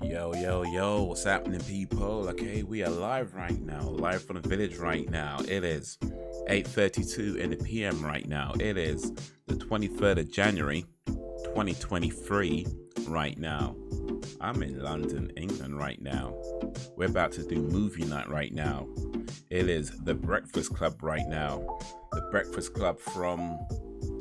Yo, what's happening, people? Okay, we are live right now, live from the village right now. It is 8:32 in the PM right now. It is the 23rd of January, 2023 right now. I'm in London, England right now. We're about to do movie night right now. It is The Breakfast Club right now. The Breakfast Club from,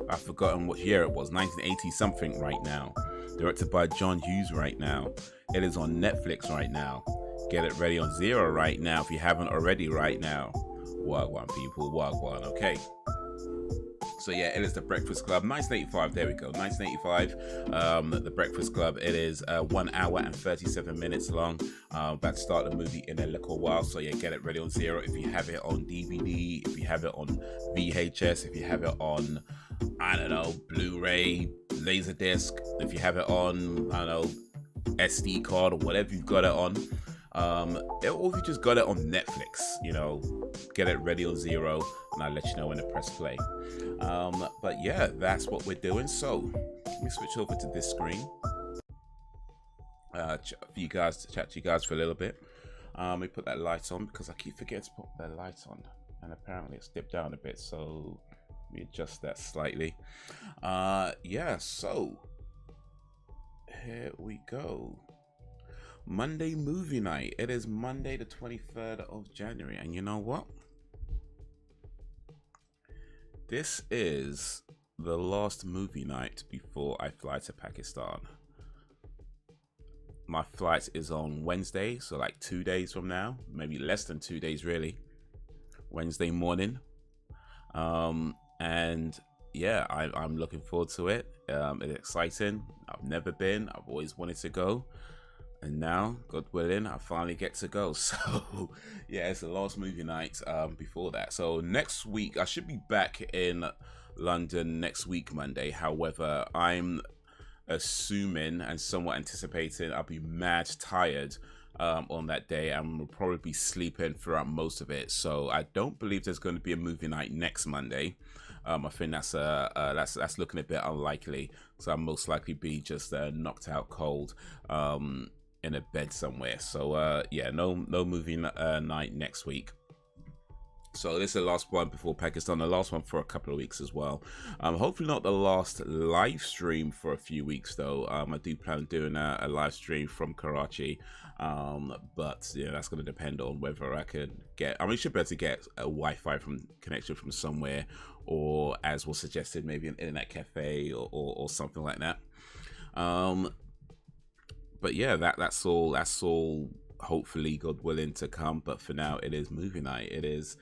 I've forgotten what year it was, 1980 something right now. Directed by John Hughes right now. It is on Netflix right now. Get it ready on Zero right now if you haven't already right now. Wagwan, people, wagwan, okay. So yeah, it is The Breakfast Club, 1985, there we go, 1985, The Breakfast Club. It is 1 hour and 37 minutes long. About to start the movie in a little while, so yeah, get it ready on Zero if you have it on DVD, if you have it on VHS, if you have it on, I don't know, Blu-ray, Laserdisc, if you have it on, I don't know, SD card or whatever you've got it on, or if you just got it on Netflix, you know, get it ready on Zero and I'll let you know when to press play. But yeah, that's what we're doing. So let me switch over to this screen for you guys to chat to you guys for a little bit. Let me put that light on because I keep forgetting to put that light on, and apparently it's dipped down a bit, so let me adjust that slightly. Yeah, so here we go. Monday movie night. It is Monday the 23rd of January, and you know what? This is the last movie night before I fly to Pakistan. My flight is on Wednesday, so like 2 days from now, maybe less than 2 days really. Wednesday morning. And yeah, I'm looking forward to it. It's exciting. I've never been. I've always wanted to go. And now, God willing, I finally get to go. So yeah, it's the last movie night before that. So next week, I should be back in London next week, Monday. However, I'm assuming and somewhat anticipating I'll be mad tired on that day and will probably be sleeping throughout most of it. So I don't believe there's going to be a movie night next Monday. I think that's looking a bit unlikely. So I'll most likely be just knocked out cold in a bed somewhere. So yeah, no movie night next week. So this is the last one before Pakistan, the last one for a couple of weeks as well. Hopefully not the last live stream for a few weeks though. I do plan on doing a live stream from Karachi, but yeah, that's going to depend on whether I can get, I mean, I should be able to get a Wi-Fi connection from somewhere, or as was suggested, maybe an internet cafe or something like that. But yeah, that's all hopefully, God willing, to come. But for now, it is movie night. It is,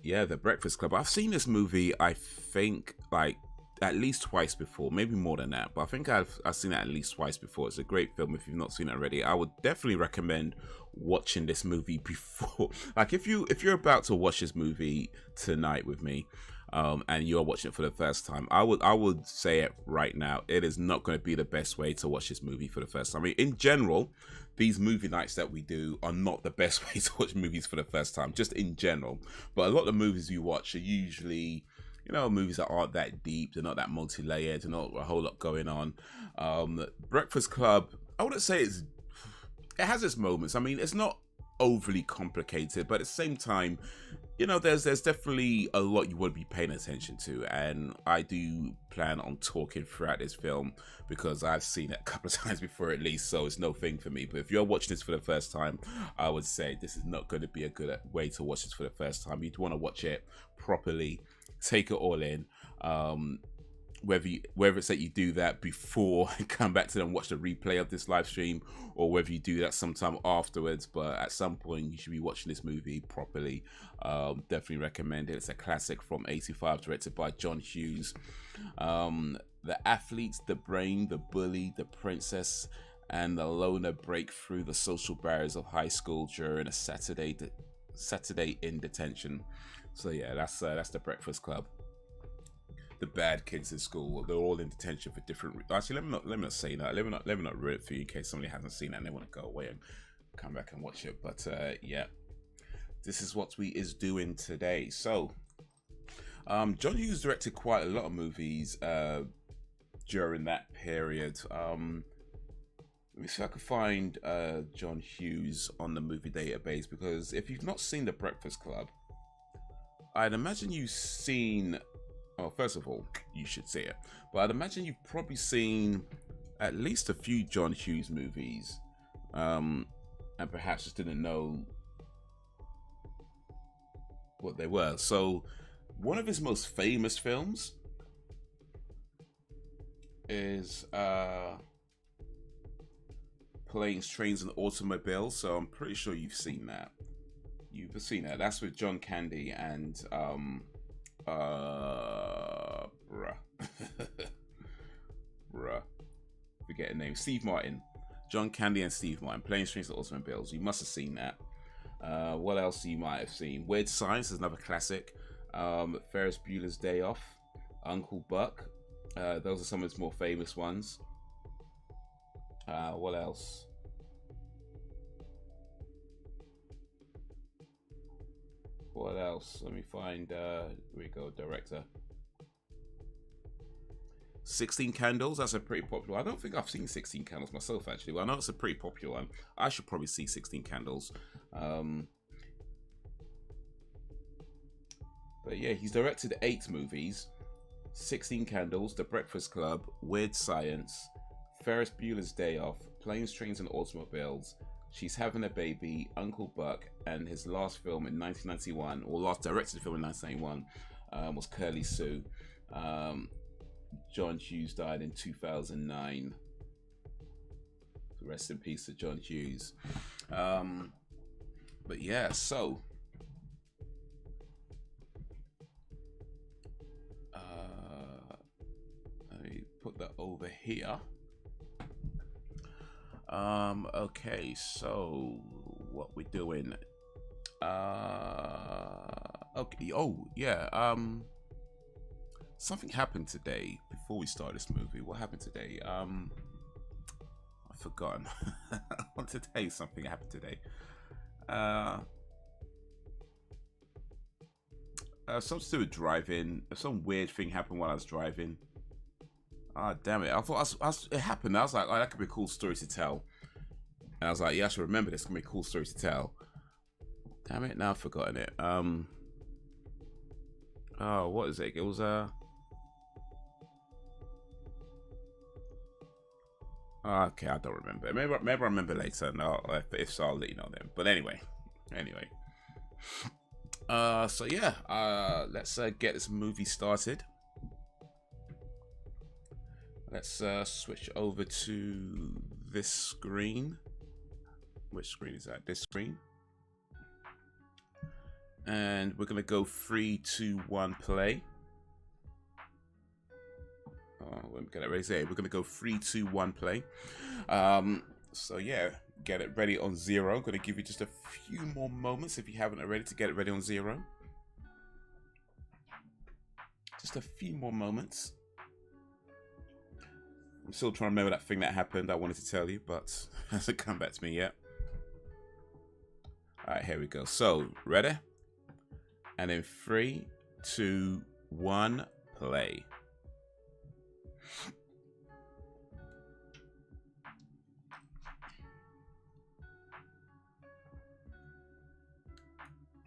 yeah, The Breakfast Club. I've seen this movie, I think, like at least twice before, maybe more than that, but I think I've seen it at least twice before. It's a great film. If you've not seen it already, I would definitely recommend watching this movie before. Like if you're about to watch this movie tonight with me, and you're watching it for the first time, I would say it right now, it is not going to be the best way to watch this movie for the first time. I mean, in general, these movie nights that we do are not the best way to watch movies for the first time, just in general. But a lot of the movies you watch are usually, you know, movies that aren't that deep, they're not that multi-layered, there's not a whole lot going on. Breakfast Club, I wouldn't say it has its moments. I mean, it's not overly complicated, but at the same time, you know, there's definitely a lot you want to be paying attention to, and I do plan on talking throughout this film because I've seen it a couple of times before at least, so it's no thing for me. But if you're watching this for the first time, I would say this is not going to be a good way to watch this for the first time. You'd want to watch it properly, take it all in, whether it's that you do that before and come back to them, watch the replay of this live stream, or whether you do that sometime afterwards. But at some point you should be watching this movie properly. Definitely recommend it. It's a classic from '85, directed by John Hughes. The athletes, the brain, the bully, the princess, and the loner break through the social barriers of high school during a Saturday in detention. So yeah, that's The Breakfast Club. The bad kids in school, they're all in detention for different reasons. Actually, let me not say that. Let me not ruin it for you in case somebody hasn't seen it and they want to go away and come back and watch it. But yeah, this is what we is doing today. So John Hughes directed quite a lot of movies during that period. Let me see if I can find John Hughes on the movie database, because if you've not seen The Breakfast Club, I'd imagine you've seen. Well, first of all, you should see it, but I'd imagine you've probably seen at least a few John Hughes movies, and perhaps just didn't know what they were. So, one of his most famous films is Planes, Trains, and Automobiles. So I'm pretty sure you've seen that. You've seen that. That's with John Candy and forget the name. Steve Martin. John Candy and Steve Martin. Planes, Trains, and Automobiles. You must have seen that. What else you might have seen? Weird Science is another classic. Ferris Bueller's Day Off. Uncle Buck. Those are some of his more famous ones. What else? What else? Let me find. Here we go, director. 16 Candles. That's a pretty popular. I don't think I've seen 16 Candles myself, actually. Well, I know it's a pretty popular one. I should probably see 16 Candles. But yeah, he's directed 8 movies: 16 Candles, The Breakfast Club, Weird Science, Ferris Bueller's Day Off, Planes, Trains, and Automobiles, She's Having a Baby, Uncle Buck, and his last film in 1991, or last directed film in 1991, was Curly Sue. John Hughes died in 2009. Rest in peace to John Hughes. But yeah, so let me put that over here. Okay, so what we're doing? Okay. Oh yeah. Something happened today before we start this movie. What happened today? I've forgotten. I want to tell you something happened today. Something to do with driving. Some weird thing happened while I was driving. Ah, damn it. I thought it happened. I was like, oh, that could be a cool story to tell. And I was like, yeah, I should remember this. It's going to be a cool story to tell. Damn it. Now I've forgotten it. Oh, what is it? It was, okay, I don't remember. Maybe I remember later. No, if so, I'll let you know then. But anyway. So yeah, let's get this movie started. Let's switch over to this screen. Which screen is that? This screen. And we're gonna go 3, 2, 1, play. Let me get it ready. We're gonna go 3, 2, 1, play. So yeah, get it ready on 0. I'm gonna give you just a few more moments if you haven't already to get it ready on 0. Just a few more moments. I'm still trying to remember that thing that happened I wanted to tell you, but it hasn't come back to me yet. Alright, here we go. So, ready? And in 3, 2, 1, play.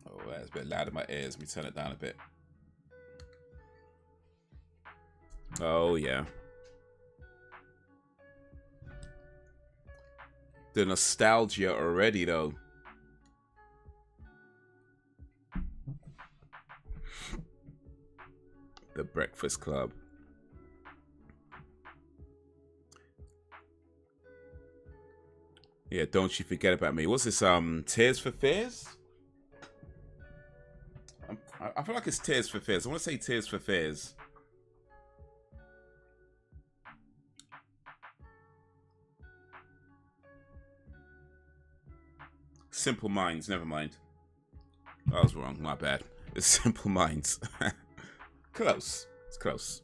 Oh, that's a bit loud in my ears. Let me turn it down a bit. Oh, yeah. The nostalgia already, though. The Breakfast Club. Yeah, don't you forget about me. What's this? Tears for Fears? I feel like it's Tears for Fears. I want to say Tears for Fears. Simple Minds, never mind. I was wrong, my bad. It's Simple Minds. Close. It's close.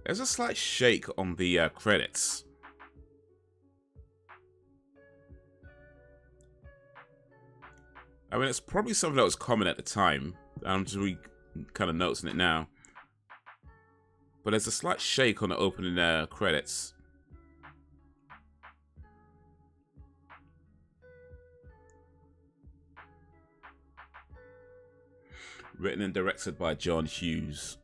There's a slight shake on the credits. I mean, it's probably something that was common at the time. I'm just kind of noticing it now. But there's a slight shake on the opening credits. Written and directed by John Hughes.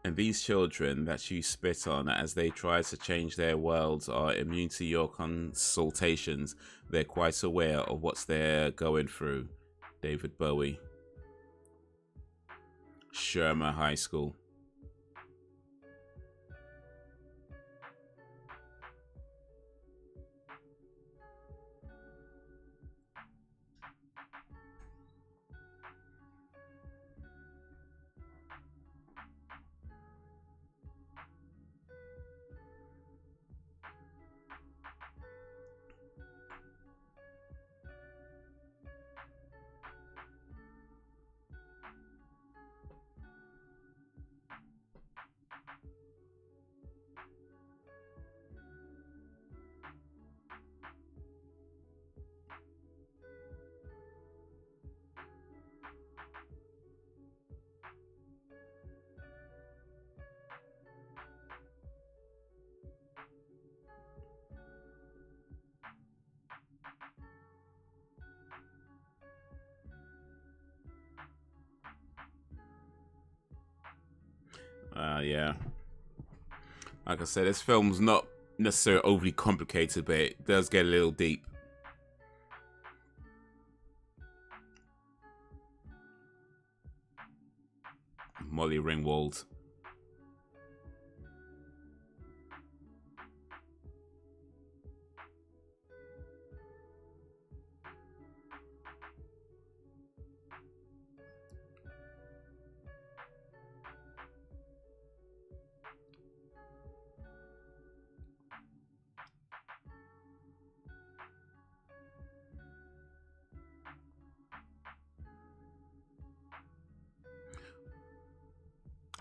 And these children that you spit on as they try to change their worlds are immune to your consultations. They're quite aware of what they're going through. David Bowie. Shermer High School. Yeah. Like I said, this film's not necessarily overly complicated, but it does get a little deep. Molly Ringwald.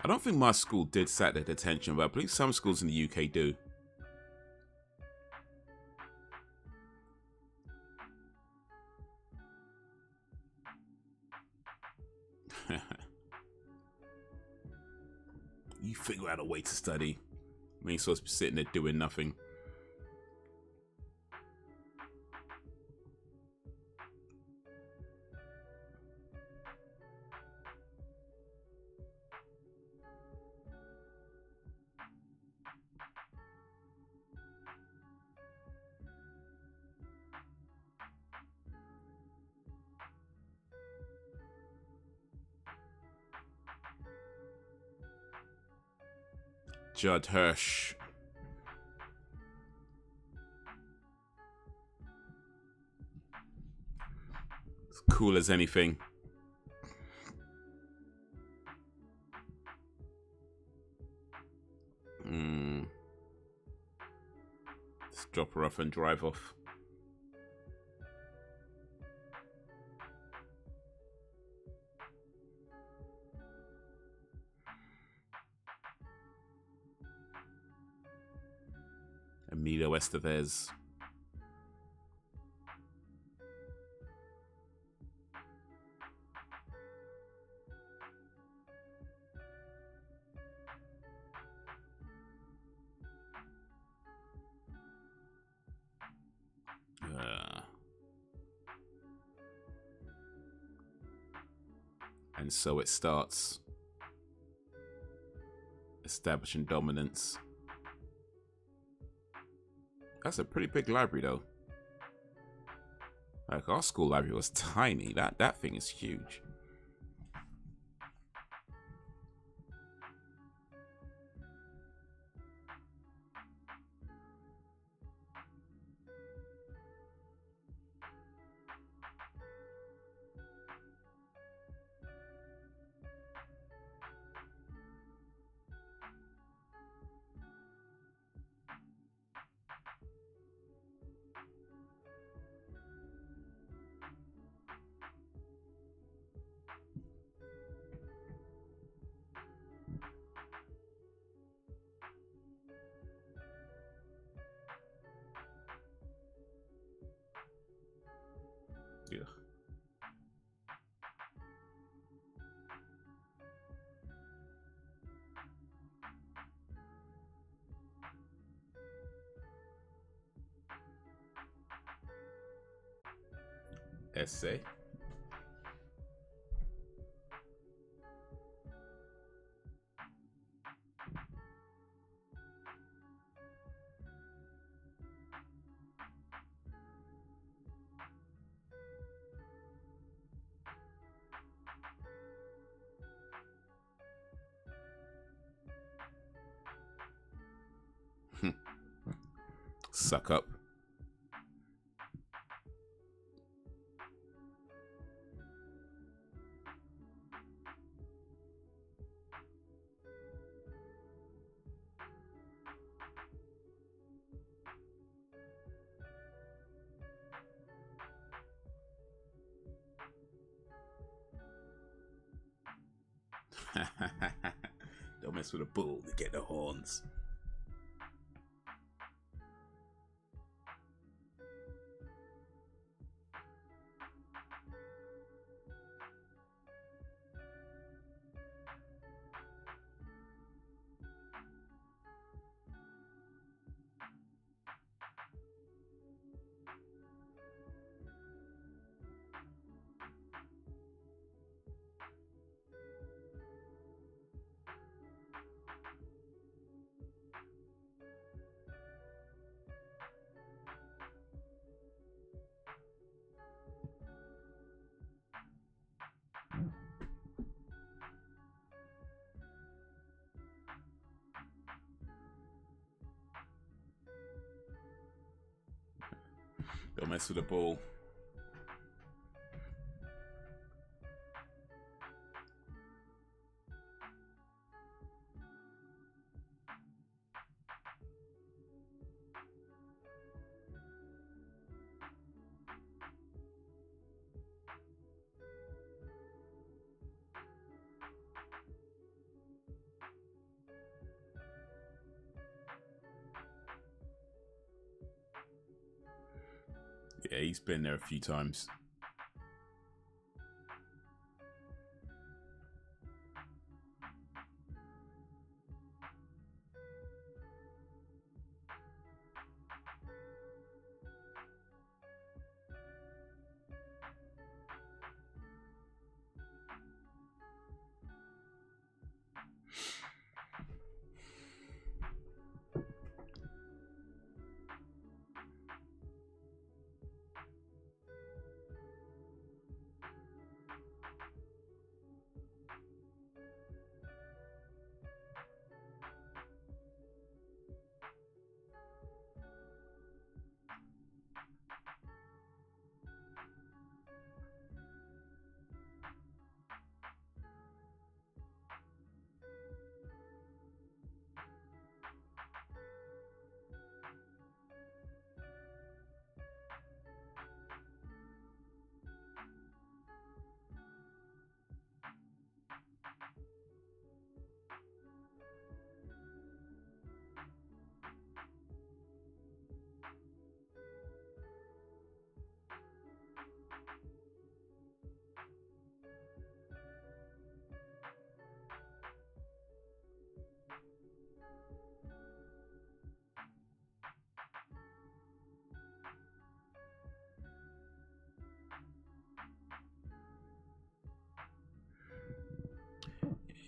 I don't think my school did Saturday detention, but I believe some schools in the UK do. You figure out a way to study. We ain't supposed to be sitting there doing nothing. Judd Hirsch. As cool as anything. Let's drop her off and drive off. Emilio Estevez. And so it starts. Establishing dominance. That's a pretty big library, though. Like, our school library was tiny. That thing is huge. Let's see. Suck up. Don't mess with a bull to get the horns. Don't mess with the ball. Yeah, he's been there a few times.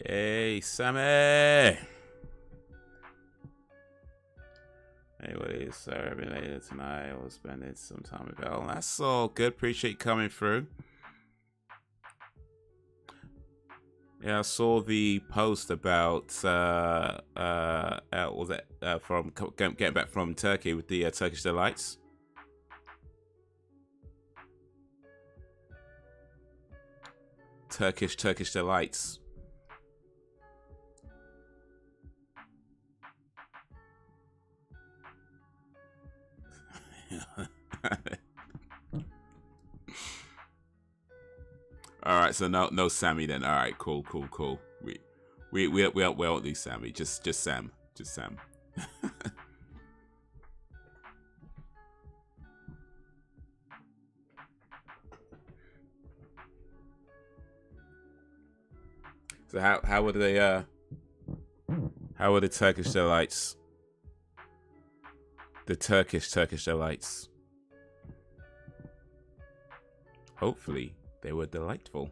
Hey, Sammy! Hey, what is, sir? I've been later tonight. We'll spend it some time with Bell. That's all good. Appreciate you coming through. Yeah, I saw the post about was it from getting back from Turkey with the Turkish delights. Turkish delights. All right, so no Sammy then. All right, cool. We won't do Sammy. Just Sam. So how were the Turkish delights? The Turkish delights. hopefully they were delightful.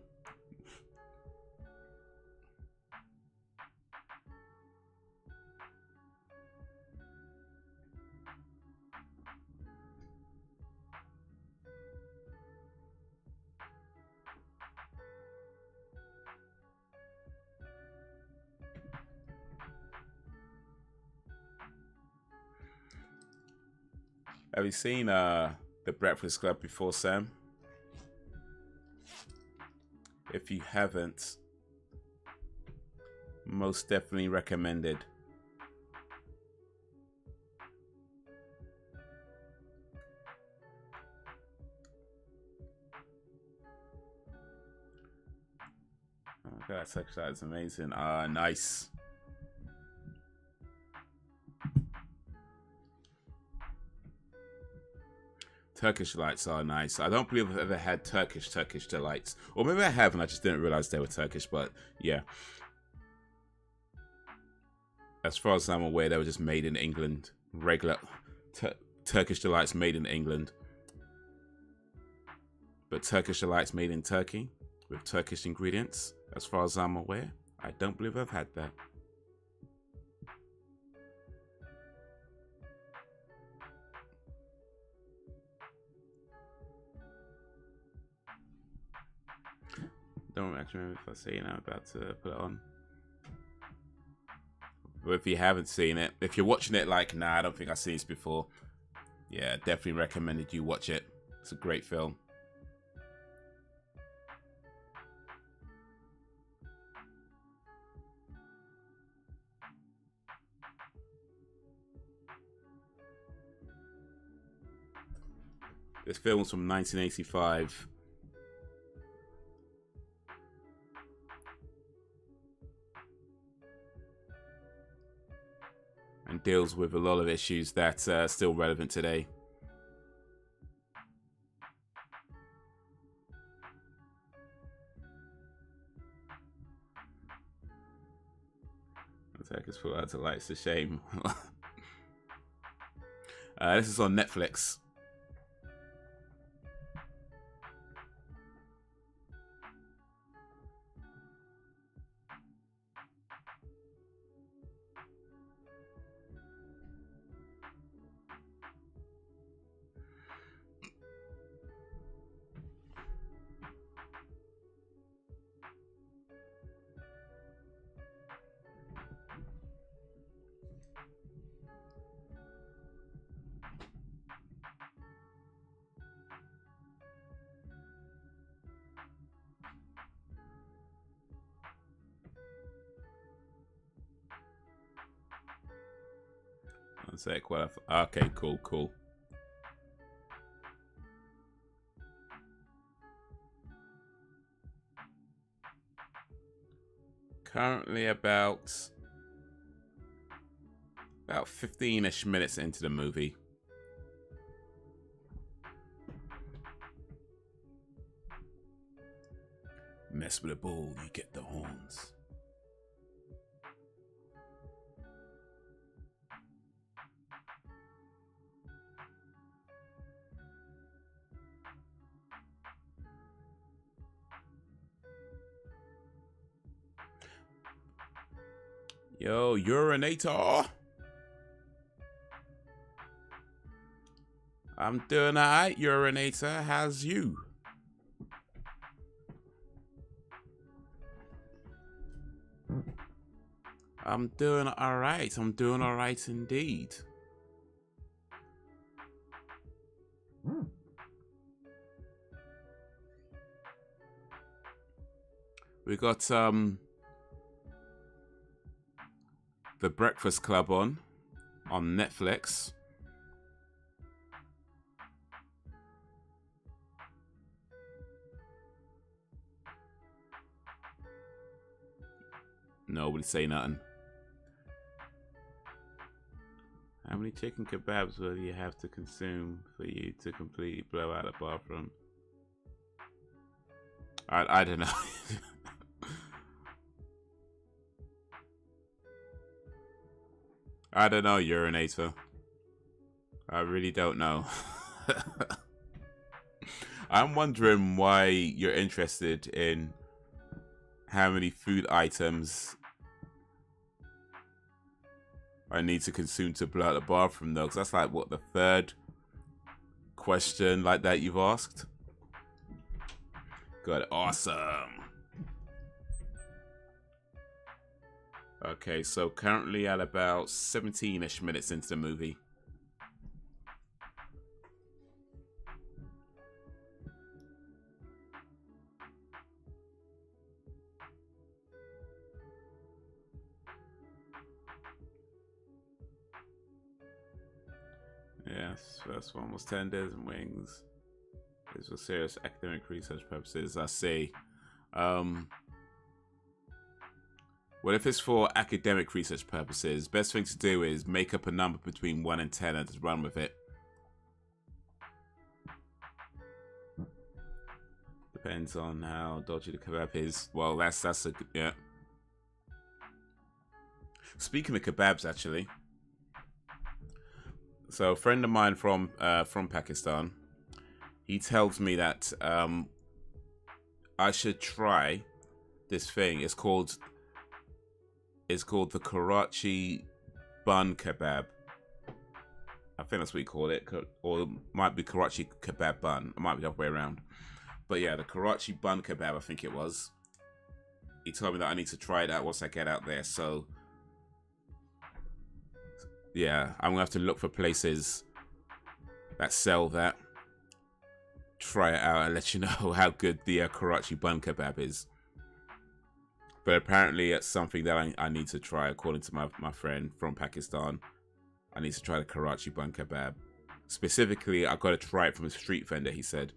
Have you seen The Breakfast Club before, Sam? If you haven't, most definitely recommended. Oh my god, that is amazing. Nice. Turkish delights are nice. I don't believe I've ever had Turkish delights. Or maybe I have and I just didn't realize they were Turkish, but yeah. As far as I'm aware, they were just made in England. Regular Turkish delights made in England. But Turkish delights made in Turkey with Turkish ingredients, as far as I'm aware, I don't believe I've had that. Don't actually remember if I say it. I'm about to put it on. But if you haven't seen it, if you're watching it like, nah, I don't think I've seen this before. Yeah, definitely recommended you watch it. It's a great film. This film's from 1985. And deals with a lot of issues that are still relevant today. Attackers pull out to light. It's a shame. This is on Netflix. One sec. What? Okay, cool. Currently about 15-ish minutes into the movie. Mess with a bull, you get the horns. Yo, urinator. I'm doing alright, urinator. How's you? I'm doing alright. I'm doing alright indeed. We got The Breakfast Club on Netflix. Nobody say nothing. How many chicken kebabs will you have to consume for you to completely blow out a bathroom? I don't know. I don't know, urinator. I really don't know. I'm wondering why you're interested in how many food items I need to consume to blow out the bathroom, though, because that's like what, the third question like that you've asked. Good, awesome. Okay, so currently at about 17-ish minutes into the movie. Yes, first one was Tenders and Wings. This was serious academic research purposes. I see. Well, if it's for academic research purposes, best thing to do is make up a number between 1 and 10 and just run with it. Depends on how dodgy the kebab is. Well, that's a yeah. Speaking of kebabs, actually, so a friend of mine from Pakistan, he tells me that I should try this thing. It's called the Karachi bun kebab. I think that's what you call it, or it might be Karachi kebab bun. It might be the other way around. But yeah, the Karachi bun kebab, I think it was. He told me that I need to try that once I get out there. So yeah, I'm gonna have to look for places that sell that. Try it out and let you know how good the Karachi bun kebab is. But apparently it's something that I need to try, according to my friend from Pakistan. I need to try the Karachi bun kebab. Specifically, I've got to try it from a street vendor, he said.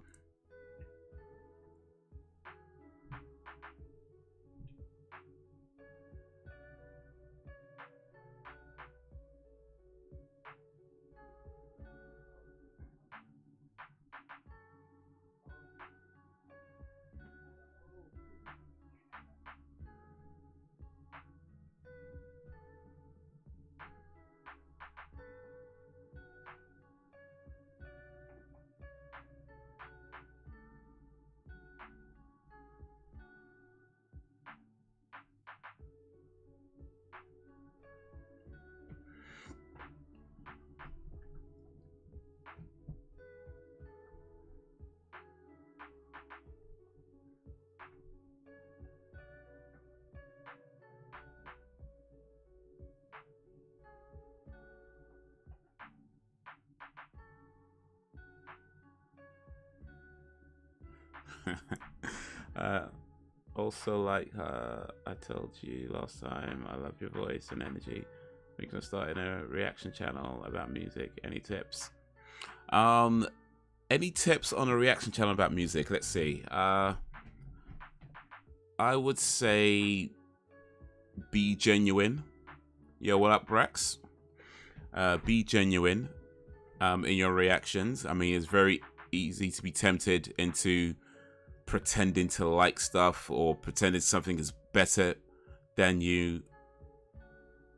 Also, like I told you last time, I love your voice and energy. We can start in a reaction channel about music. Any tips? Any tips on a reaction channel about music? Let's see. I would say be genuine. Yo, what up, Brax? Be genuine in your reactions. I mean, it's very easy to be tempted into pretending to like stuff or pretending something is better than you,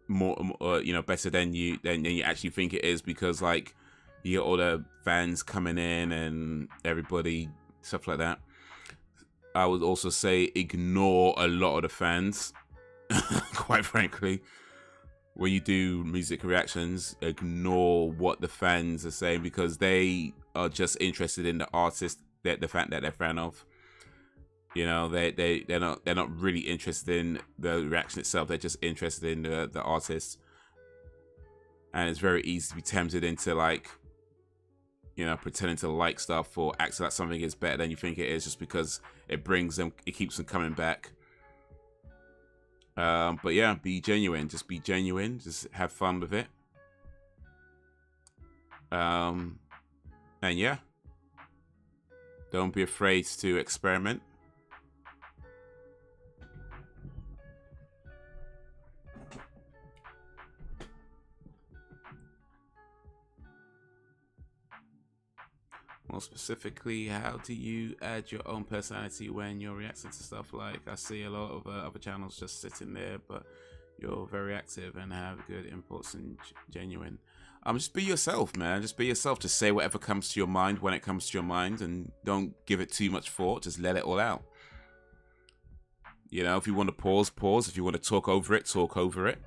better than you actually think it is, because like you get all the fans coming in and everybody, stuff like that. I would also say ignore a lot of the fans. Quite frankly, when you do music reactions, ignore what the fans are saying, because they are just interested in the artist, the fact that they're a fan of. You know, they're not really interested in the reaction itself. They're just interested in the artist, and it's very easy to be tempted into, like, you know, pretending to like stuff or acting like something is better than you think it is, just because it keeps them coming back. But yeah, be genuine. Just be genuine. Just have fun with it. And yeah, don't be afraid to experiment. More specifically, how do you add your own personality when you're reacting to stuff? Like, I see a lot of other channels just sitting there, but you're very active and have good inputs and genuine. Just be yourself, man. Just be yourself. Just say whatever comes to your mind when it comes to your mind, and don't give it too much thought. Just let it all out. You know, if you want to pause, pause. If you want to talk over it, talk over it.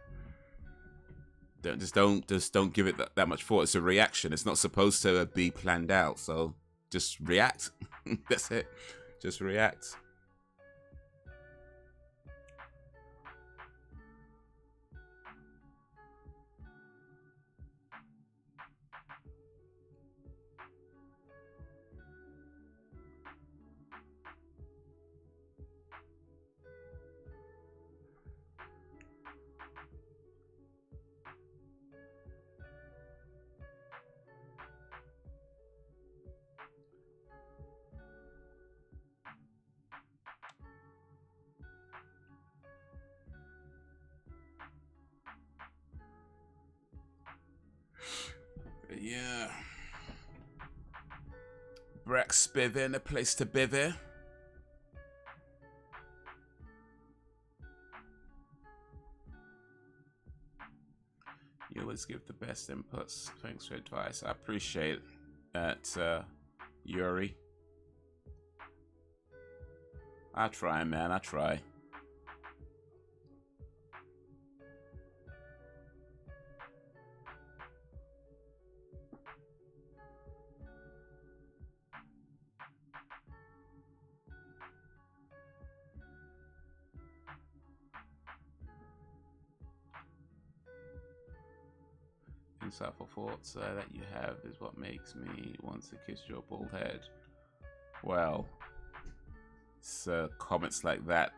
Just don't give it that much thought. It's a reaction. It's not supposed to be planned out. So just react. That's it. Just react. Yeah. Brex bivin, a place to bivy. You always give the best inputs. Thanks for advice. I appreciate that, Yuri. I try, man. I try. Insightful thoughts that you have is what makes me want to kiss your bald head. Well, it's comments like that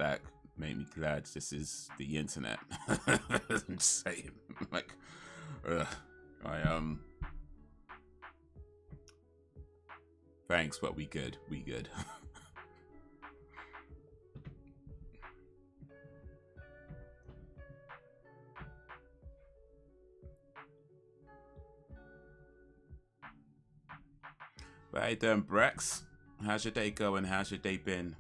make me glad this is the internet. I'm just saying, like, thanks, but we good. We good. But how you doing, Brex? How's your day going? How's your day been?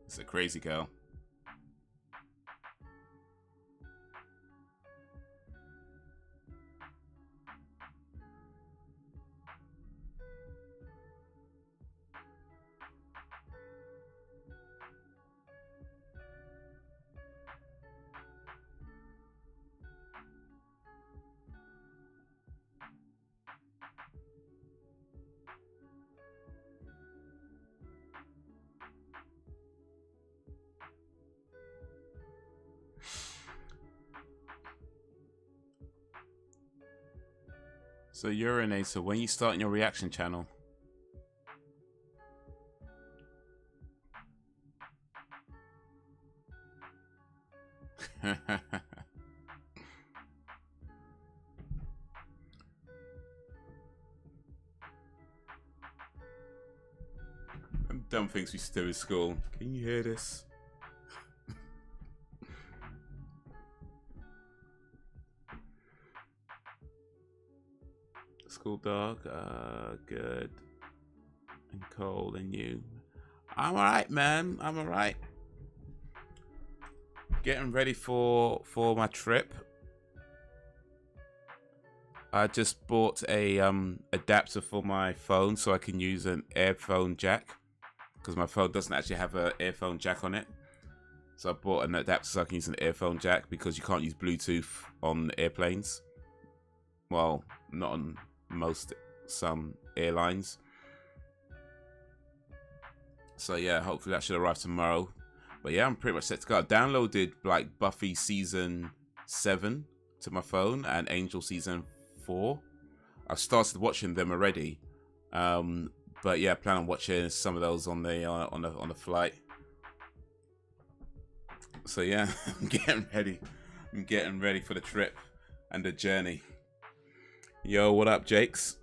It's a crazy girl. So Urinate, so when you starting your reaction channel? Dumb things we used to do in school. Can you hear this? School dog, good and cold, and you? I'm alright, man. I'm alright. Getting ready for my trip. I just bought a adapter for my phone so I can use an earphone jack, because my phone doesn't actually have an earphone jack on it. So I bought an adapter so I can use an earphone jack, because you can't use Bluetooth on airplanes. Well, not on some airlines. So yeah, hopefully that should arrive tomorrow. But yeah, I'm pretty much set to go. I downloaded like Buffy season 7 to my phone and Angel season 4. I've started watching them already. But yeah, I plan on watching some of those on the flight. So yeah, I'm getting ready. I'm getting ready for the trip and the journey. Yo, what up, Jakes?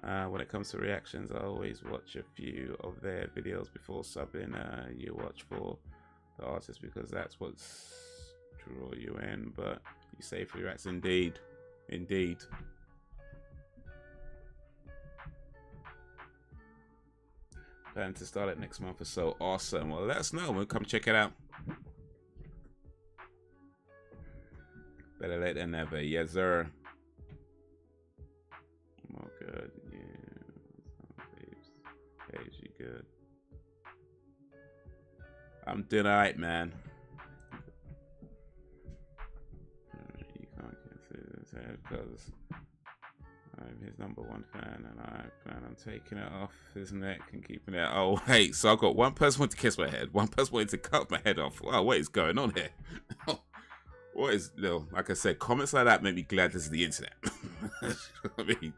When it comes to reactions, I always watch a few of their videos before subbing. You watch for the artist because that's what's draw you in. But you say for reacts, indeed, indeed. Plan to start it next month or so. Awesome. Well, let us know. We'll come check it out. Better late than never. Yes, sir. Oh, good. Yeah. Haze, you good? I'm doing alright, man. You can't consider this because I'm his #1 fan, and I plan on taking it off his neck and keeping it. Oh, hey, so I've got one person wanting to kiss my head, one person wanting to cut my head off. Wow, what is going on here? What is, no, like I said, comments like that make me glad this is the internet. I mean,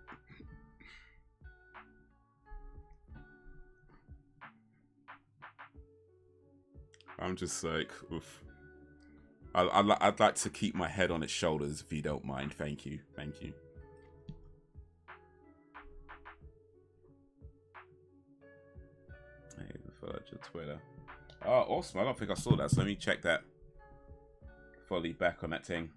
I'm just like, oof. I'd like to keep my head on its shoulders if you don't mind. Thank you. Thank you. Hey, follow your Twitter. Oh, awesome. I don't think I saw that, so let me check that. Fully back on that thing.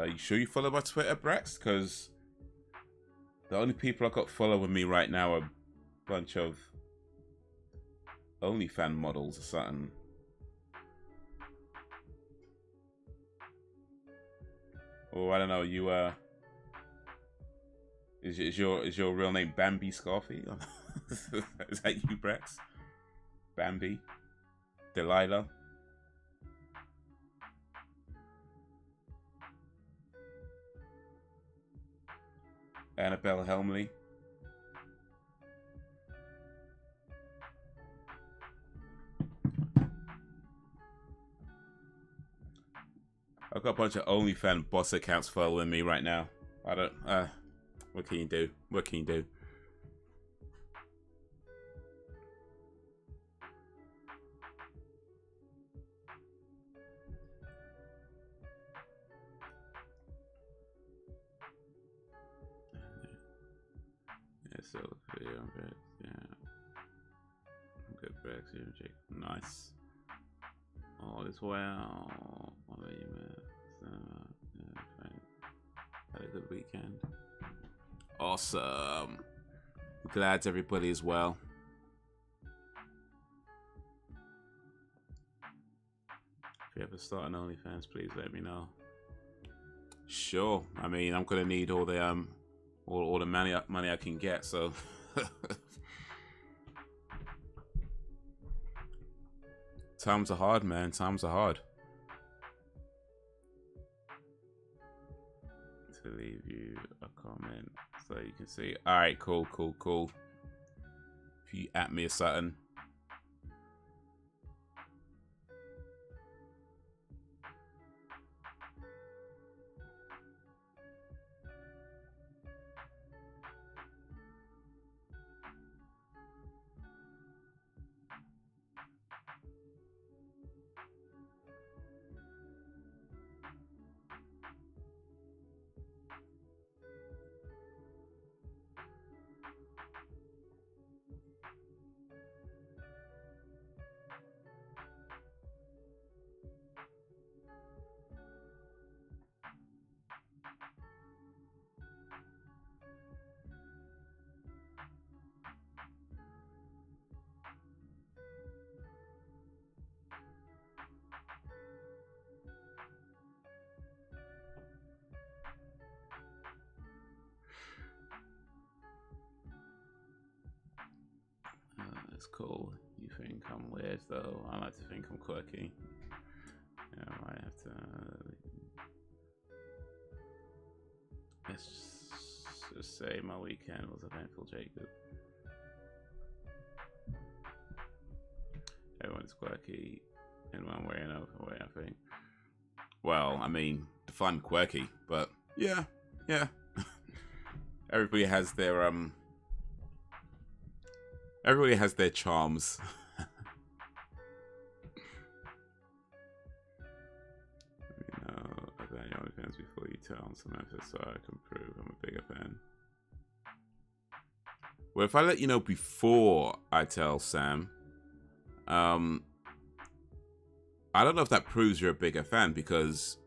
You sure you follow my Twitter, Brax? Because the only people I got following me right now are a bunch of OnlyFans models or something. Or I don't know. You is your real name Bambi Scarfy? Is that you, Brax? Bambi, Delilah. Annabelle Helmley. I've got a bunch of OnlyFans boss accounts following me right now. I don't, what can you do? What can you do? Yeah, so, yeah, I'm good. Yeah. I'm good, Brax. Nice. All is well. What about you, man? So, yeah, fine. Had a good weekend. Awesome. Glad everybody is well. If you ever start an OnlyFans, please let me know. Sure. I mean, I'm gonna need all the all the money I can get. So. Times are hard, man. Times are hard. To leave you a comment so you can see. All right, cool. If you at me or something. That's cool. You think I'm weird though? I like to think I'm quirky. Yeah, I might have to. Let's just say my weekend was eventful, Jacob. it's quirky in one way or another way, I think. Well, I mean, define quirky, but yeah. Everybody has their charms. You know, about your OnlyFans before you tell them some effort so I can prove I'm a bigger fan. Well, if I let you know before I tell Sam, I don't know if that proves you're a bigger fan, because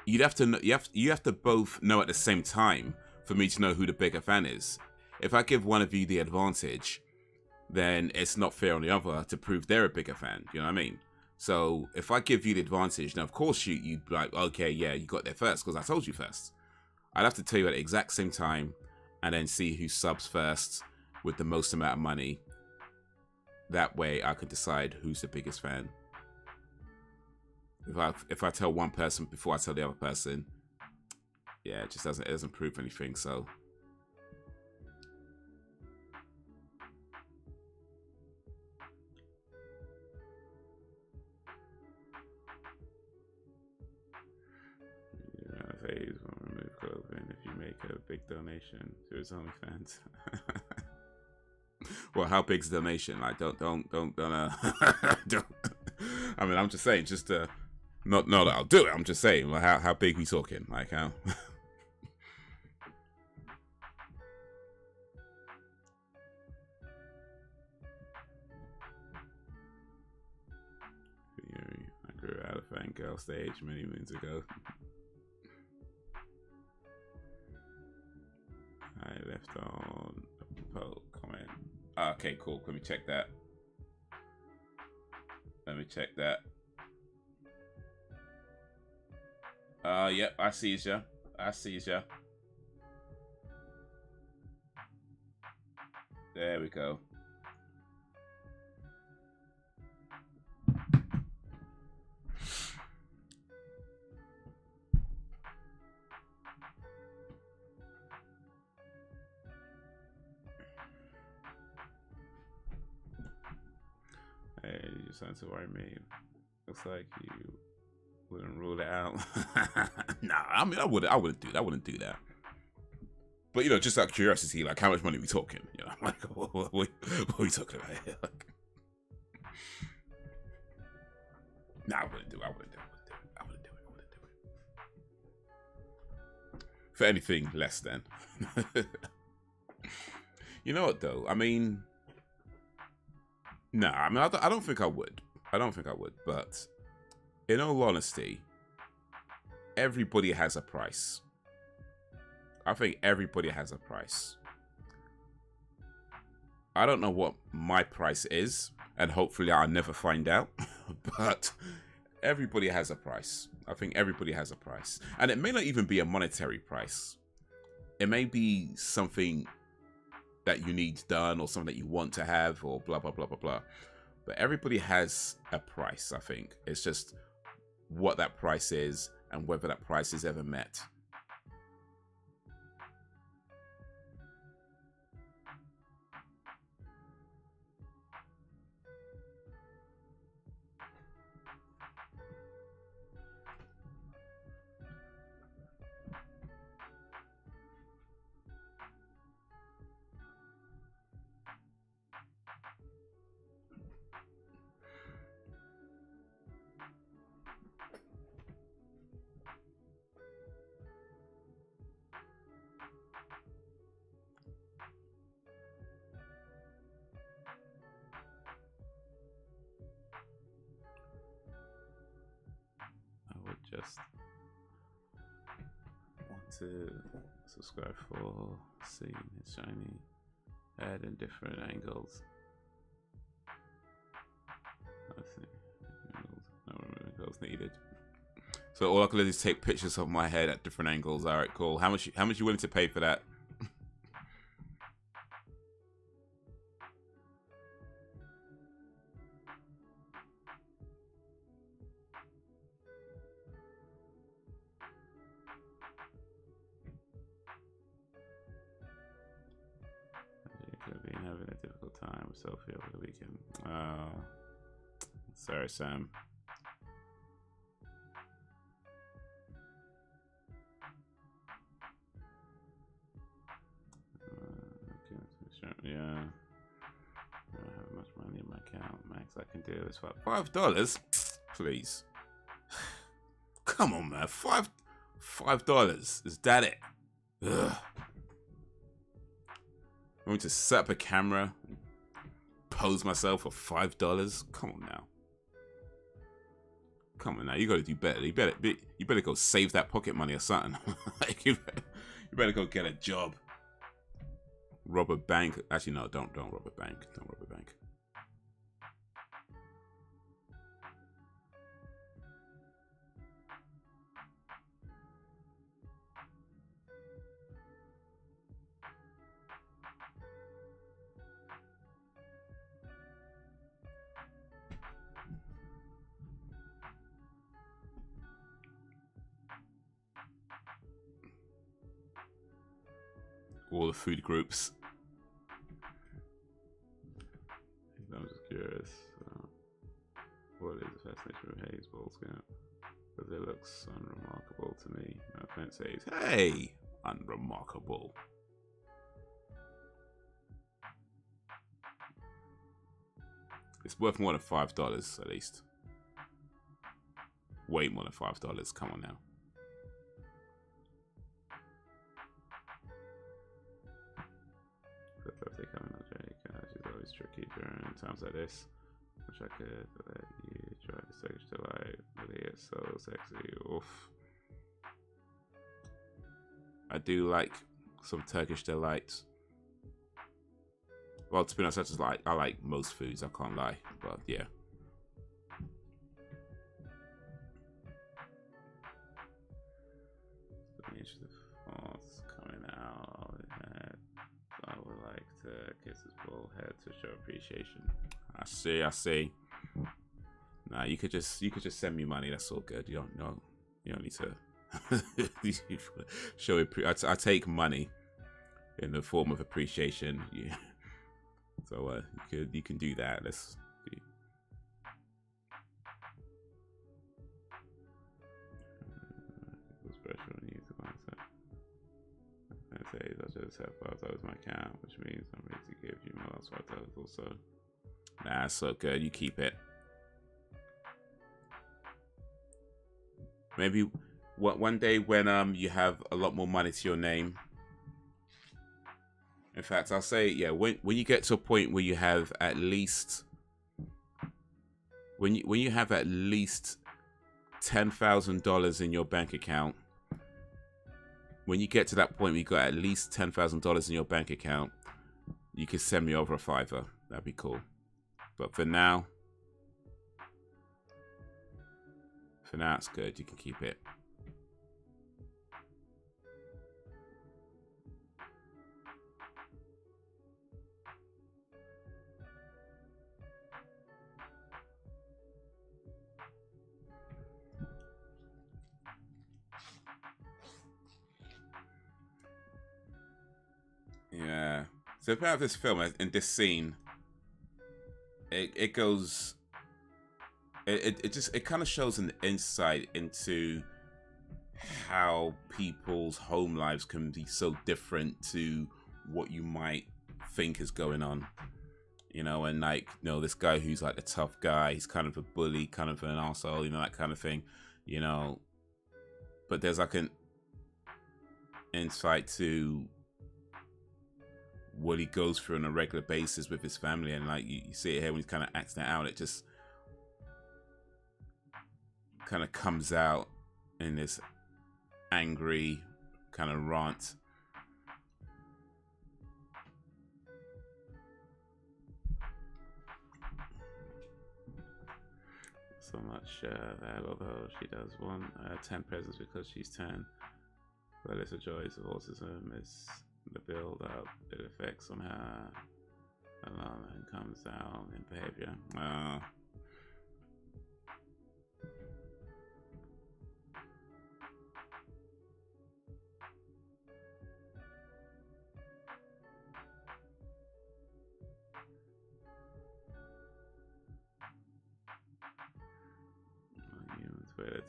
you'd have to know, you have to both know at the same time for me to know who the bigger fan is. If I give one of you the advantage, then it's not fair on the other to prove they're a bigger fan. You know what I mean? So if I give you the advantage, now of course you'd be like, okay, yeah, you got there first because I told you first. I'd have to tell you at the exact same time, and then see who subs first with the most amount of money. That way I could decide who's the biggest fan. If I tell one person before I tell the other person, yeah, it just doesn't prove anything. So Haze will remove clothing if you make a big donation to his OnlyFans. Well, how big's the donation? Like, don't. don't. I mean, I'm just saying, just not that I'll do it. I'm just saying, like, how big we talking? Like, how? I grew out of fangirl stage many moons ago. I left on a poll comment. Okay, cool. Let me check that. Yep, I sees ya. There we go. Hey, you just starting to worry me. Looks like you wouldn't rule it out. Nah, I mean, I wouldn't do that. But, you know, just out of curiosity, like, how much money are we talking? You know, like, what are we talking about here? Like, nah, I wouldn't do it. For anything less than. You know what, though? I mean, nah, I mean, I don't think I would. But in all honesty, everybody has a price. I think everybody has a price. I don't know what my price is, and hopefully I'll never find out, but everybody has a price. I think everybody has a price. And it may not even be a monetary price. It may be something that you need done, or something that you want to have, or blah, blah, blah, blah, blah. But everybody has a price, I think. It's just what that price is and whether that price is ever met. Just want to subscribe for seeing his shiny head in different angles. I see. No angles needed. So all I can do is take pictures of my head at different angles. All right, cool. How much you willing to pay for that? Having a difficult time myself here over the weekend. Sorry, Sam. Yeah. I don't have much money in my account. Max I can do is $5. Please. Come on, man. $5. Is that it? Ugh. I want to set up a camera and pose myself for $5. Come on now. Come on now. You gotta do better. You better go save that pocket money or something. Like you better go get a job. Rob a bank. Actually, no, don't rob a bank. Don't rob a bank. All the food groups. I'm just curious. What is the fascination with Haze Ball Scout? Because it looks unremarkable to me. No offense, Haze. Hey! Unremarkable. It's worth more than $5 at least. Way more than $5. Come on now. She's always tricky during times like this. Wish I could let you try the Turkish delight. Really, it's so sexy. Oof. I do like some Turkish delights. Well, to be honest, I like most foods. I can't lie, but yeah. What's coming out? I would like to kiss his bald head to show appreciation. I see. Nah, you could just send me money. That's all good. You don't need to show it. I take money in the form of appreciation. Yeah. So you can do that. Let's see. Special needs to answer. I say I just have $5 my account, which means I'm ready to give you my last $5 also. Nah, it's so good. You keep it. Maybe one day when you have a lot more money to your name. In fact, I'll say, yeah, when you get to a point where you have at least when you have at least $10,000 in your bank account. When you get to that point where you got at least $10,000 in your bank account, you can send me over a $5. That'd be cool. But for now, it's good. You can keep it. Yeah. So about this film and this scene, it goes. It kind of shows an insight into how people's home lives can be so different to what you might think is going on. You know, and like, you know, this guy who's like a tough guy, he's kind of a bully, kind of an arsehole, you know, that kind of thing, you know. But there's like an insight to what he goes through on a regular basis with his family, and like you see it here when he's kind of acting it out, it just kind of comes out in this angry kind of rant. So much that although she does want 10 presents because she's 10, but it's a joy of autism is the build up it affects on her alone and comes down in behavior.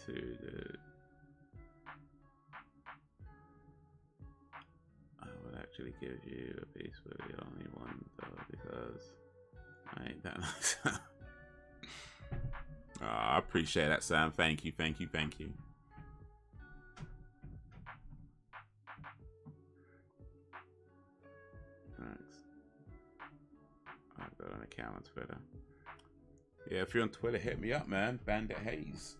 to the... I would actually give you a piece with the only one though, because I ain't that nice. Oh, I appreciate that, Sam. Thank you, thank you, thank you. Thanks. I've got an account on Twitter. Yeah, if you're on Twitter, hit me up, man. Bandit Haze.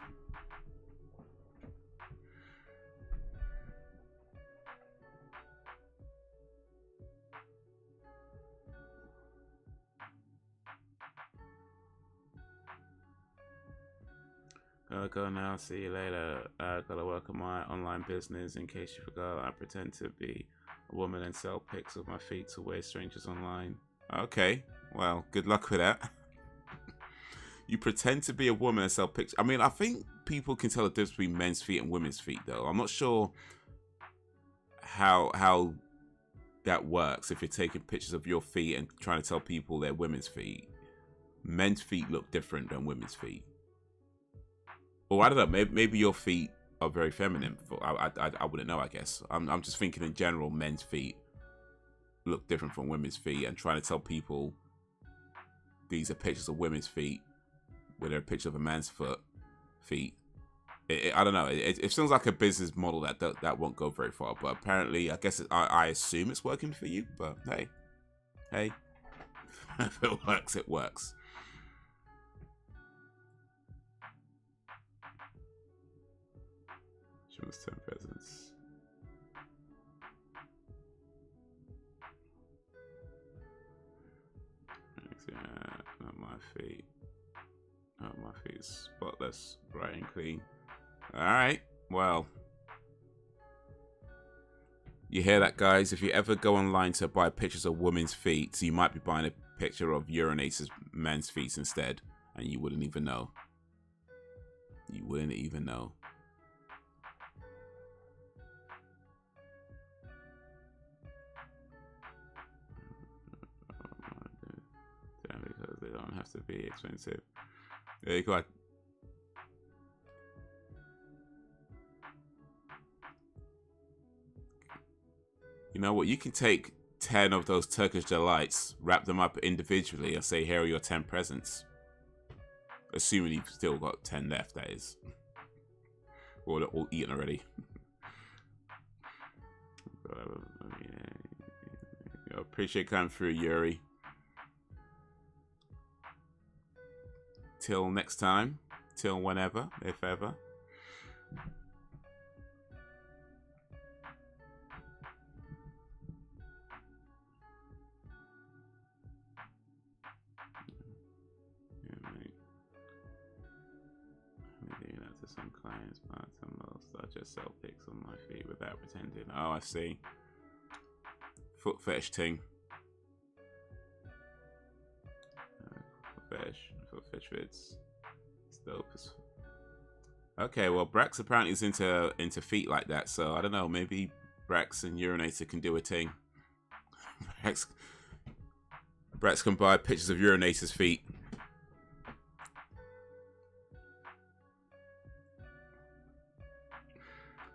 Gotta go now. See you later. Gotta work on my online business. In case you forgot, I pretend to be a woman and sell pics of my feet to weird strangers online. Okay, well, good luck with that. You pretend to be a woman and sell pics. I mean, I think people can tell the difference between men's feet and women's feet, though. I'm not sure how that works if you're taking pictures of your feet and trying to tell people they're women's feet. Men's feet look different than women's feet. Well, I don't know. Maybe your feet are very feminine. I wouldn't know, I guess. I'm just thinking in general, men's feet look different from women's feet, and trying to tell people these are pictures of women's feet when they're a picture of a man's feet. I don't know. It sounds like a business model that won't go very far. But apparently, I guess I assume it's working for you. But hey, if it works, it works. She was 10 presents. Yeah, not my feet. Oh, my feet is spotless, bright and clean. Alright, well. You hear that, guys? If you ever go online to buy pictures of women's feet, you might be buying a picture of urinators men's feet instead, and you wouldn't even know. You wouldn't even know. Because they don't have to be expensive. There you go. You know what? You can take 10 of those Turkish delights, wrap them up individually, and say, here are your 10 presents. Assuming you've still got 10 left, that is. Or they're all eaten already. I appreciate coming through, Yuri. Till next time. Till whenever, if ever. Yeah, mate. I'm doing that to some clients, but to most I just sell pics on my feet without pretending. Oh, I see. Foot fetish thing. Foot fetish vids. It's dope. Okay, well, Brax apparently is into feet like that, so I don't know. Maybe Brax and Urinator can do a thing. Brax can buy pictures of Urinator's feet.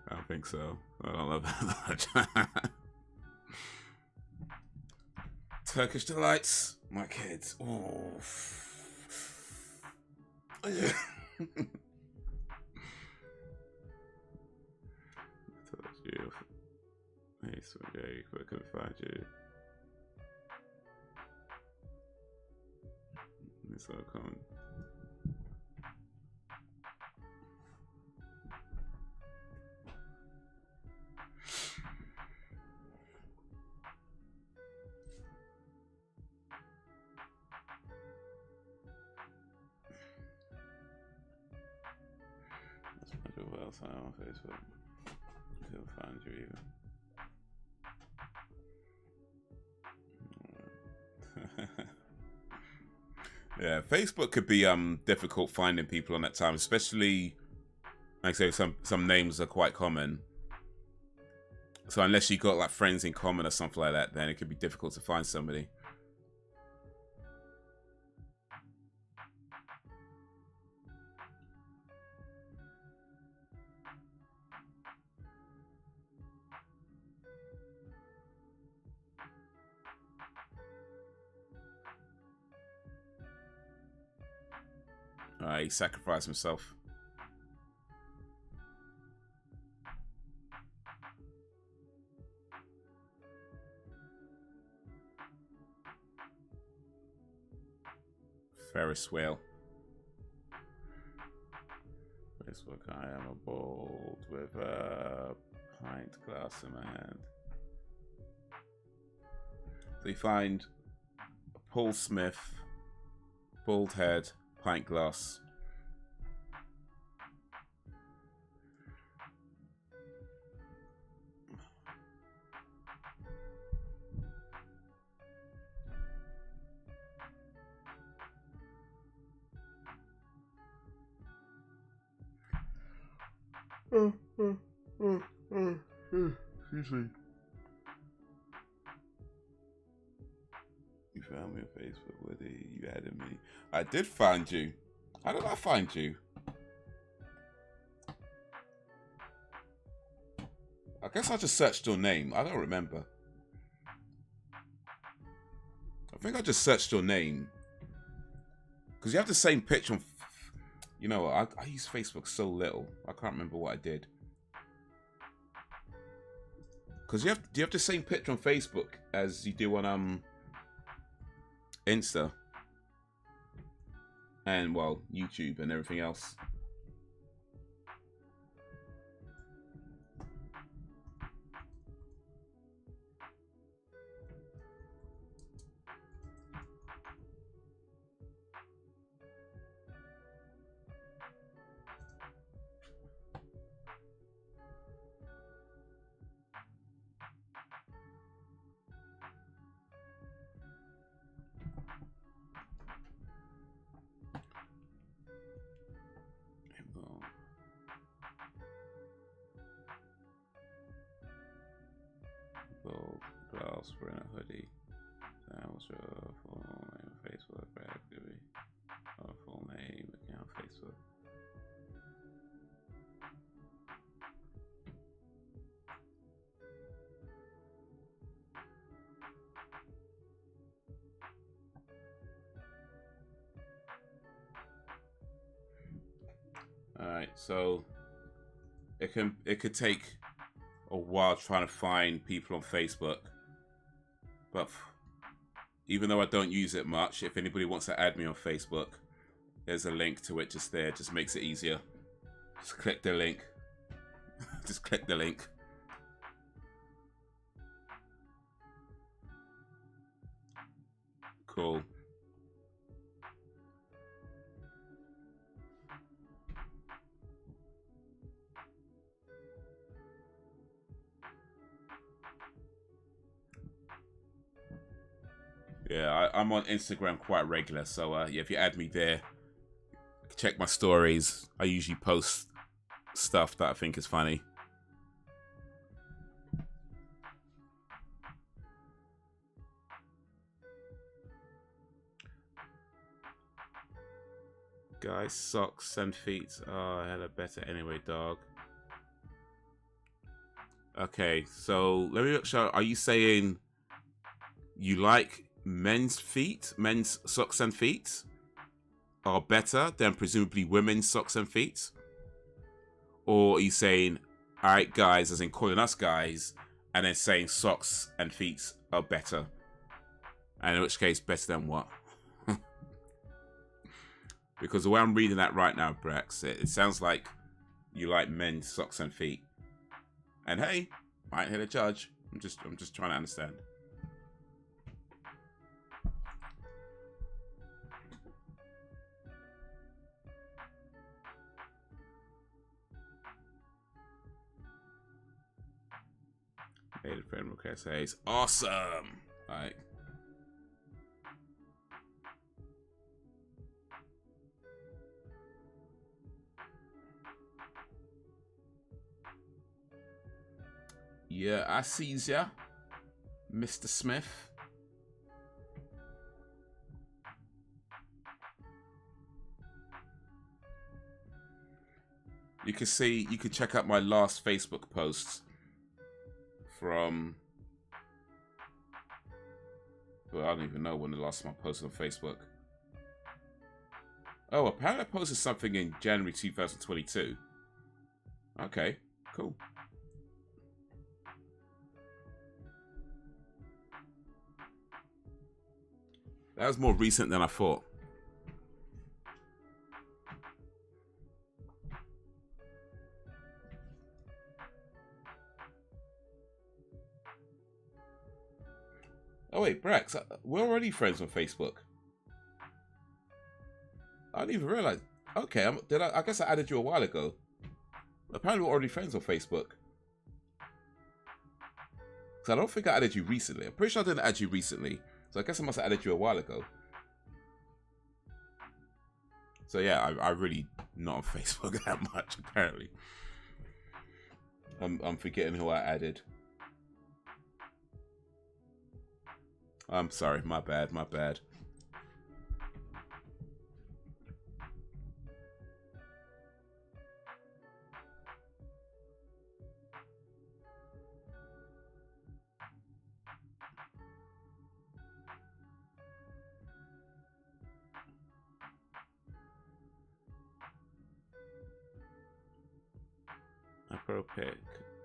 I don't think so. I don't love that. Turkish delights, my kids. Oh. Yeah. I told you. Hey, so yeah, I couldn't find you. It's all coming. Who else I on Facebook? He'll find you even. Yeah, Facebook could be difficult finding people on that time, especially like I say some names are quite common. So unless you got like friends in common or something like that, then it could be difficult to find somebody. He sacrificed himself. Ferris wheel. Facebook, I am a bold with a pint glass in my hand. So you find Paul Smith, bald head, pint glass. Excuse me. You found me on Facebook, Woody. You added me. I did find you. How did I find you? I guess I just searched your name. I don't remember. I think I just searched your name. Because you have the same picture on... You know, I use Facebook so little. I can't remember what I did. Because do you have the same picture on Facebook as you do on Insta? And, well, YouTube and everything else. Glass for a hoodie. That was your full name, Facebook, activity. Our full name, account, Facebook. All right, so it could take a while trying to find people on Facebook. But even though I don't use it much, if anybody wants to add me on Facebook, there's a link to it just there. Just makes it easier. Just click the link. Just click the link. Cool. Yeah, I'm on Instagram quite regular, so yeah, if you add me there, check my stories. I usually post stuff that I think is funny. Guys, socks and feet are hella better anyway, dog. Okay, so let me look. Are you saying you like men's feet, men's socks and feet are better than presumably women's socks and feet? Or are you saying, all right, guys, as in calling us guys, and then saying socks and feet are better? And in which case, better than what? Because the way I'm reading that right now, Brex, it sounds like you like men's socks and feet. And hey, I ain't here to judge. I'm just trying to understand. Made a friend request Haze. Awesome! Alright. Yeah, I sees ya, Mr. Smith. You can see, you can check out my last Facebook posts from, well, I don't even know when the last time I posted on Facebook. Oh, apparently I posted something in January 2022. Okay, cool. That was more recent than I thought. Oh wait, Brax, we're already friends on Facebook. I didn't even realize. Okay, I guess I added you a while ago. Apparently we're already friends on Facebook. So I don't think I added you recently. I'm pretty sure I didn't add you recently. So I guess I must have added you a while ago. So yeah, I really not on Facebook that much apparently. I'm forgetting who I added. I'm sorry, my bad, my bad. My pro pic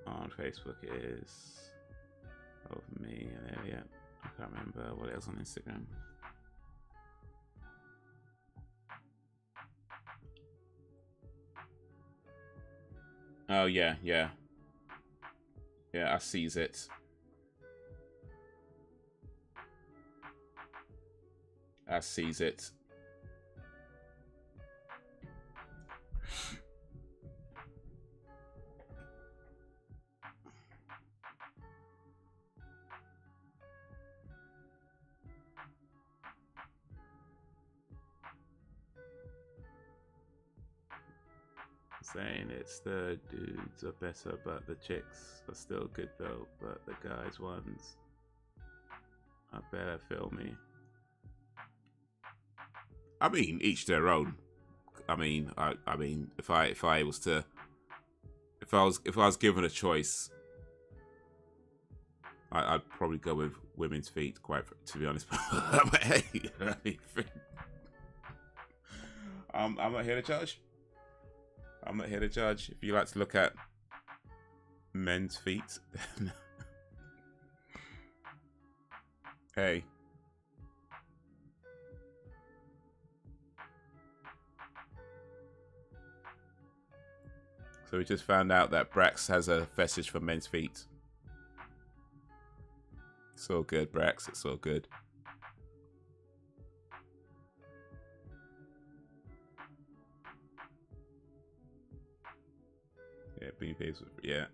on Facebook is of me and Elliot. I can't remember what else on Instagram. Oh yeah, yeah. Yeah, I sees it. I sees it. Saying it's the dudes are better, but the chicks are still good though. But the guys ones are better. Feel me? I mean, each their own. I mean, I mean, if I was given a choice, I'd probably go with women's feet. Quite to be honest, but hey, I'm not here to judge. I'm not here to judge. If you like to look at men's feet, then hey. So we just found out that Brax has a fetish for men's feet. It's all good, Brax. It's all good. Yeah, BP's, yeah.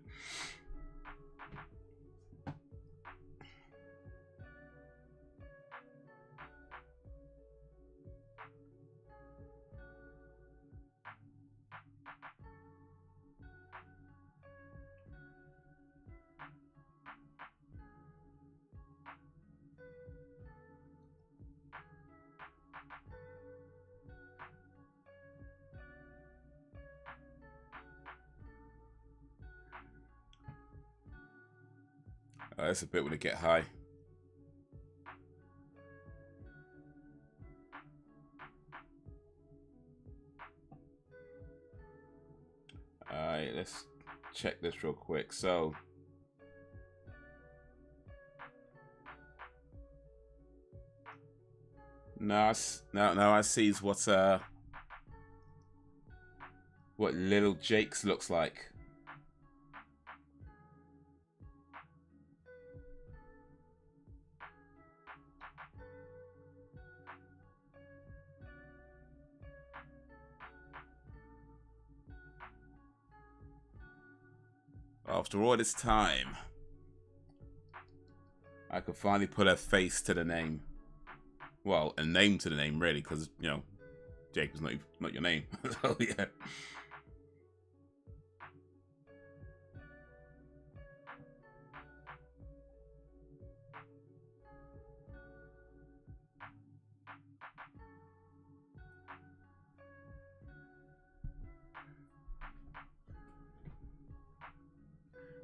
That's a bit when it get high. Alright, let's check this real quick. So now I see what little Jake's looks like. After all this time, I could finally put a face to the name. Well, a name to the name, really, because, you know, Jake was not your name. So, yeah.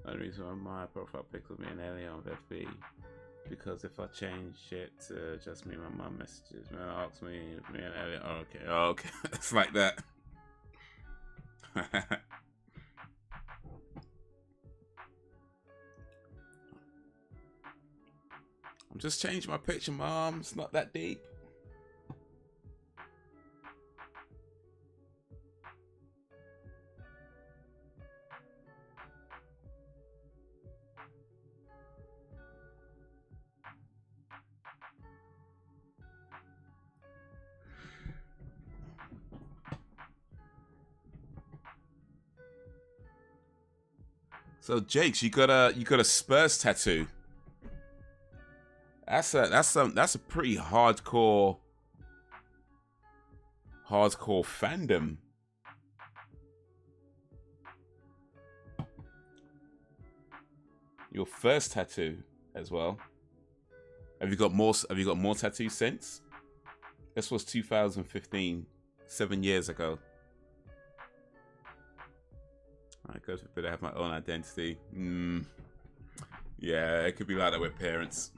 The reason why my profile pic with me and Ellie on FB Because if I change it to just me, my mum messages, man, asks me, man, edit. Oh, okay, oh, okay, it's like that. I'm just changing my picture, Mom. It's not that deep. So, Jakes, you got a Spurs tattoo. That's a pretty hardcore fandom. Your first tattoo as well. Have you got more tattoos since? This was 2015, 7 years ago. I go for a bit. I have my own identity. Yeah, it could be like that with parents.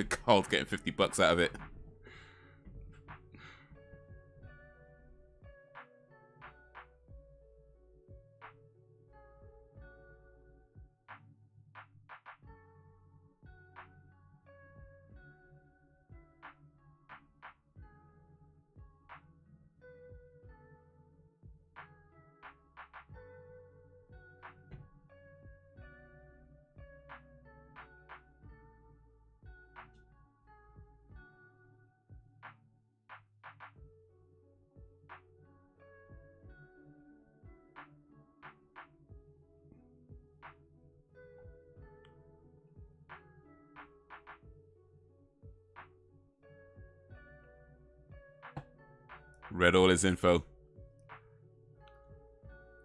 Carl's getting $50 out of it. Read all his info.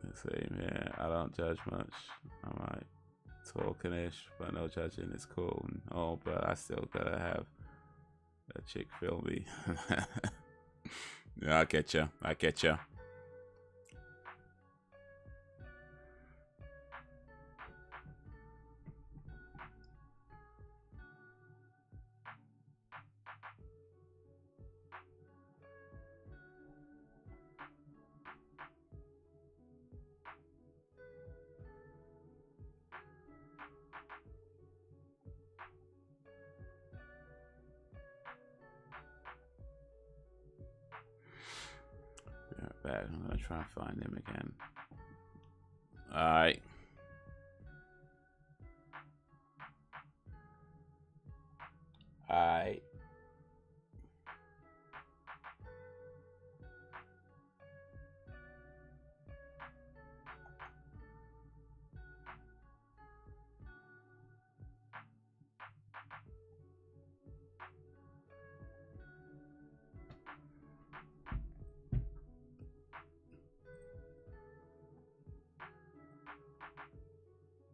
Let's see, yeah, I don't judge much. I'm like talking-ish, but no judging is cool. Oh, but I still gotta have a chick feel me. Yeah, I get you. I get you. Bad. I'm gonna try and find him again. Alright. Alright.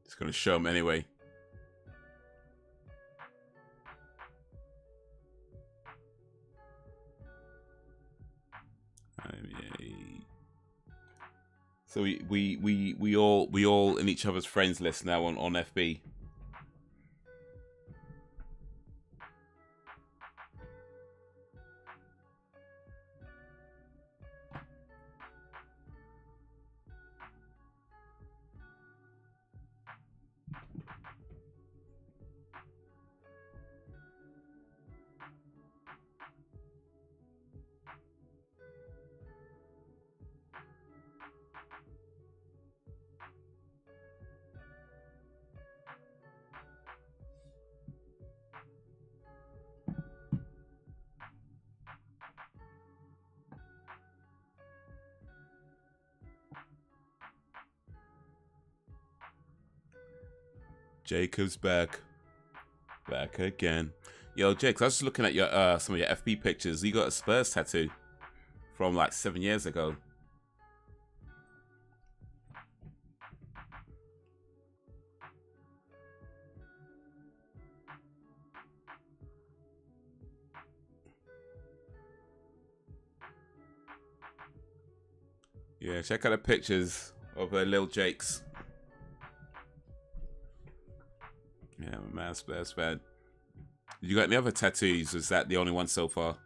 It's gonna show him anyway. So we all in each other's friends list now on FB. Jacob's back. Back again. Yo, Jake, I was just looking at your some of your FB pictures. You got a Spurs tattoo from like 7 years ago. Yeah, check out the pictures of Lil Jake's. Yeah, man, Spurs fan. You got any other tattoos? Is that the only one so far?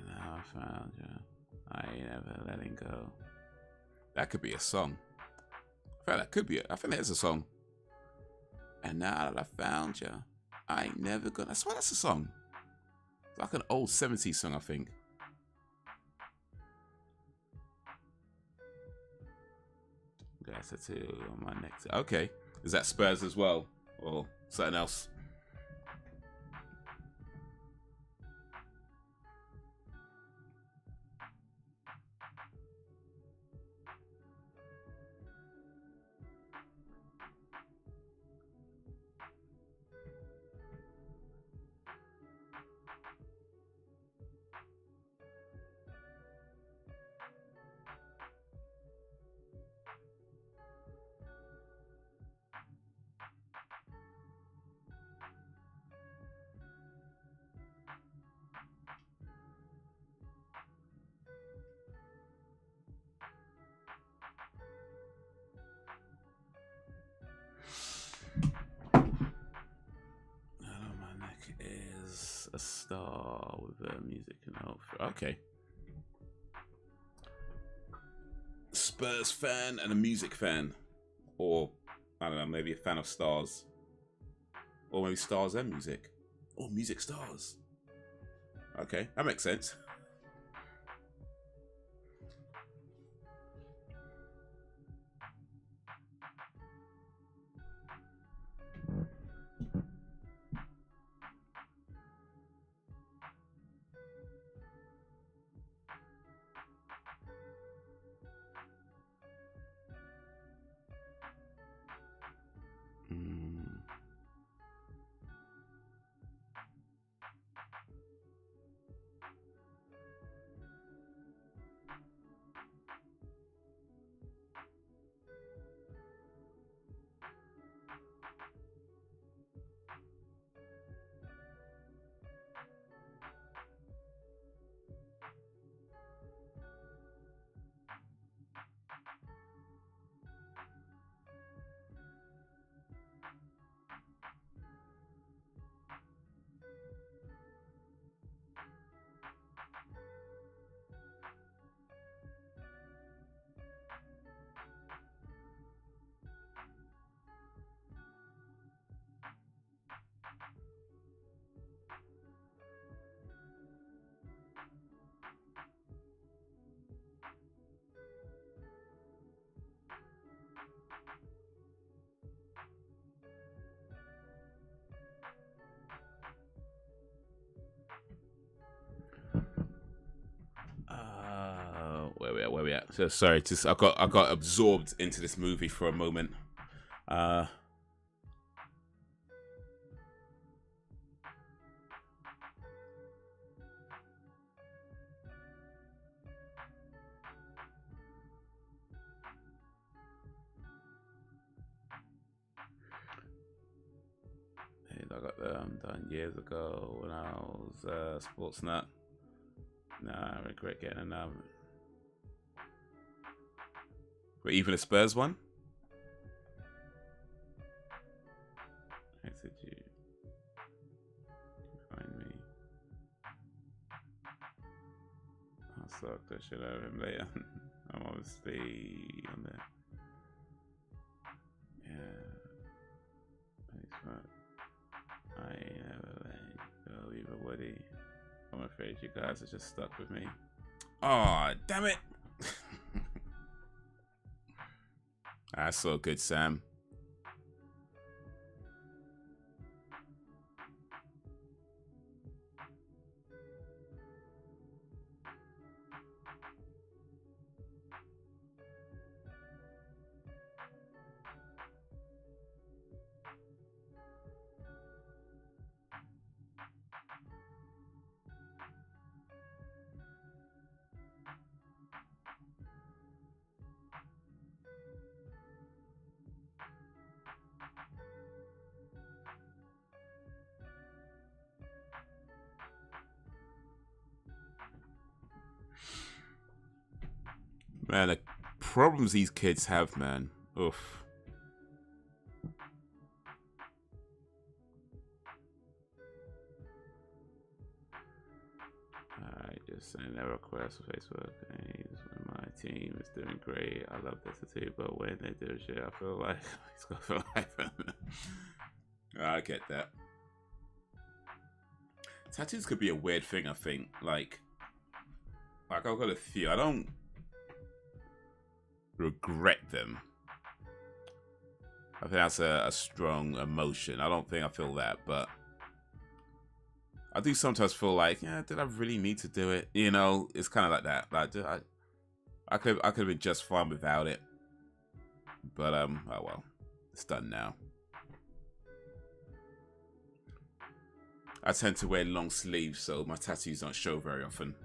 Now I found you. I ain't ever letting go. That could be a song. I feel that could be. I think that is a song. And now that I found you, I ain't never gonna. I swear that's a song. It's like an old 70s song, I think. That's a tattoo on my neck. Okay. Is that Spurs as well? Or something else? Is a star with music and outfit. Okay. Spurs fan and a music fan. Or, I don't know, maybe a fan of stars. Or maybe stars and music. Or music stars. Okay, that makes sense. Where we at? So sorry, just I got absorbed into this movie for a moment. I got them done years ago when I was sports nut. Nah, I regret getting another. But even a Spurs one? Exit you. Find me. I'll suck that shit out of him later. I'm obviously on there. Yeah. I ain't never let go, even what afraid you guys are just stuck with me. Oh, damn it! That's so good, Sam. Man, the problems these kids have, man. Oof. Alright, just send a request on Facebook. Hey, my team is doing great. I love this too, but when they do shit, I feel like he's got to feel like I get that. Tattoos could be a weird thing, I think. Like I've got a few. I don't regret them. I think that's a strong emotion. I don't think I feel that, but I do sometimes feel like, yeah, did I really need to do it? You know, it's kind of like that. Like, I could have been just fine without it, but oh well, it's done now. I tend to wear long sleeves, so my tattoos don't show very often.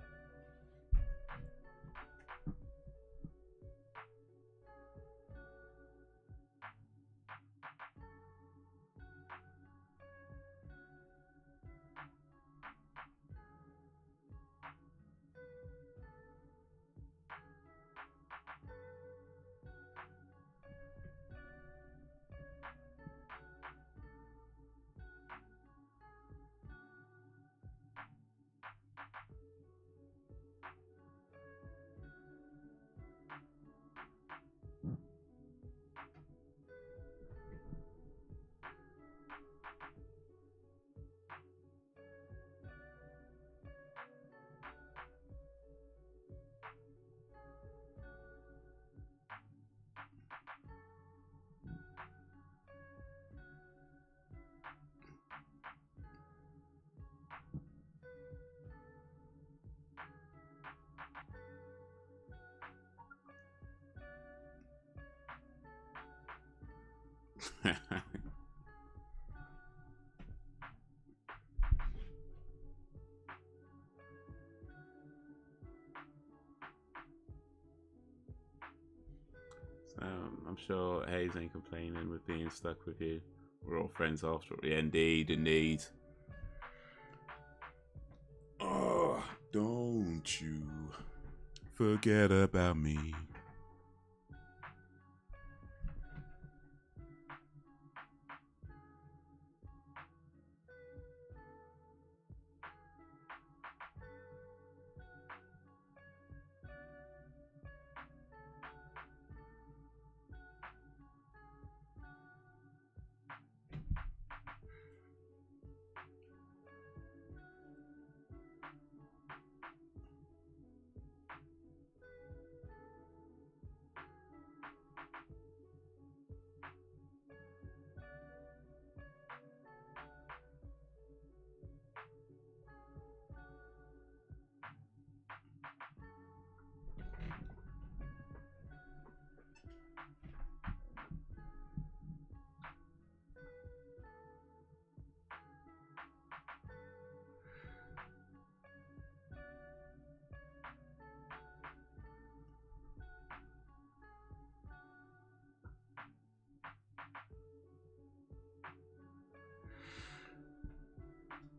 I'm sure Haze ain't complaining with being stuck with you. We're all friends after all. Yeah, indeed, indeed. Oh, don't you forget about me.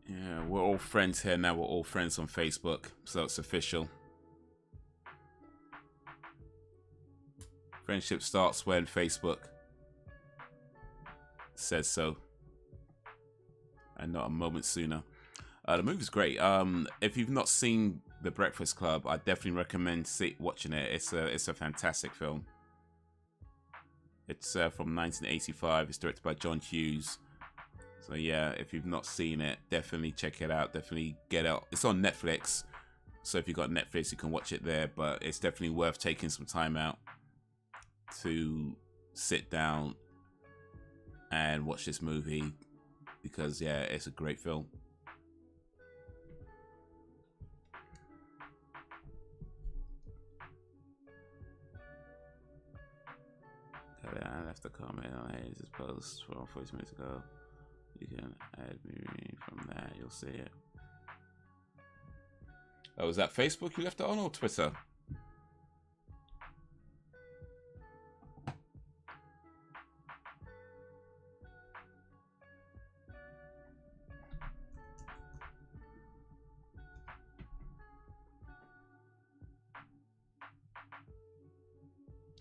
Yeah, we're all friends here now. We're all friends on Facebook, so it's official. Friendship starts when Facebook says so, and not a moment sooner. The movie's great. If you've not seen The Breakfast Club, I definitely recommend watching it. It's a fantastic film. It's from 1985. It's directed by John Hughes. It's So yeah, if you've not seen it, definitely check it out. Definitely get out. It's on Netflix, so if you've got Netflix, you can watch it there. But it's definitely worth taking some time out to sit down and watch this movie, because yeah, it's a great film. I left a comment on Haze's post from 40 minutes ago. You can add me from there, you'll see it. Oh, was that Facebook you left it on, or Twitter?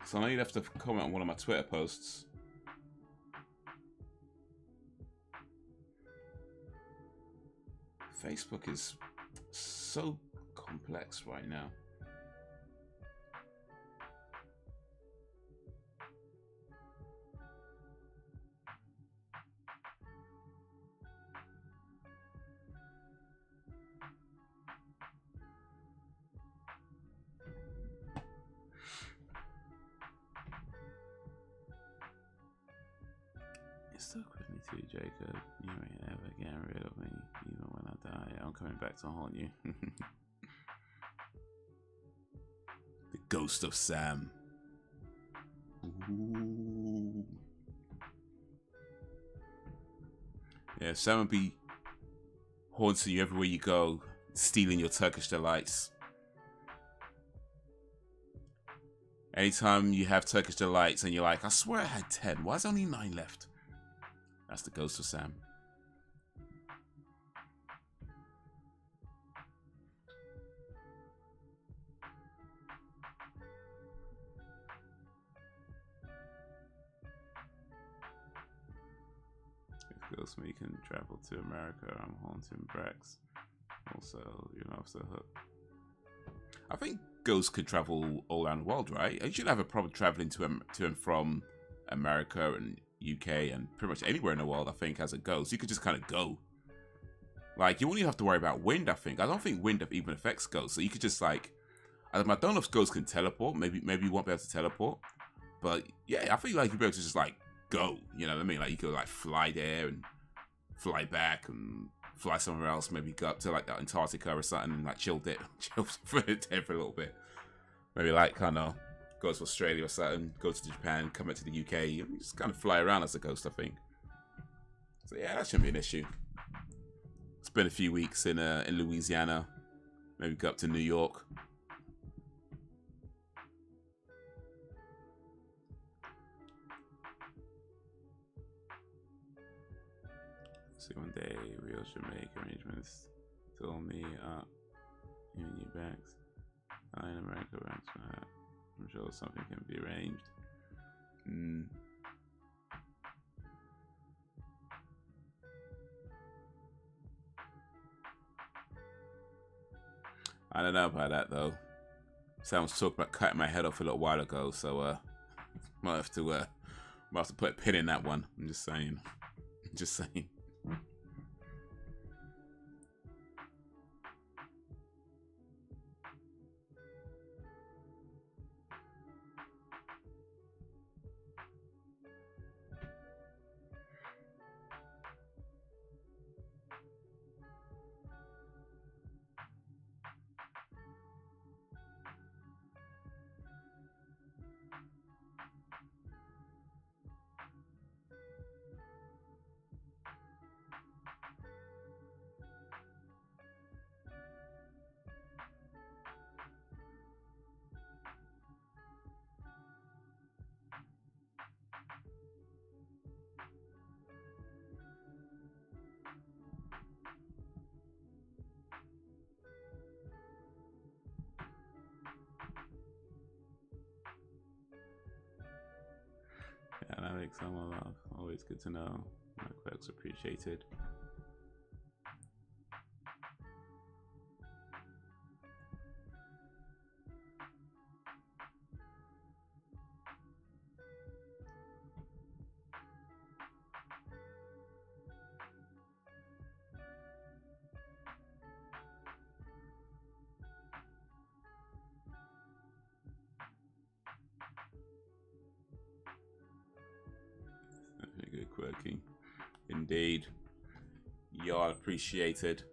So I know you left a comment on one of my Twitter posts. Facebook is so complex right now. Stuck with me too, Jacob. You ain't ever getting rid of me, even when I die. I'm coming back to haunt you. The ghost of Sam. Ooh. Yeah, Sam would be haunting you everywhere you go, stealing your Turkish delights. Anytime you have Turkish delights and you're like, I swear I had 10. Why is only 9 left? That's the ghost of Sam. If Ghost Me can travel to America, I'm haunting Brax. Also, you're not off the hook. I think Ghosts could travel all around the world, right? You should have a problem traveling to and from America and UK and pretty much anywhere in the world. I think as a ghost, you could just kind of go. Like, you won't even have to worry about wind. I don't think wind even affects ghosts. So you could just like, I don't know if ghosts can teleport. Maybe you won't be able to teleport. But yeah, I feel like you'd be able to just like go. You know what I mean? Like you could like fly there and fly back and fly somewhere else. Maybe go up to like Antarctica or something and like chill there for a little bit. Maybe like kind of go to Australia or something, go to Japan, come back to the UK, you just kind of fly around as a ghost, I think. So yeah, that shouldn't be an issue. Spend a few weeks in Louisiana, maybe go up to New York. See, one day we all should make arrangements to all meet up in New Banks. In America, right? I'm sure something can be arranged. I don't know about that though. Someone was talking about cutting my head off a little while ago, so might have to put a pin in that one. I'm just saying. Just saying. Yeah, that makes someone laugh. Always good to know. My quirks appreciated. working. Indeed. You are appreciated.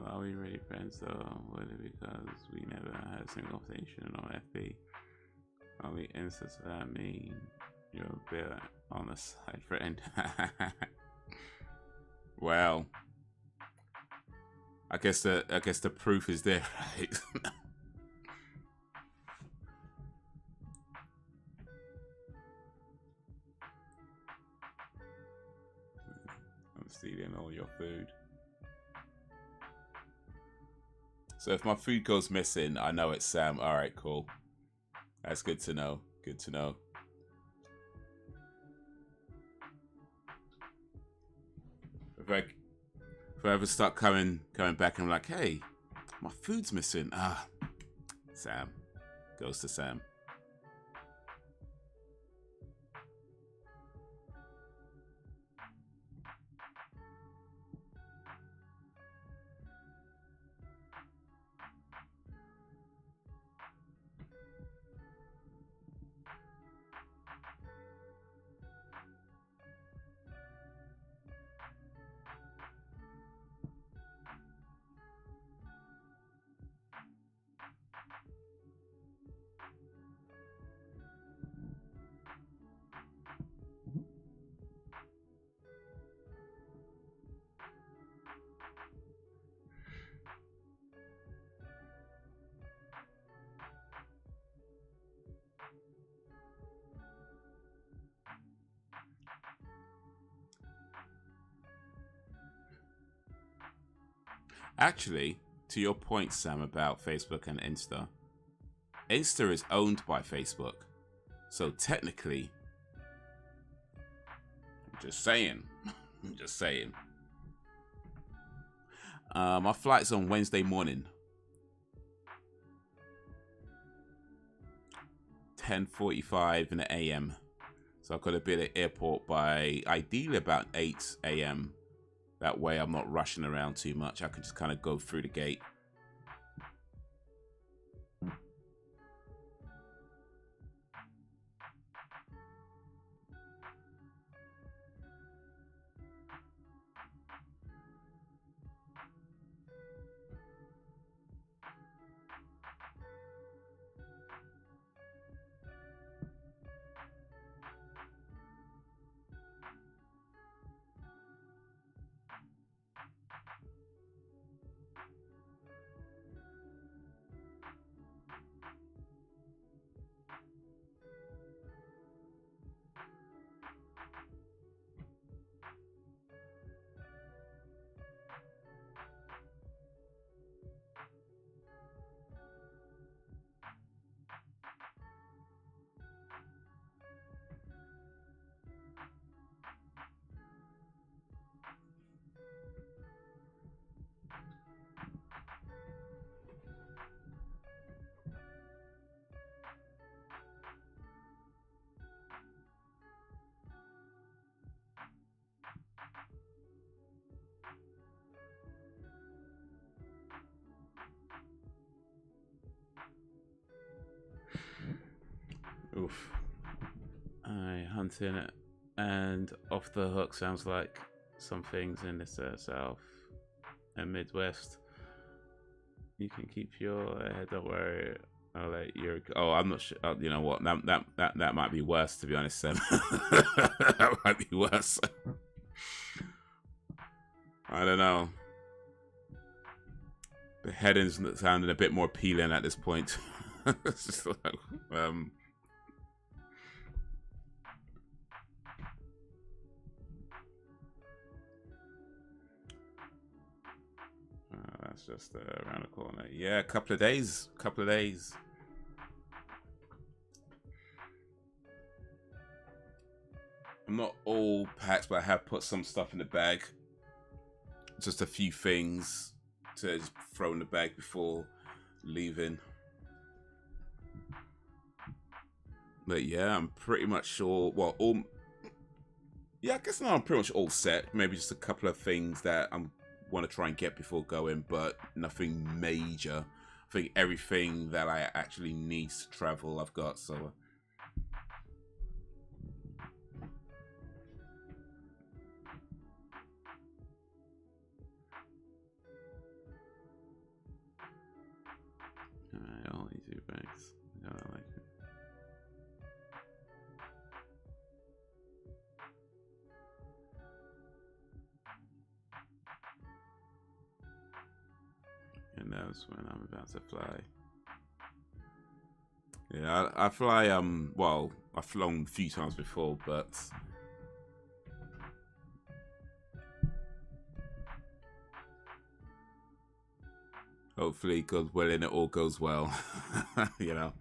Are we really friends though? Whether because we never had a single conversation on FB. Only instance of that mean you're a bit on the side friend. Well, I guess the proof is there, right? I'm stealing all your food. So if my food goes missing, I know it's Sam. All right, cool. That's good to know. Good to know. If I ever start coming back and I'm like, hey, my food's missing. Ah, Sam. Goes to Sam. Actually, to your point, Sam, about Facebook and Insta, Insta is owned by Facebook. So technically, I'm just saying. I'm just saying. My flight's on Wednesday morning. 10:45 in the AM. So I've got to be at the airport by ideally about 8 AM. That way I'm not rushing around too much. I can just kind of go through the gate. Oof. Hunting and Off the Hook sounds like some things in the South and Midwest. You can keep your head, don't worry. I'll let you. Oh, I'm not sure. You know what? That might be worse, to be honest, Sam. That might be worse. I don't know. The heading's sounding a bit more appealing at this point. It's just like, That's just around the corner. Yeah, a couple of days. Couple of days. I'm not all packed, but I have put some stuff in the bag. Just a few things to just throw in the bag before leaving. But yeah, I'm pretty much sure. Well, yeah, I guess now I'm pretty much all set. Maybe just a couple of things that I want to try and get before going, but nothing major. I think everything that I actually need to travel, I've got. So. Alright, only 2 bags. I don't like it. And that's when I'm about to fly. Yeah, I fly, well, I've flown a few times before, but hopefully, God willing, it all goes well. You know.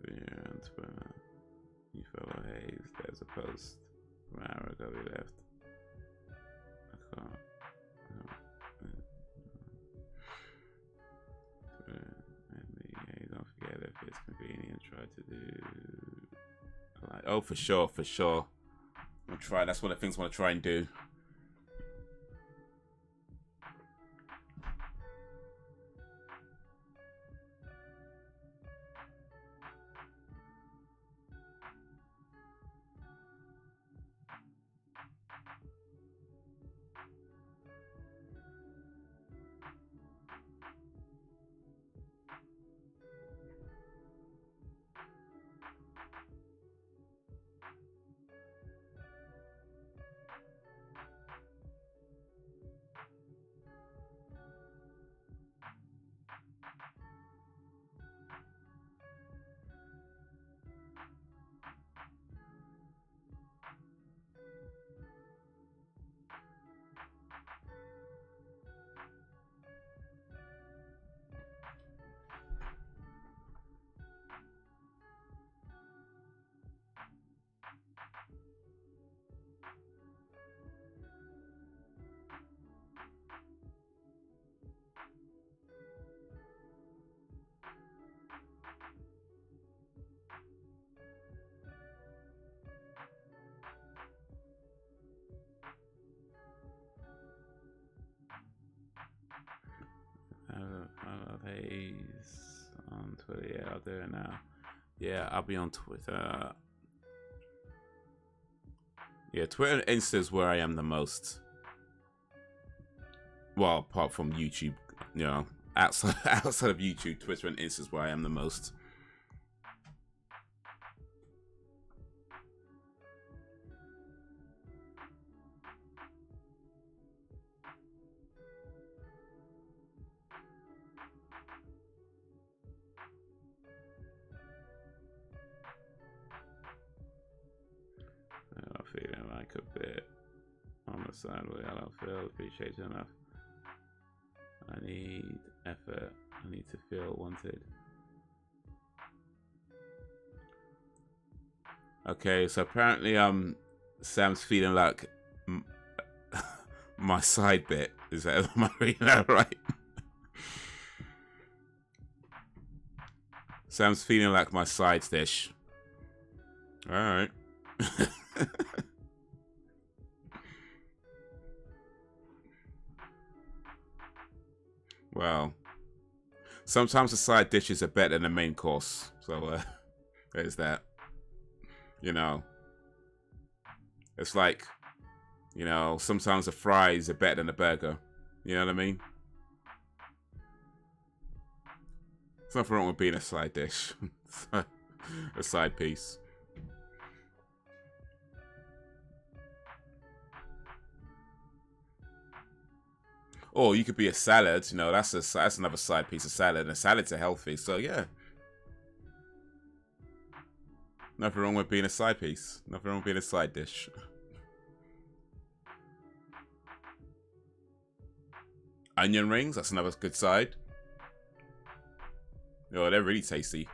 Yeah, and you follow Haze. There's a post from an hour ago we left. I can't. Don't forget if it's convenient. Try to do. Oh, for sure, for sure. I'll try. That's one of the things I want to try and do. I love Haze on Twitter. Yeah, I'll do it now. Yeah, I'll be on Twitter. Yeah, Twitter and Insta is where I am the most. Well, apart from YouTube, you know, outside of YouTube, Twitter and Insta is where I am the most. I'm feeling like a bit on the side where I don't feel appreciated enough. I need effort. I need to feel wanted. Okay, so apparently Sam's feeling like my side bit. Is that, am I reading that right? Sam's feeling like my side dish. Alright. Well, sometimes the side dishes are better than the main course. So there's that. You know, it's like, you know, sometimes the fries are better than the burger. You know what I mean? There's nothing wrong with being a side dish. A side piece. Or you could be a salad, you know, that's another side piece of salad. And salads are healthy, so yeah. Nothing wrong with being a side piece. Nothing wrong with being a side dish. Onion rings, that's another good side. Oh, they're really tasty.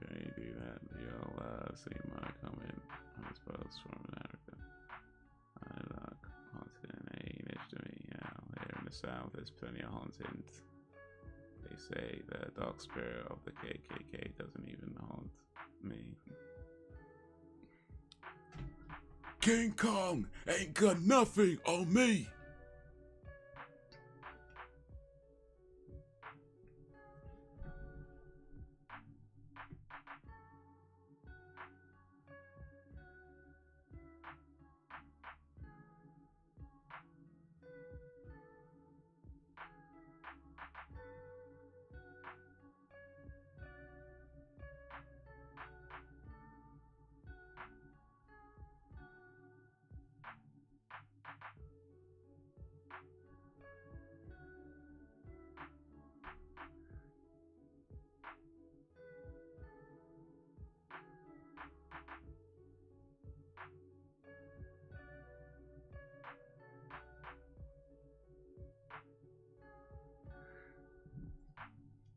Okay, do that. You'll see my comment on this post from America. I like haunting age to me. Yeah, here in the South, there's plenty of hauntings. They say the dark spirit of the KKK doesn't even haunt me. King Kong ain't got nothing on me.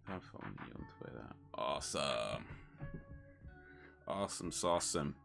I'll follow you on Twitter. Awesome. Awesome, awesome.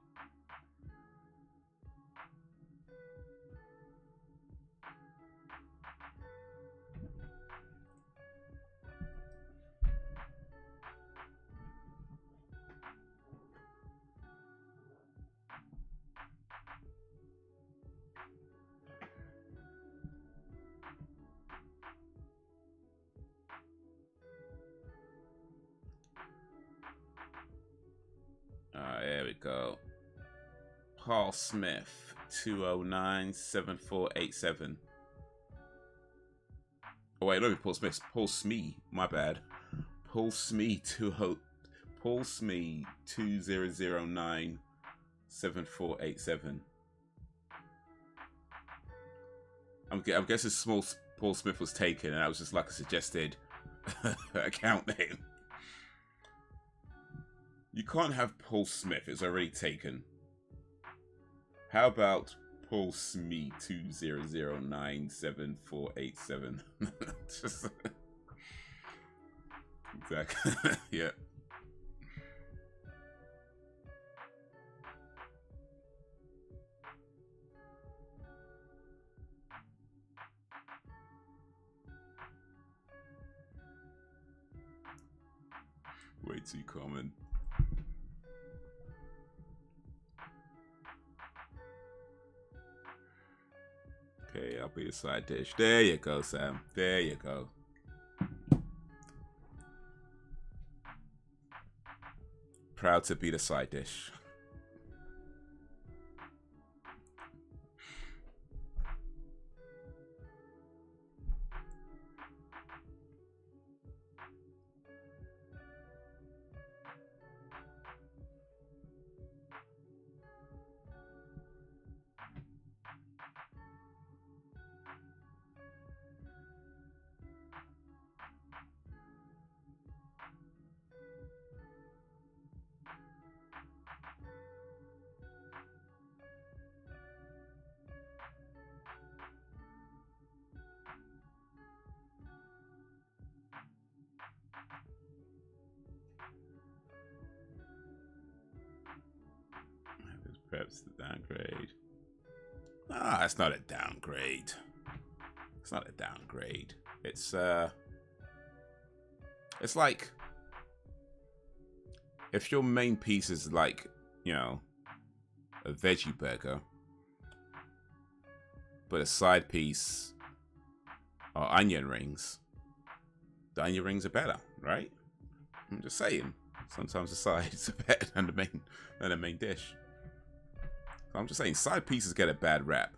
There we go. Paul Smith, 209-7487. Oh wait, no, Paul Smith. Paul Smee. My bad. Paul Smee, 2009-7487. I'm guessing small Paul Smith was taken, and that was just like a suggested account name. You can't have Paul Smith, it's already taken. How about Paul Smee 2009-7487? Just exactly. Yeah. Way too common. Okay, I'll be the side dish. There you go, Sam. There you go. Proud to be the side dish. Perhaps the downgrade. Ah, it's not a downgrade. It's not a downgrade. It's like if your main piece is like, you know, a veggie burger, but a side piece are onion rings, the onion rings are better, right? I'm just saying. Sometimes the sides are better than the main dish. I'm just saying, side pieces get a bad rap,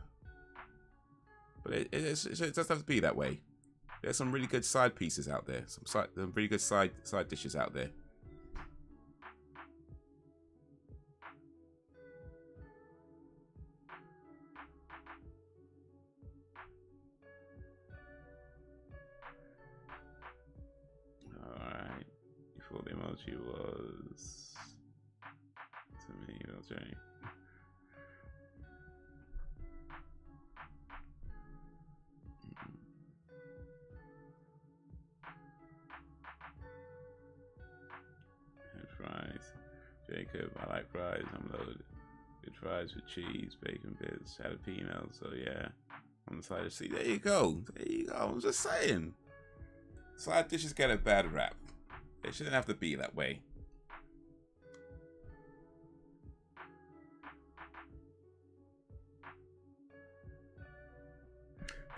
but it doesn't have to be that way. There's some really good side pieces out there, some really good side dishes out there. She was to me, Jenny. Fries, Jacob. I like fries. I'm loaded. Good fries with cheese, bacon bits, jalapeno. So yeah, on the side of the there you go. There you go. I'm just saying. Side dishes get a bad rap. They shouldn't have to be that way.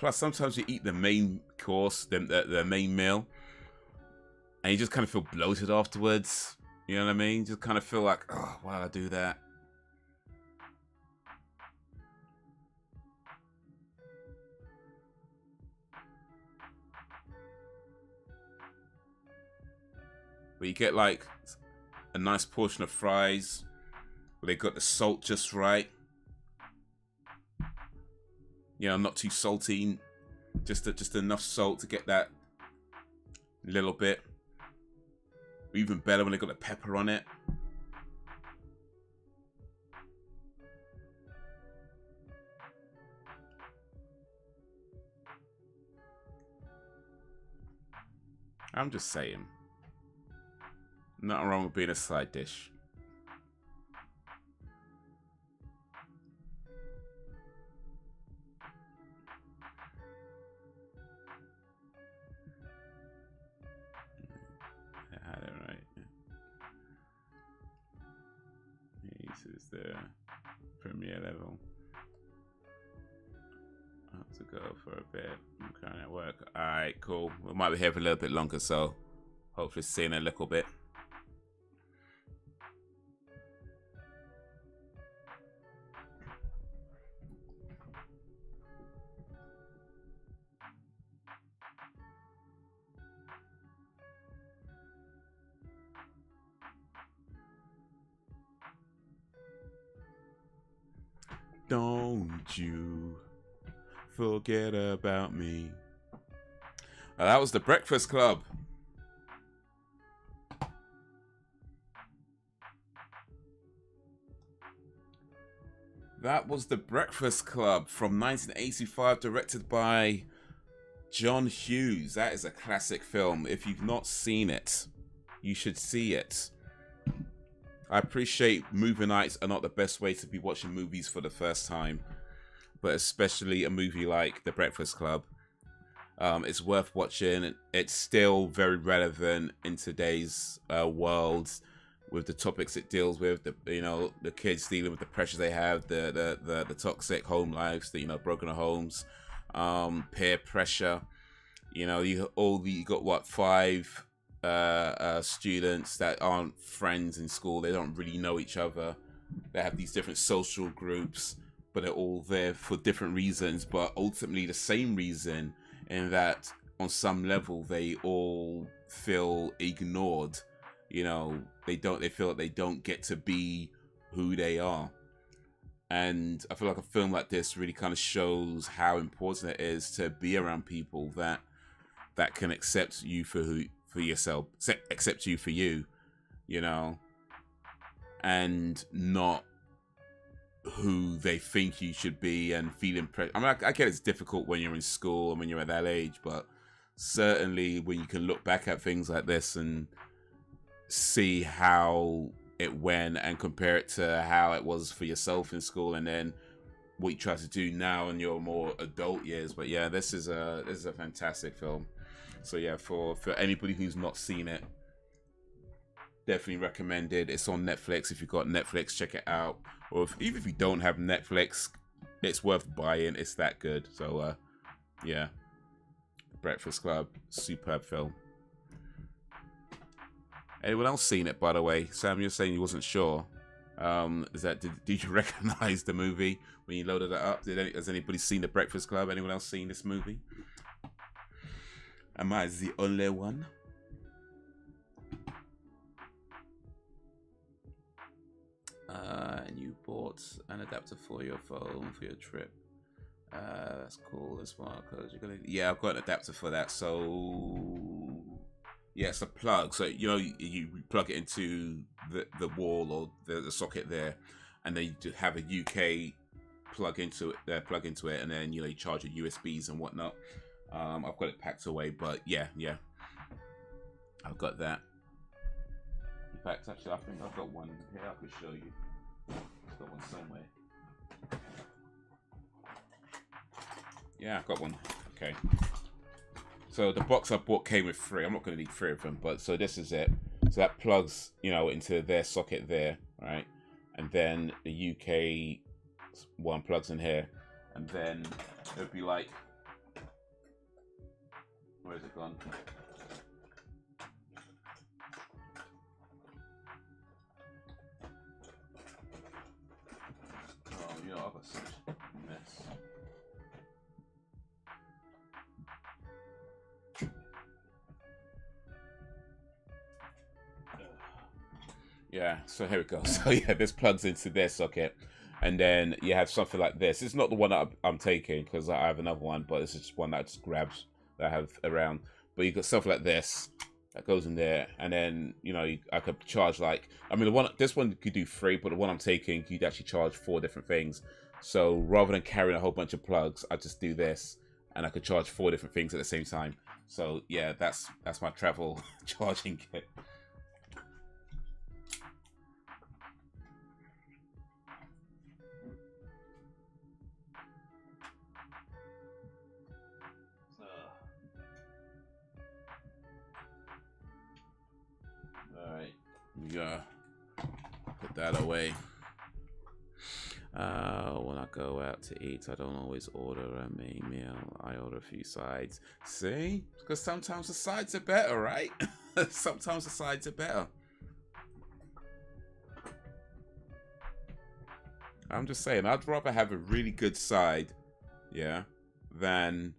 Plus, sometimes you eat the main course, the main meal, and you just kind of feel bloated afterwards. You know what I mean? Just kind of feel like, oh, why did I do that? But you get like a nice portion of fries, where they got the salt just right. You know, not too salty, just enough salt to get that little bit. Even better when they got the pepper on it. I'm just saying. Nothing wrong with being a side dish. I had it right. This is the premiere level. I have to go for a bit. I'm currently at work. Alright, cool. We might be here for a little bit longer, so hopefully seeing a little bit. Don't you forget about me. That was The Breakfast Club. That was The Breakfast Club from 1985, directed by John Hughes. That is a classic film. If you've not seen it, you should see it. I appreciate movie nights are not the best way to be watching movies for the first time, but especially a movie like The Breakfast Club. It's worth watching. It's still very relevant in today's world with the topics it deals with. The kids dealing with the pressures they have, the toxic home lives, the broken homes, peer pressure. You got what, 5 students that aren't friends in school. They don't really know each other. They have these different social groups, but they're all there for different reasons, but ultimately the same reason, in that on some level they all feel ignored. They feel like they don't get to be who they are. And I feel like a film like this really kind of shows how important it is to be around people that can accept you for yourself, accept you for you, and not who they think you should be, and feeling pressure. I mean, I get it's difficult when you're in school and when you're at that age, but certainly when you can look back at things like this and see how it went and compare it to how it was for yourself in school, and then what you try to do now in your more adult years. But yeah, this is a fantastic film. So yeah, for anybody who's not seen it, definitely recommended. It's on Netflix. If you've got Netflix, check it out. Or even if you don't have Netflix, it's worth buying. It's that good. So yeah, Breakfast Club, superb film. Anyone else seen it, by the way? Sam, you're saying you wasn't sure. Did you recognize the movie when you loaded it up? Has anybody seen The Breakfast Club? Anyone else seen this movie? Am I the only one? And you bought an adapter for your phone for your trip. That's cool. The smart code you're gonna. Yeah, I've got an adapter for that. So Yeah, it's a plug. So you know, you plug it into the wall or the socket there, and then you have a UK plug into it, and then you know you charge your USBs and whatnot. I've got it packed away, but yeah, I've got that. In fact, actually, I think I've got one here. I could show you. I've got one somewhere. Yeah, I've got one. Okay. So the box I bought came with 3. I'm not going to need 3 of them, but so this is it. So that plugs, you know, into their socket there, right? And then the UK one plugs in here, and then it would be like, where's it gone? Oh, you know, I've got such a mess. Yeah, so here we go. So yeah, this plugs into their socket, and then you have something like this. It's not the one that I'm taking because I have another one, but it's just one that just grabs that I have around. But you got something like this that goes in there, and then you know I could charge like, I mean, this one could do 3, but the one I'm taking you'd actually charge 4 different things. So rather than carrying a whole bunch of plugs, I just do this, and I could charge 4 different things at the same time. So yeah, that's my travel charging kit. Alright, we gotta put that away. When I go out to eat, I don't always order a main meal. I order a few sides. See? Because sometimes the sides are better, right? Sometimes the sides are better. I'm just saying, I'd rather have a really good side, yeah, than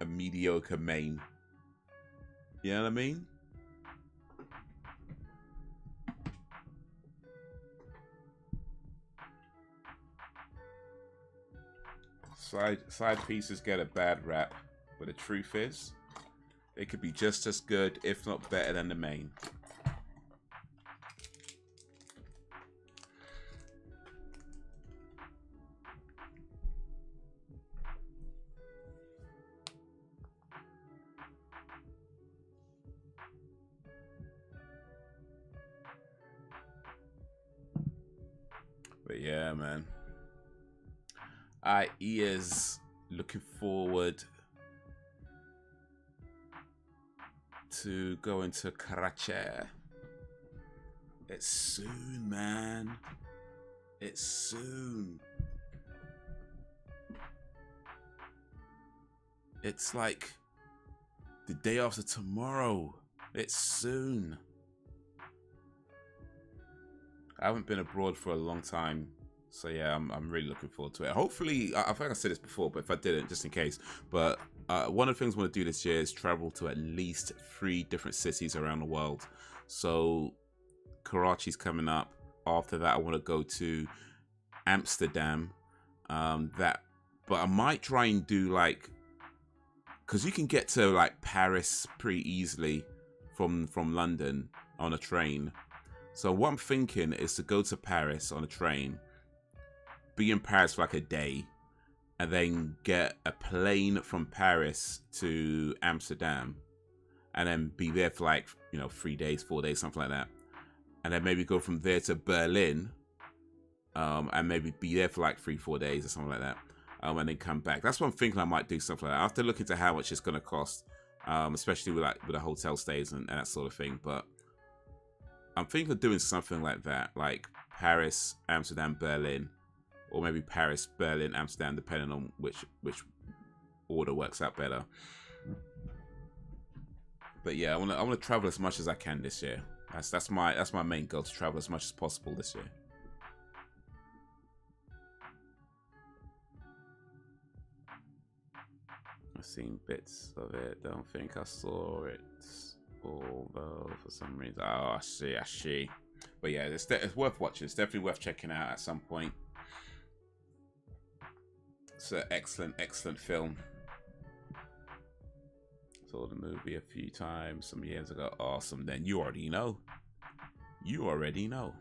a mediocre main. You know what I mean? Side pieces get a bad rap, but the truth is, they could be just as good, if not better, than the main. But yeah, man. I is looking forward to going to Karachi. It's soon, man. It's soon. It's like the day after tomorrow. It's soon. I haven't been abroad for a long time. So yeah, I'm really looking forward to it. Hopefully, I think I said this before, but if I didn't, just in case. But one of the things I want to do this year is travel to at least 3 different cities around the world. So Karachi's coming up. After that, I want to go to Amsterdam. But I might try and do like, because you can get to like Paris pretty easily from London on a train. So what I'm thinking is to go to Paris on a train, be in Paris for like a day, and then get a plane from Paris to Amsterdam, and then be there for like, you know, 3 days, 4 days, something like that, and then maybe go from there to Berlin, and maybe be there for like 3-4 days or something like that, and then come back. That's what I'm thinking. I might do something like that. I have to look into how much it's going to cost, especially with the hotel stays and that sort of thing. But I'm thinking of doing something like that, like Paris, Amsterdam, Berlin, or maybe Paris, Berlin, Amsterdam, depending on which order works out better. But yeah, I want to travel as much as I can this year. That's my main goal, to travel as much as possible this year. I've seen bits of it. Don't think I saw it all though for some reason. Oh, I see. But yeah, it's worth watching. It's definitely worth checking out at some point. It's an excellent film. Saw the movie a few times some years ago. Awesome. Then you already know. You already know.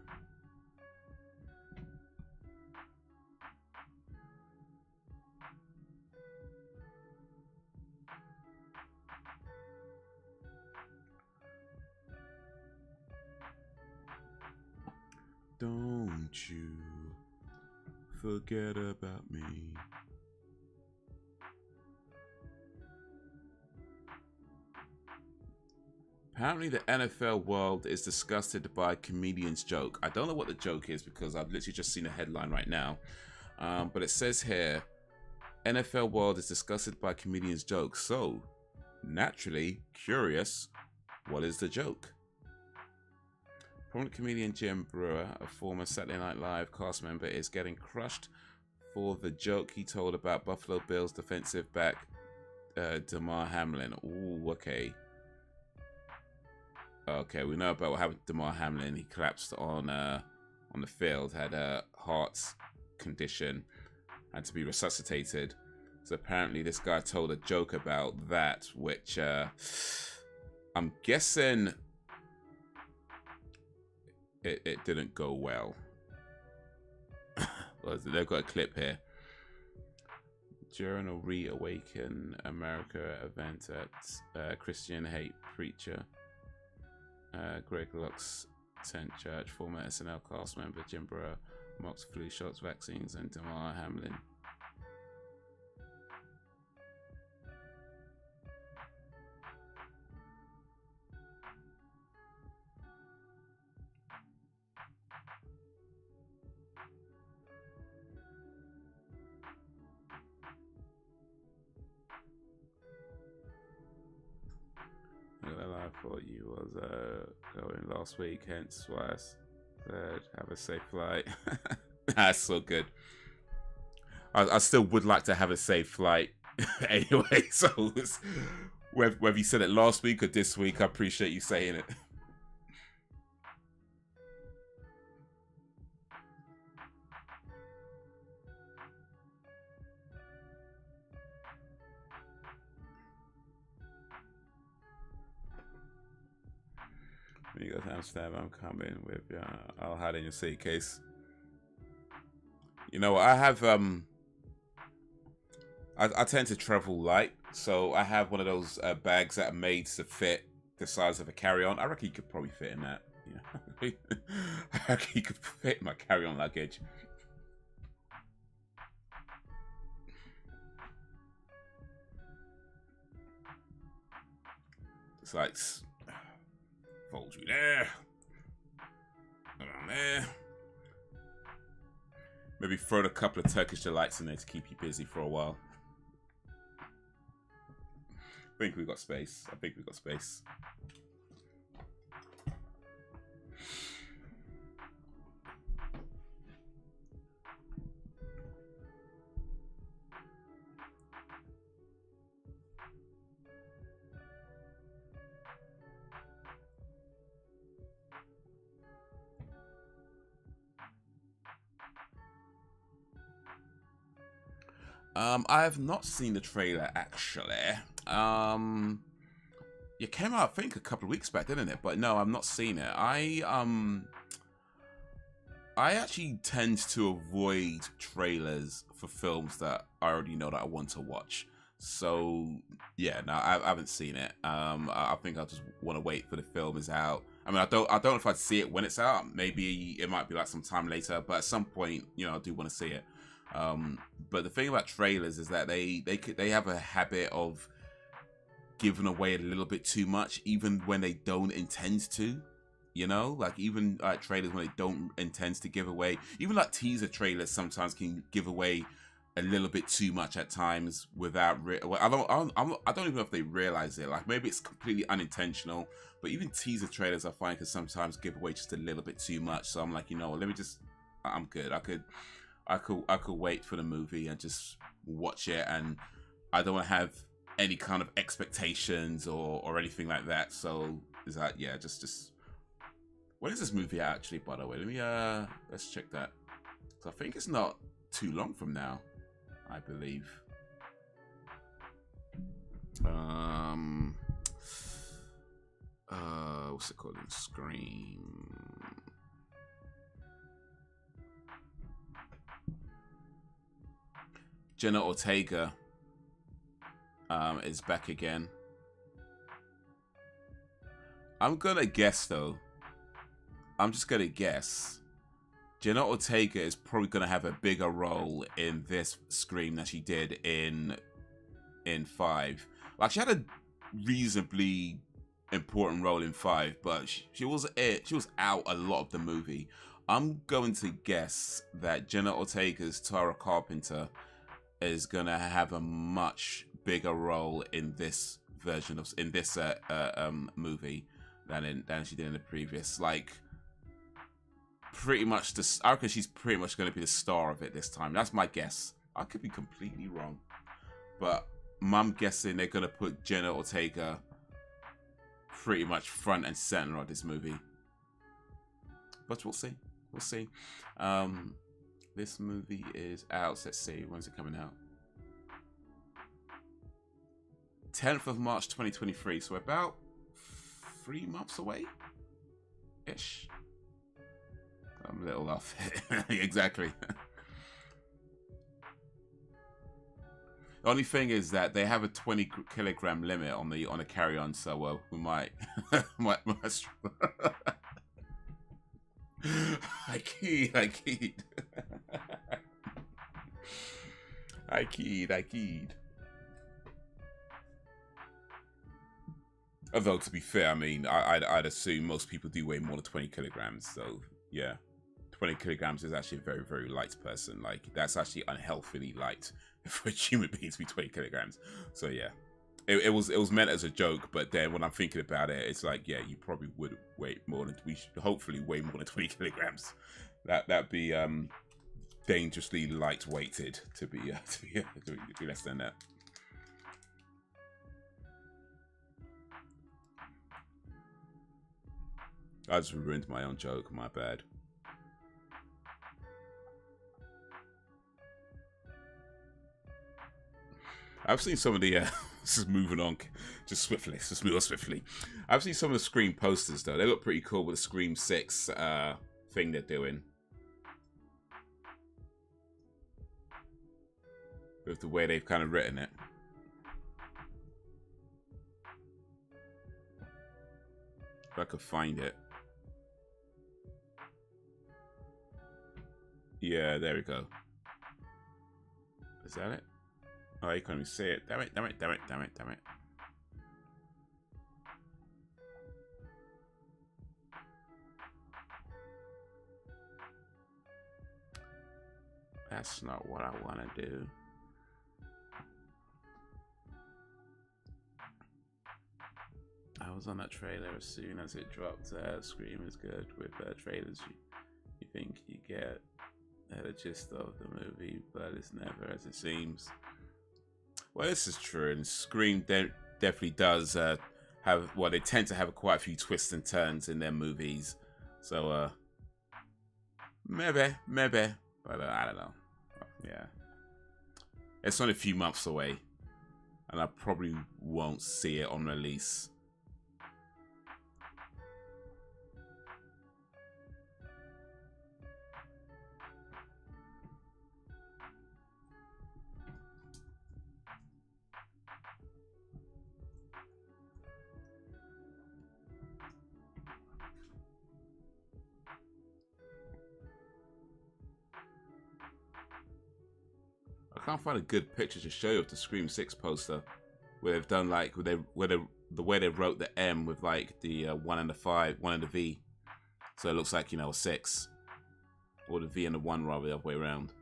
Don't you forget about me. Apparently the NFL world is disgusted by comedian's joke. I don't know what the joke is because I've literally just seen a headline right now. But it says here, NFL world is disgusted by comedian's joke. So, naturally, curious, what is the joke? Prominent comedian Jim Brewer, a former Saturday Night Live cast member, is getting crushed for the joke he told about Buffalo Bills defensive back Damar Hamlin. Ooh, okay. Okay, we know about what happened to Damar Hamlin. He collapsed on the field, had a heart condition, had to be resuscitated. So apparently this guy told a joke about that, which I'm guessing it didn't go well. They've got a clip here. During a Reawaken America event at Christian hate preacher Greg Locke's tent church, former SNL cast member Jim Brewer mocks flu shots, vaccines, and Damar Hamlin. I thought you was going last week, hence why I said have a safe flight. That's so good. I still would like to have a safe flight anyway, so whether you said it last week or this week, I appreciate you saying it. When you go to Amsterdam, I'm coming with you. I'll hide in your suitcase. You know, I have I tend to travel light, so I have one of those bags that are made to fit the size of a carry-on. I reckon you could probably fit in that. Yeah. I reckon you could fit my carry-on luggage. It's like fold you there, around there. Maybe throw a couple of Turkish delights in there to keep you busy for a while. I think we've got space. I think we've got space. I have not seen the trailer actually. It came out I think a couple of weeks back, didn't it? But no, I've not seen it. I actually tend to avoid trailers for films that I already know that I want to watch. So yeah, no, I haven't seen it. I think I just want to wait for the film is out. I mean, I don't know if I'd see it when it's out. Maybe it might be like some time later, but at some point, you know, I do want to see it. But the thing about trailers is that they have a habit of giving away a little bit too much, even when they don't intend to. You know, like even like trailers when they don't intend to give away, even like teaser trailers sometimes can give away a little bit too much at times without. I don't even know if they realize it. Like maybe it's completely unintentional, but even teaser trailers I find can sometimes give away just a little bit too much. So I'm like, you know, let me just. I'm good. I could wait for the movie and just watch it, and I don't want to have any kind of expectations or anything like that. So is that just when is this movie actually, by the way? Let me let's check that. So I think it's not too long from now, I believe. what's it called? Scream. Jenna Ortega is back again. I'm gonna guess though. I'm just gonna guess. Jenna Ortega is probably gonna have a bigger role in this Scream than she did in 5. Like, she had a reasonably important role in 5, but she was out a lot of the movie. I'm going to guess that Jenna Ortega's Tara Carpenter is gonna have a much bigger role in this version of movie than she did in the previous. Like, pretty much I reckon she's pretty much gonna be the star of it this time. That's my guess. I could be completely wrong, but I'm guessing they're gonna put Jenna Ortega pretty much front and center of this movie. But we'll see. We'll see. This movie is out. Let's see. When's it coming out? 10th of March 2023. So about 3 months away ish. I'm a little off. Exactly. The only thing is that they have a 20 kilogram limit on the carry-on, so we might I keyed. Although, to be fair, I mean, I'd assume most people do weigh more than 20 kilograms. So, yeah, 20 kilograms is actually a very, very light person. Like, that's actually unhealthily light for a human being to be 20 kilograms. So, yeah, it was meant as a joke, but then when I'm thinking about it, it's like, yeah, you probably would weigh more than, we should hopefully weigh more than 20 kilograms. That'd be dangerously light-weighted to be less than that. I just ruined my own joke, my bad. I've seen some of the, this is moving on, just swiftly, let's move on swiftly. I've seen some of the Scream posters though, they look pretty cool with the Scream 6 thing they're doing. With the way they've kind of written it. If I could find it. Yeah, there we go. Is that it? Oh, you can't even see it. Damn it. That's not what I want to do. I was on that trailer as soon as it dropped. Scream is good with trailers. You think you get the gist of the movie, but it's never as it seems. Well, this is true, and Scream definitely does have, well, they tend to have quite a few twists and turns in their movies. So, maybe, but I don't know. Yeah. It's only a few months away, and I probably won't see it on release. I can't find a good picture to show you of the Scream 6 poster where they've done like the way they wrote the M with like the 1 and the 5, 1 and the V, so it looks like, you know, a 6, or the V and the 1 rather, the other way around.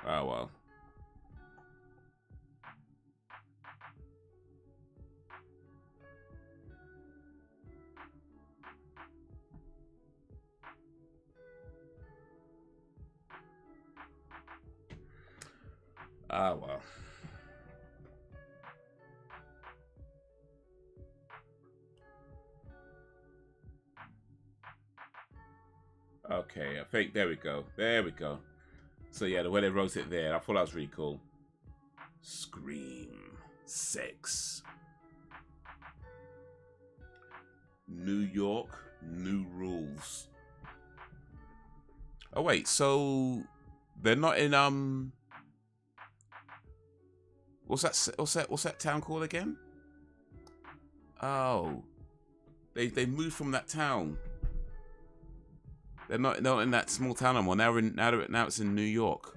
Oh well. Ah, well. Okay, I think there we go. There we go. So yeah, the way they wrote it there, I thought that was really cool. Scream 6. New York, new rules. Oh wait, so they're not in what's that town called again? Oh, they moved from that town. They're not in that small town anymore. Now it's in New York.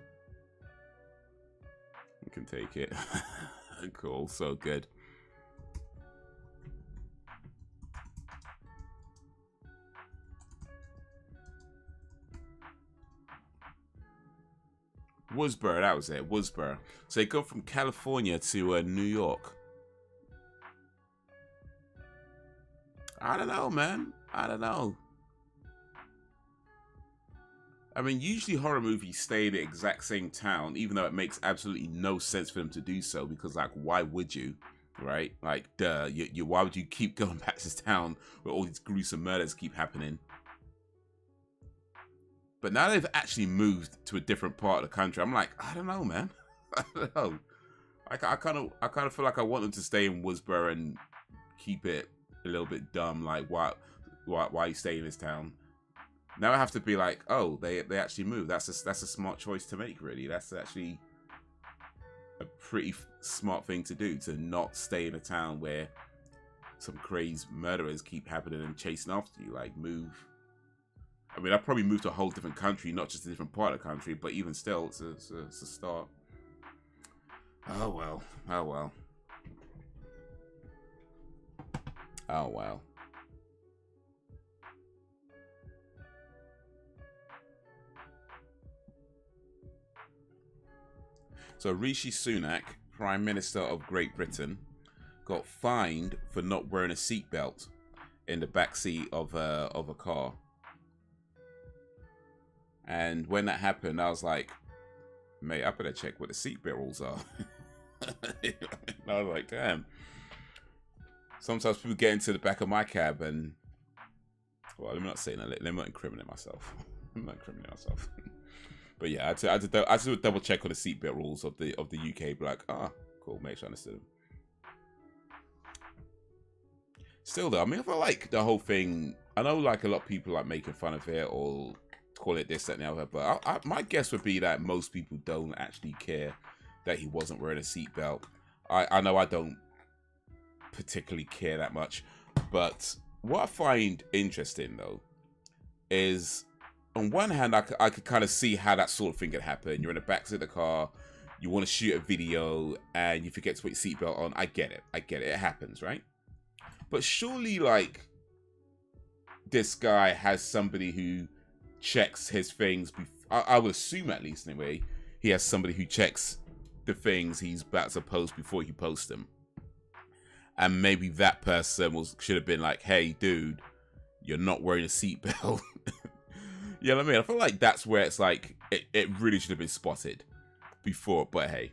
You can take it. Cool, so good. Woodsboro, that was it. Woodsboro. So they go from California to New York. I don't know, man. I don't know. I mean, usually horror movies stay in the exact same town, even though it makes absolutely no sense for them to do so. Because, like, why would you, right? Like, duh. Why would you keep going back to this town where all these gruesome murders keep happening? But now they've actually moved to a different part of the country. I'm like, I don't know, man. I don't know. I kind of feel like I want them to stay in Woodsboro and keep it a little bit dumb. Like, why you stay in this town? Now I have to be like, oh, they actually moved. That's a smart choice to make, really. That's actually a pretty smart thing to do, to not stay in a town where some crazy murderers keep happening and chasing after you. Like, move. I mean, I'd probably move to a whole different country, not just a different part of the country, but even still, it's a start. Oh well. Oh well. Oh well. So Rishi Sunak, Prime Minister of Great Britain, got fined for not wearing a seatbelt in the backseat of a car. And when that happened, I was like, mate, I better check what the seatbelt rules are. I was like, damn. Sometimes people get into the back of my cab and, well, I'm not saying that. Let me not incriminate myself. I'm not incriminating myself. But yeah, I had to double check on the seatbelt rules of the UK. Be like, cool, make sure I understood them. Still though, I mean, I feel like the whole thing, I know like a lot of people like making fun of it or call it this, that, and the other, but my guess would be that most people don't actually care that he wasn't wearing a seatbelt. I know I don't particularly care that much, but what I find interesting though is, on one hand, I could kind of see how that sort of thing could happen. You're in the backseat of the car, you want to shoot a video, and you forget to put your seatbelt on. I get it. It happens, right? But surely, like, this guy has somebody who checks his things. I would assume, at least anyway, he has somebody who checks the things he's about to post before he posts them. And maybe that person should have been like, hey, dude, you're not wearing a seatbelt. You know what I mean? I feel like that's where it's like, it really should have been spotted before. But hey,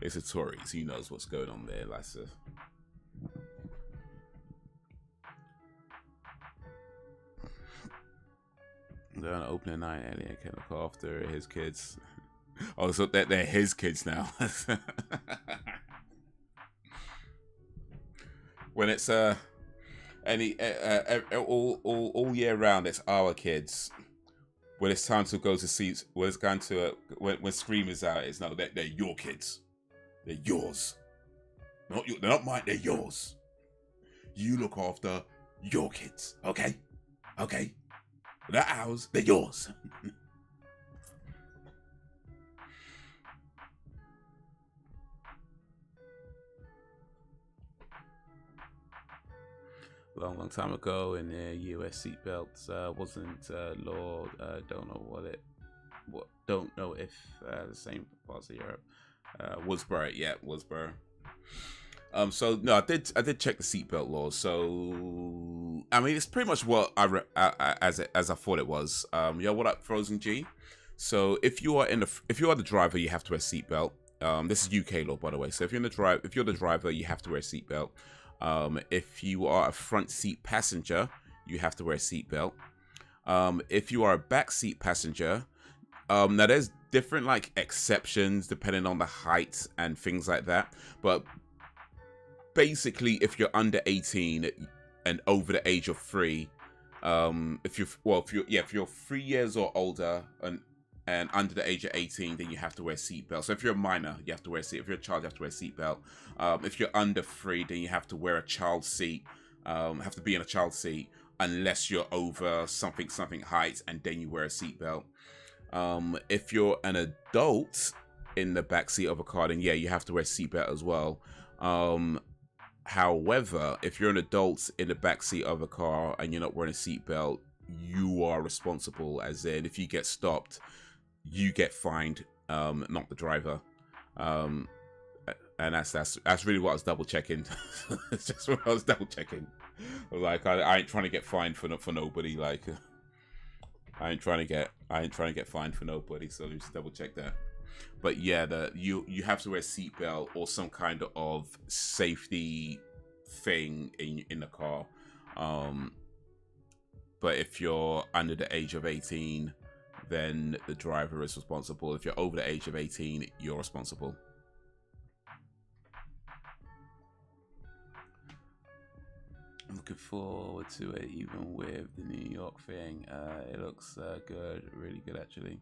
it's a Tories. He knows what's going on there. That's a... They're on opening night, Alien can look after his kids. Oh, so they're his kids now. When it's all year round, it's our kids. When it's time to go to see, when it's going to when Scream is out, it's no, they're your kids. They're yours. They're not mine. They're yours. You look after your kids, okay? Okay. They're ours. They're yours. Long time ago in the US, seatbelts wasn't law. Don't know if the same parts of Europe. Woodsboro, yeah, Woodsboro. So no, I did check the seatbelt laws. So I mean, it's pretty much what as I thought it was. Yo, what up, Frozen G? So if you are the driver, you have to wear a seatbelt. This is UK law, by the way. So if you're the driver, you have to wear a seatbelt. If you are a front seat passenger, you have to wear a seatbelt. If you are a backseat passenger, now there's different like exceptions depending on the height and things like that. But basically, if you're under 18 and over the age of 3, if you're 3 years or older and under the age of 18, then you have to wear a seatbelt. So if you're a minor, you have to wear a seat. If you're a child, you have to wear a seatbelt. If you're under 3, then you have to wear a child seat. Have to be in a child seat unless you're over something height, and then you wear a seatbelt. If you're an adult in the backseat of a car, then yeah, you have to wear a seatbelt as well. However, if you're an adult in the backseat of a car and you're not wearing a seatbelt, you are responsible. As in, if you get stopped, you get fined, not the driver. And that's really what I was double checking. It's just what I was double checking. Like I ain't trying to get fined for nobody. Like I ain't trying to get fined for nobody. So just double check that. But yeah, you have to wear a seatbelt or some kind of safety thing in the car. But if you're under the age of 18, then the driver is responsible. If you're over the age of 18, you're responsible. I'm looking forward to it, even with the New York thing. It looks good, really good actually.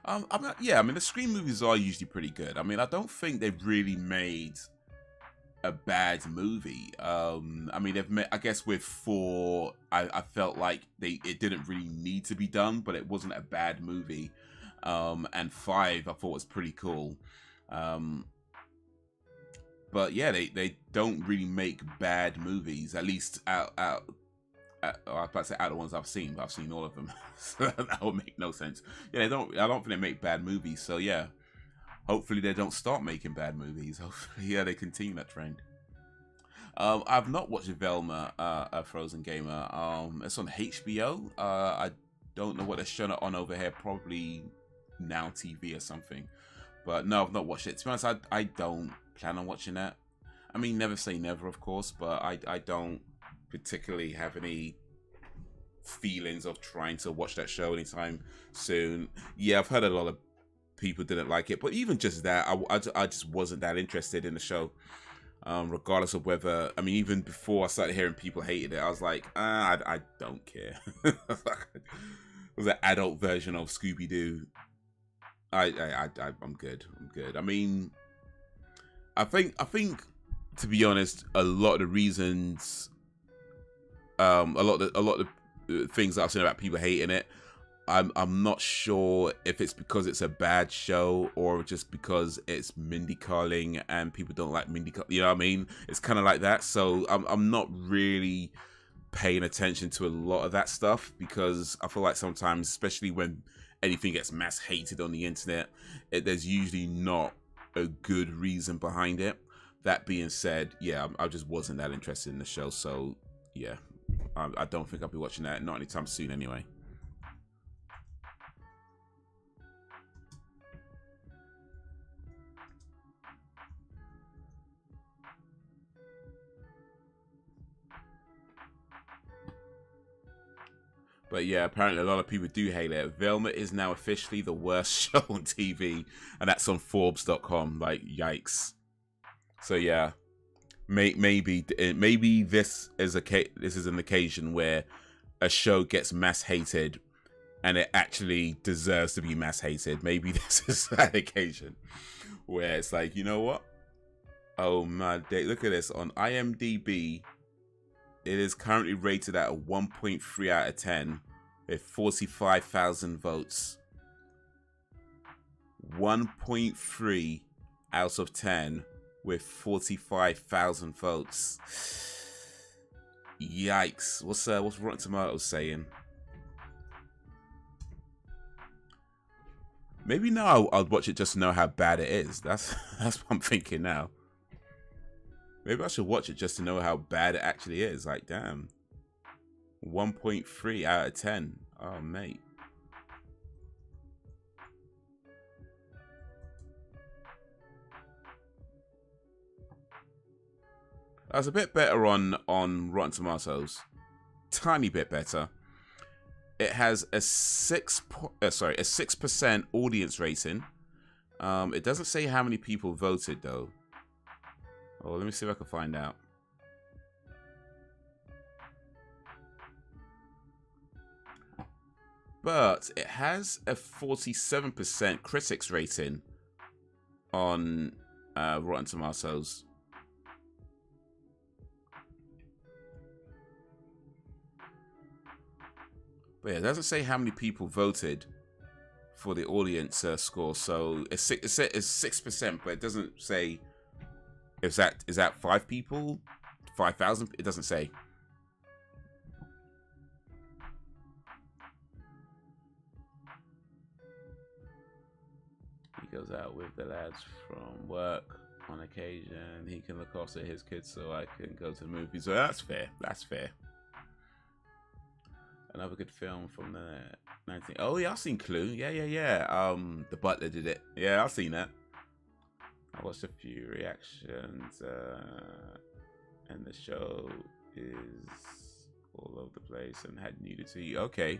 I mean, the Scream movies are usually pretty good. I mean, I don't think they've really made a bad movie. I mean, they've made, I guess with 4, I felt like it didn't really need to be done, but it wasn't a bad movie. And 5, I thought was pretty cool. But yeah, they don't really make bad movies, at least out I was about to say out of the ones I've seen, but I've seen all of them. So that would make no sense. Yeah, I don't think they make bad movies. So yeah, hopefully they don't start making bad movies. Hopefully, yeah, they continue that trend. I've not watched Velma, a Frozen Gamer. It's on HBO. I don't know what they're showing it on over here. Probably Now TV or something. But no, I've not watched it. To be honest, I don't plan on watching that. I mean, never say never, of course, but I don't particularly have any feelings of trying to watch that show anytime soon. Yeah, I've heard a lot of people didn't like it, but even just that, I just wasn't that interested in the show. Regardless of whether, I mean, even before I started hearing people hated it, I was like, I don't care. It was an adult version of Scooby-Doo. I'm good. I mean, I think to be honest, a lot of the reasons, a lot of the things that I've seen about people hating it, I'm not sure if it's because it's a bad show or just because it's Mindy Kaling and people don't like Mindy Kaling. You know what I mean? It's kind of like that. So I'm not really paying attention to a lot of that stuff because I feel like sometimes, especially when anything gets mass hated on the internet, there's usually not a good reason behind it. That being said, yeah, I just wasn't that interested in the show. So yeah, I don't think I'll be watching that, not anytime soon anyway. But yeah, apparently a lot of people do hate it. Velma is now officially the worst show on TV, and that's on Forbes.com. Like, yikes. So yeah, maybe this is an occasion where a show gets mass hated, and it actually deserves to be mass hated. Maybe this is that occasion where it's like, you know what? Oh my day! Look at this on IMDb. It is currently rated at a 1.3 out of 10 with 45,000 votes. 1.3 out of 10 with 45,000 votes. Yikes. What's Rotten Tomatoes saying? Maybe now I'll watch it just to know how bad it is. That's what I'm thinking now. Maybe I should watch it just to know how bad it actually is. Like, damn. 1.3 out of 10. Oh, mate. That's a bit better on Rotten Tomatoes. Tiny bit better. it has a 6% audience rating. It doesn't say how many people voted though. Oh, let me see if I can find out. But it has a 47% critics rating on Rotten Tomatoes. But yeah, it doesn't say how many people voted for the audience score. So it's 6%, but it doesn't say is that 5 people, 5,000. It doesn't say. He goes out with the lads from work on occasion. He can look after his kids, so I can go to the movies. So that's fair. That's fair. Another good film from the 19. Oh yeah, I've seen Clue. Yeah. The Butler did it. Yeah, I've seen that. I watched a few reactions, and the show is all over the place and had nudity. Okay,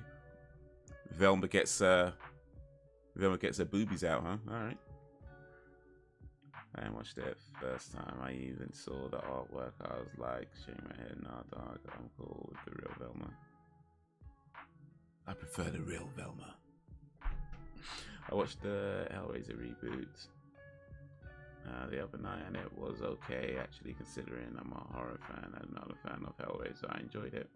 Velma gets her boobies out, huh? All right. I didn't watch that first time. I even saw the artwork. I was like, shaking my head, nah, dog, I'm cool with the real Velma. I prefer the real Velma. I watched the Hellraiser reboot the other night, and it was okay, actually, considering I'm a horror fan and not a fan of Hellraiser. I enjoyed it.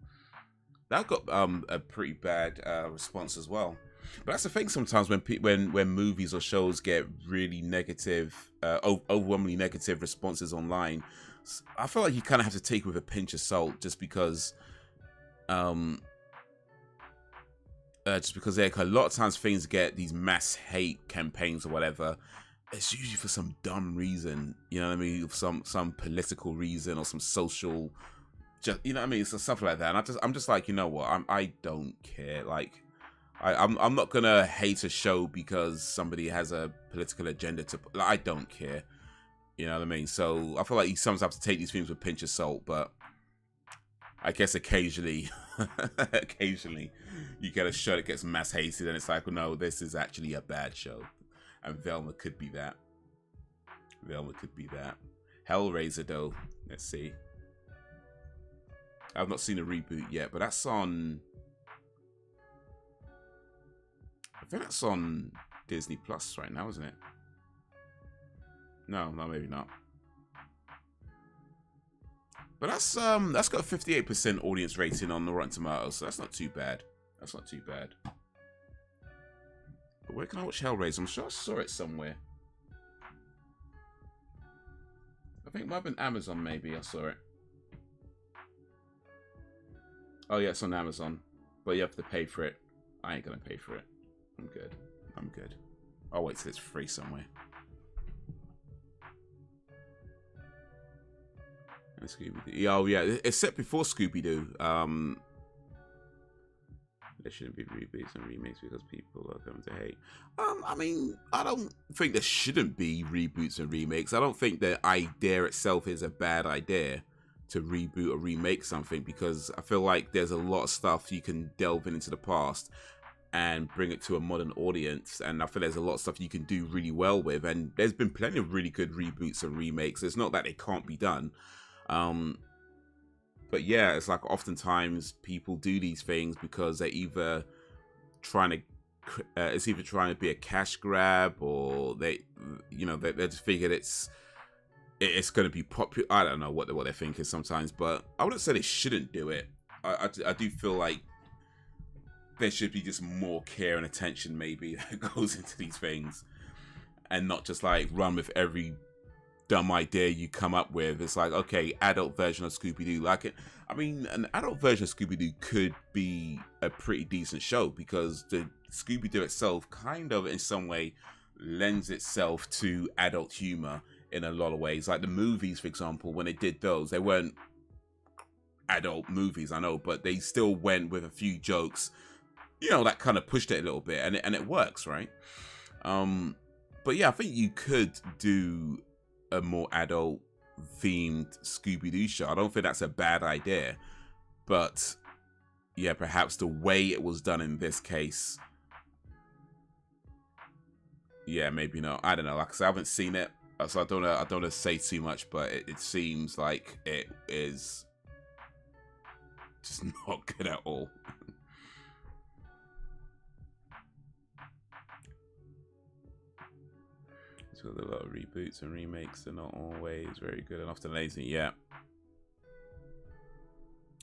That got a pretty bad response as well. But that's the thing sometimes when movies or shows get really negative, overwhelmingly negative responses online. I feel like you kind of have to take it with a pinch of salt, just because a lot of times things get these mass hate campaigns or whatever. It's usually for some dumb reason, you know what I mean? Some political reason or some social, just, you know what I mean? So something like that. And I'm just like, you know what? I don't care. Like, I'm not gonna hate a show because somebody has a political agenda to. Like, I don't care. You know what I mean? So I feel like you sometimes have to take these things with a pinch of salt, but I guess occasionally you get a show that gets mass hated, and it's like, well, no, this is actually a bad show. And Velma could be that. Hellraiser, though. Let's see. I've not seen a reboot yet, but that's on. I think that's on Disney Plus right now, isn't it? No, maybe not. But that's got a 58% audience rating on the Rotten Tomatoes, so that's not too bad. But where can I watch Hellraiser? I'm sure I saw it somewhere. I think it might have been Amazon, maybe. I saw it. Oh yeah, it's on Amazon. But you have to pay for it. I ain't gonna pay for it. I'm good. I'll wait till it's free somewhere. And Scooby-Doo. Oh yeah, it's set before Scooby-Doo. There shouldn't be reboots and remakes because people are going to hate. I mean, I don't think there shouldn't be reboots and remakes. I don't think the idea itself is a bad idea to reboot or remake something, because I feel like there's a lot of stuff you can delve into the past and bring it to a modern audience, and I feel there's a lot of stuff you can do really well with, and there's been plenty of really good reboots and remakes. It's not that they can't be done. But yeah, it's like oftentimes people do these things because they're either trying to be a cash grab, or they just figured it's going to be popular. I don't know what they're thinking sometimes, but I wouldn't say they shouldn't do it. I do feel like there should be just more care and attention maybe that goes into these things, and not just like run with every dumb idea you come up with. It's like, okay, adult version of Scooby-Doo. Like it, I mean, an adult version of Scooby-Doo could be a pretty decent show, because the Scooby-Doo itself kind of in some way lends itself to adult humor in a lot of ways. Like the movies, for example, when they did those, they weren't adult movies, I know, but they still went with a few jokes, you know, that kind of pushed it a little bit, and it works, right? But yeah, I think you could do a more adult themed Scooby-Doo show. I don't think that's a bad idea, but yeah, perhaps the way it was done in this case. Yeah, maybe not. I don't know. Like I said, I haven't seen it, so I don't want to say too much. But it seems like it is just not good at all. So a lot of reboots and remakes are not always very good and often lazy. Yeah.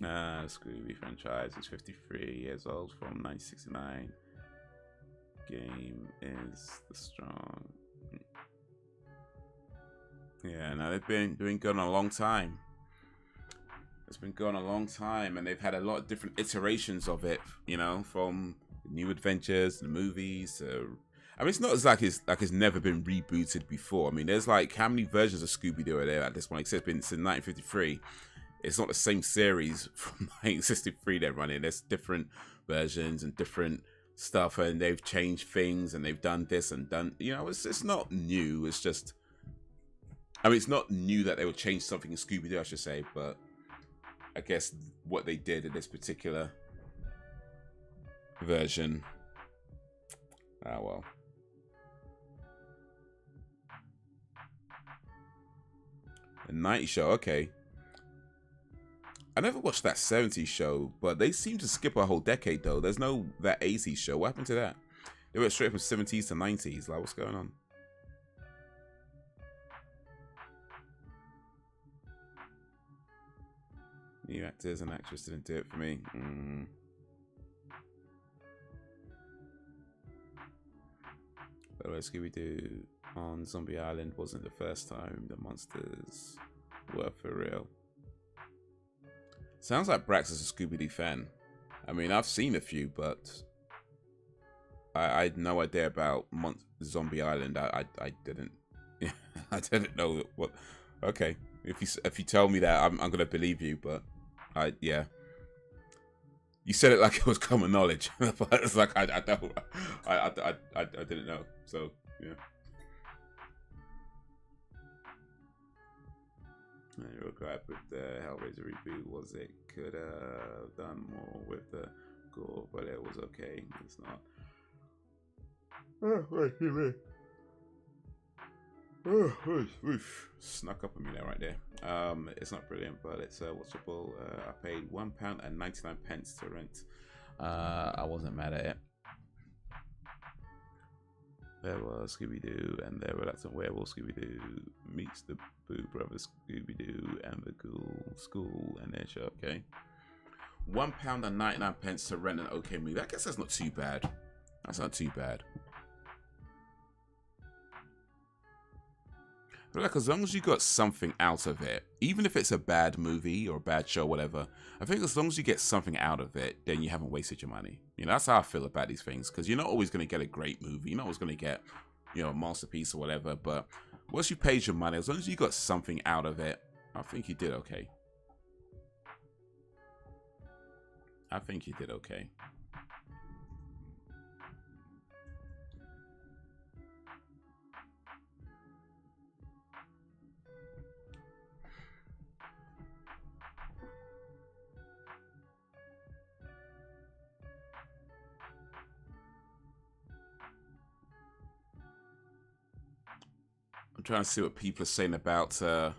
The Scooby franchise is 53 years old from 1969. Game is the strong. Yeah, no, they've been going on a long time. It's been going on a long time, and they've had a lot of different iterations of it. You know, from New Adventures, the movies. I mean, it's not as like it's never been rebooted before. I mean, there's like how many versions of Scooby-Doo are there at this point? Except it's in 1953. It's not the same series from 1963 they're running. There's different versions and different stuff, and they've changed things, and they've done this and done. You know, it's not new. It's just, I mean, it's not new that they would change something in Scooby-Doo, I should say, but I guess what they did in this particular version. Ah, well. The 90s show, okay. I never watched that 70s show, but they seem to skip a whole decade, though. There's no that 80s show. What happened to that? They went straight from 70s to 90s. Like, what's going on? New actors and actresses didn't do it for me. By the way, Scooby-Doo on Zombie Island wasn't the first time the monsters were for real. Sounds like Brax is a Scooby-Doo fan. I mean, I've seen a few, but I had no idea about Zombie Island. I didn't. I didn't know what. Okay, if you tell me that, I'm gonna believe you. But yeah. You said it like it was common knowledge, but it's like I didn't know. So yeah. Your gripe with the Hellraiser reboot was it could have done more with the gore, but it was okay. It's not. Oh, wait, snuck up on me there, right there. It's not brilliant, but it's watchable. I paid £1.99 to rent. I wasn't mad at it. There was Scooby-Doo and the Reluctant Werewolf. Scooby-Doo meets the Boo Brothers Scooby-Doo and the Ghoul School and their show. Okay, £1.99 to rent an okay movie. I guess that's not too bad. That's not too bad. But like, as long as you got something out of it, even if it's a bad movie or a bad show, whatever, I think as long as you get something out of it, then you haven't wasted your money. You know, that's how I feel about these things, because you're not always going to get a great movie. You're not always going to get, you know, a masterpiece or whatever. But once you paid your money, as long as you got something out of it, I think you did okay. I think you did okay. I'm trying to see what people are saying about this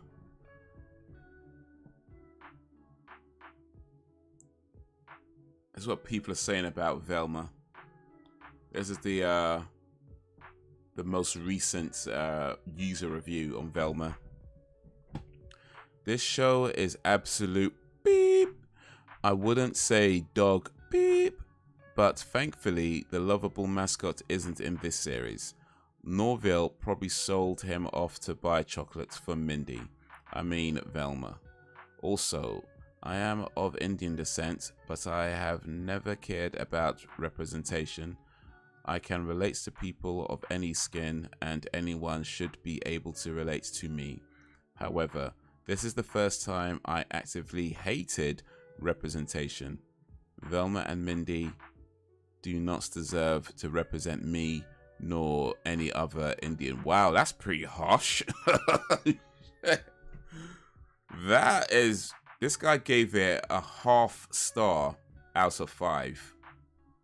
is what people are saying about Velma. This is the most recent user review on Velma. This show is absolute beep. I wouldn't say dog beep, but thankfully the lovable mascot isn't in this series. Norville probably sold him off to buy chocolates for Mindy. I mean Velma. Also, I am of Indian descent, but I have never cared about representation. I can relate to people of any skin, and anyone should be able to relate to me. However, this is the first time I actively hated representation. Velma and Mindy do not deserve to represent me nor any other Indian. Wow, that's pretty harsh. That is, this guy gave it a half star out of 5.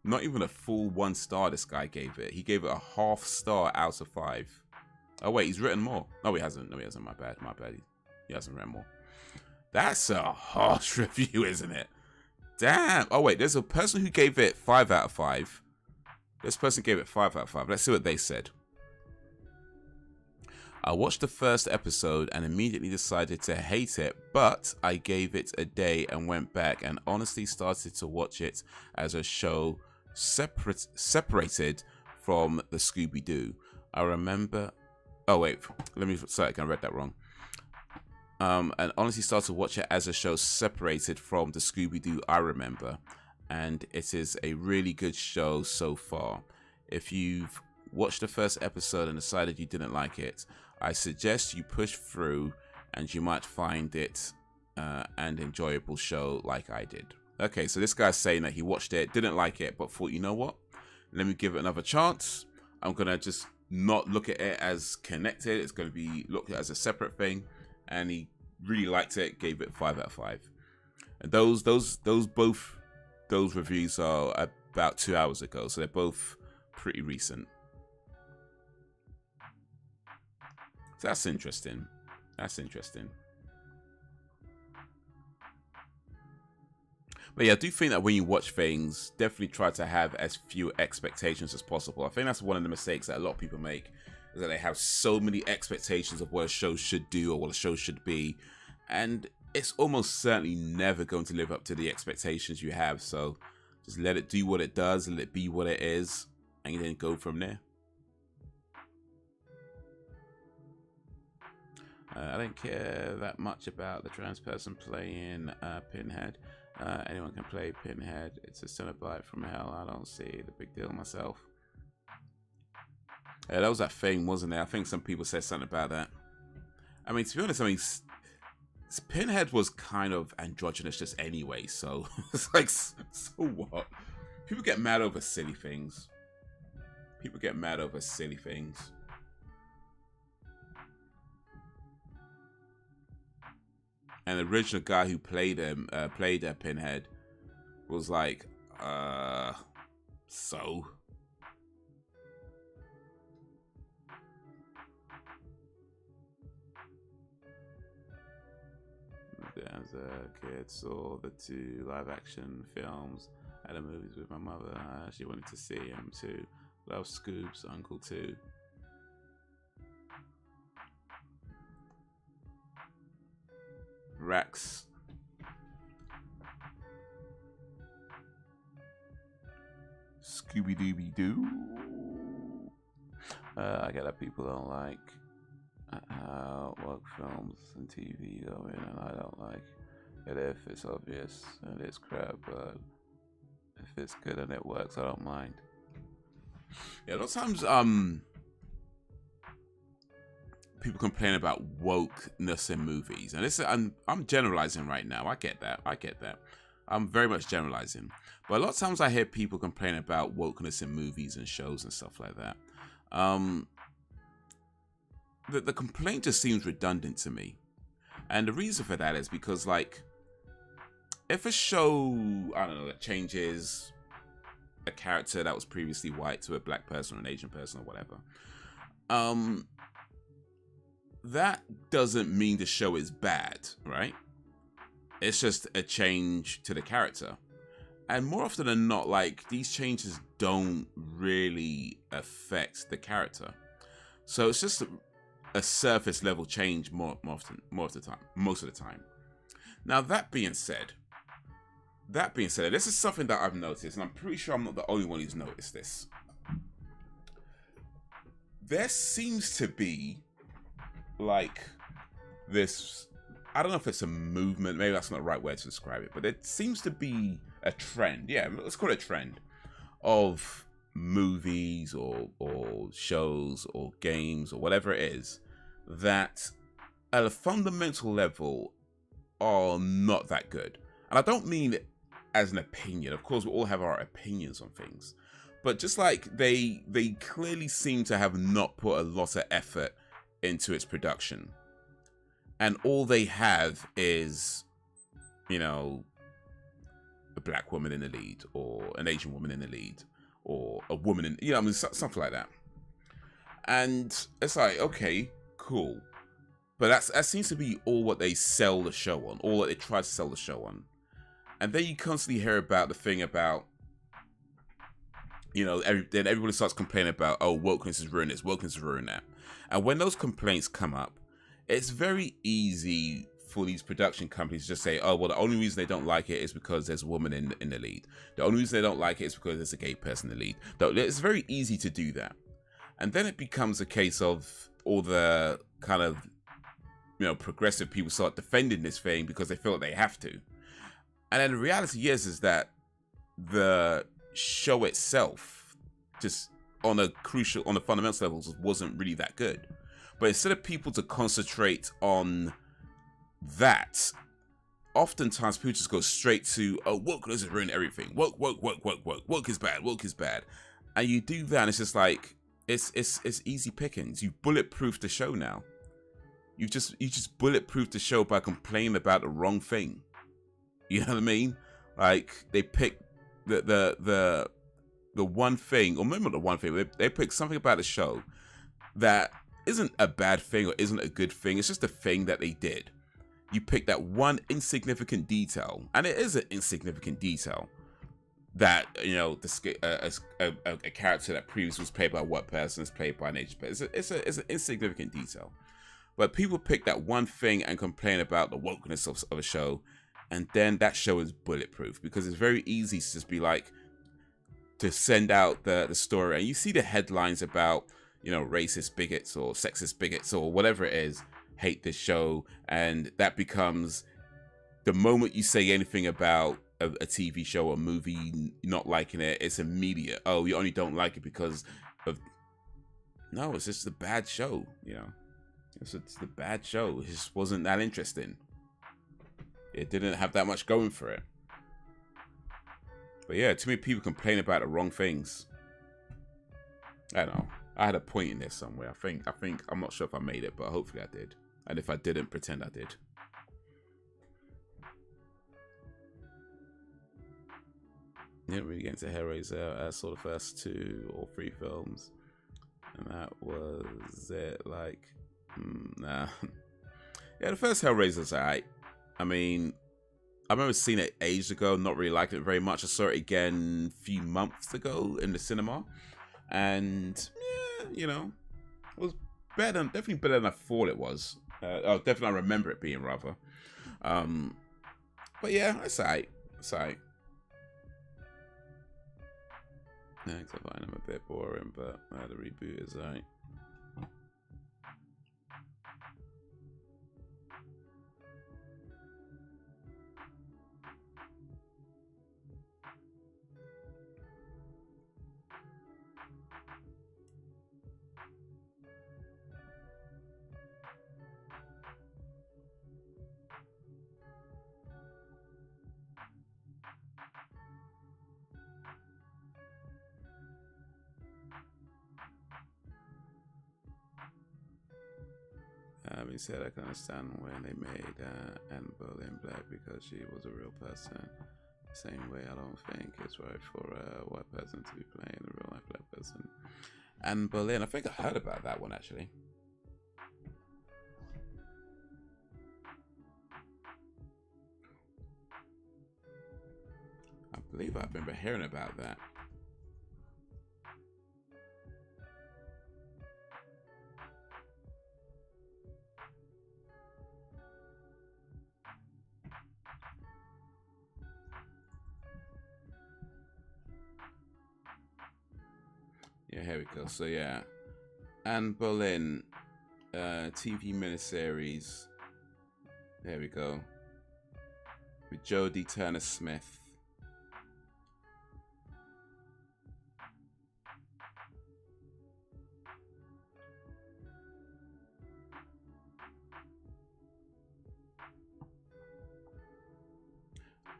Not even a full 1 star this guy gave it. He gave it a half star out of 5. Oh wait, he's written more. No, he hasn't. No, he hasn't. My bad. My bad. He hasn't written more. That's a harsh review, isn't it? Damn. Oh wait, there's a person who gave it 5 out of 5. This person gave it 5 out of 5. Let's see what they said. I watched the first episode and immediately decided to hate it, but I gave it a day and went back and honestly started to watch it as a show separated from the Scooby-Doo. I remember... Oh, wait. Sorry, I read that wrong. And honestly started to watch it as a show separated from the Scooby-Doo I remember. And it is a really good show so far. If you've watched the first episode and decided you didn't like it, I suggest you push through and you might find it an enjoyable show like I did. Okay, so this guy's saying that he watched it, didn't like it, but thought, you know what? Let me give it another chance. I'm going to just not look at it as connected. It's going to be looked at as a separate thing. And he really liked it, gave it 5 out of 5. And both those reviews are about 2 hours ago, so they're both pretty recent. So that's interesting. That's interesting. But yeah, I do think that when you watch things, definitely try to have as few expectations as possible. I think that's one of the mistakes that a lot of people make, is that they have so many expectations of what a show should do or what a show should be. And it's almost certainly never going to live up to the expectations you have. So just let it do what it does, let it be what it is, and then go from there. I don't care that much about the trans person playing Pinhead. Anyone can play Pinhead. It's a Cenobite from hell. I don't see the big deal myself. Yeah, that was that thing, wasn't it? I think some people said something about that. I mean, to be honest, I mean, Pinhead was kind of androgynous just anyway, so it's like, so what? People get mad over silly things. People get mad over silly things. And the original guy who played him, Pinhead, was like, so? As a kid, saw the 2 live-action films at the movies with my mother. She wanted to see him too. Love Scoop's Uncle too. Rex. Scooby-Dooby-Doo. I get that people don't like work films and TV go in, and I don't like it if it's obvious and it's crap, but if it's good and it works, I don't mind. Yeah, a lot of times people complain about wokeness in movies, and this I'm generalizing right now. I get that. I'm very much generalizing, but a lot of times I hear people complain about wokeness in movies and shows and stuff like that. The complaint just seems redundant to me, and the reason for that is because, like, if a show, I don't know, that changes a character that was previously white to a black person or an Asian person or whatever, that doesn't mean the show is bad, right? It's just a change to the character. And more often than not, like, these changes don't really affect the character. So it's just a surface level change most of the time. Now, that being said, this is something that I've noticed, and I'm pretty sure I'm not the only one who's noticed this. There seems to be, like, this, I don't know if it's a movement, maybe that's not the right way to describe it, but it seems to be a trend, yeah, let's call it a trend, of movies or shows or games or whatever it is that at a fundamental level are not that good. And I don't mean it as an opinion. Of course, we all have our opinions on things, but just like they clearly seem to have not put a lot of effort into its production, and all they have is, you know, black woman in the lead, or an Asian woman in the lead, or a woman in, you know, I mean, something like that. And it's like, okay, cool. But that seems to be all what they sell the show on, all that they try to sell the show on. And then you constantly hear about the thing about, you know, then everybody starts complaining about, oh, wokeness is ruining this, wokeness is ruining that. And when those complaints come up, it's very easy for these production companies to just say, oh, well, the only reason they don't like it is because there's a woman in the lead. The only reason they don't like it is because there's a gay person in the lead. It's very easy to do that. And then it becomes a case of all the kind of, you know, progressive people start defending this thing because they feel like they have to. And then the reality is that the show itself, just on the fundamental levels, wasn't really that good. But instead of people to concentrate on that, oftentimes people just go straight to, oh, woke doesn't ruin everything. Woke is bad. Woke is bad. And you do that, and it's just like, it's easy pickings. You bulletproof the show now. You just bulletproof the show by complaining about the wrong thing. You know what I mean? Like, they pick the one thing, or maybe not the one thing, but they pick something about the show that isn't a bad thing or isn't a good thing. It's just a thing that they did. You pick that one insignificant detail, and it is an insignificant detail, that, you know, a character that previously was played by what person is played by an Asian person. It's an insignificant detail. But people pick that one thing and complain about the wokeness of a show, and then that show is bulletproof, because it's very easy to just be like, to send out the story, and you see the headlines about, you know, racist bigots or sexist bigots or whatever it is hate this show, and that becomes, the moment you say anything about a TV show or movie not liking it, it's immediate. Oh, you only don't like it because of, no, it's just a bad show, you know. It's the bad show. It just wasn't that interesting. It didn't have that much going for it. But yeah, too many people complain about the wrong things. I don't know. I had a point in there somewhere. I think I'm not sure if I made it, but hopefully I did. And if I didn't, pretend I did. Didn't really get into Hellraiser. I saw the first 2 or 3 films, and that was it. Like, nah. Yeah, the first Hellraiser's alright. I mean, I remember seeing it ages ago, not really liking it very much. I saw it again a few months ago in the cinema, and yeah, you know, it was better, definitely better than I thought it was. Definitely I remember it being, rather. But yeah, it's alright. It's alright. Yeah, I find them a bit boring, but the reboot is alright. Having said, I can understand when they made Anne Boleyn black, because she was a real person. Same way, I don't think it's right for a white person to be playing a real life black person. Anne Boleyn, I think I heard about that one actually. I believe I remember hearing about that. Yeah, here we go. So yeah, Anne Boleyn, TV miniseries. There we go. With Jodie Turner-Smith.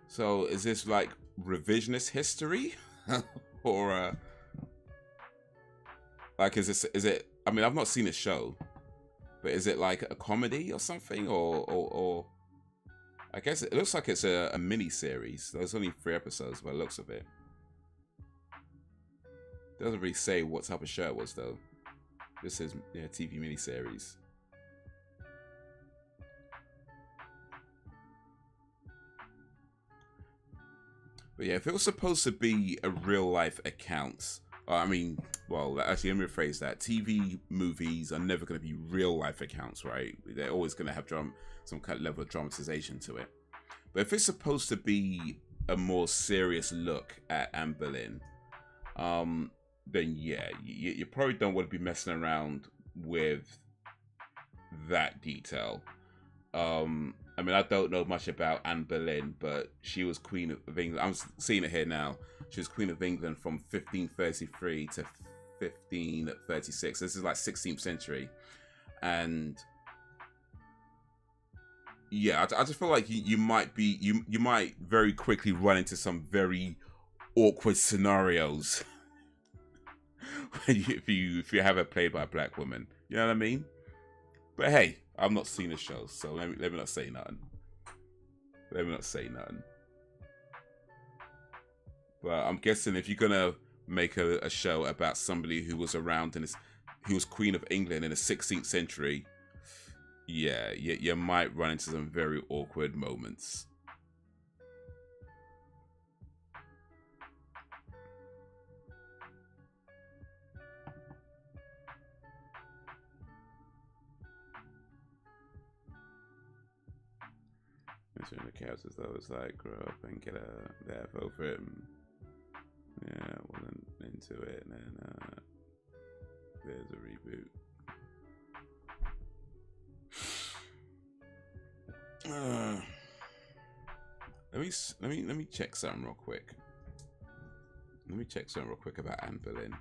So is this like revisionist history, or like is it? I mean, I've not seen the show, but is it like a comedy or something, or? I guess it looks like it's a mini series. There's only 3 episodes by the looks of it. Doesn't really say what type of show it was though. This says TV miniseries. But yeah, if it was supposed to be a real life account, I mean, well, actually, let me rephrase that. TV movies are never going to be real life accounts, right? They're always going to have some kind of level of dramatization to it. But if it's supposed to be a more serious look at Anne Boleyn, then yeah, you probably don't want to be messing around with that detail. I mean, I don't know much about Anne Boleyn, but she was Queen of England. I'm seeing it here now. She was Queen of England from 1533 to 1536. This is like 16th century. And yeah, I just feel like you might very quickly run into some very awkward scenarios if you have it played by a black woman. You know what I mean? But hey, I've not seen the show, so let me not say nothing. Let me not say nothing. But I'm guessing if you're gonna make a show about somebody who was around who was Queen of England in the 16th century, yeah, you might run into some very awkward moments. The characters though is like grow up and get a laugh over it, and yeah, wasn't into it, and then there's a reboot. Let me check something real quick. Let me check something real quick about Anne Boleyn.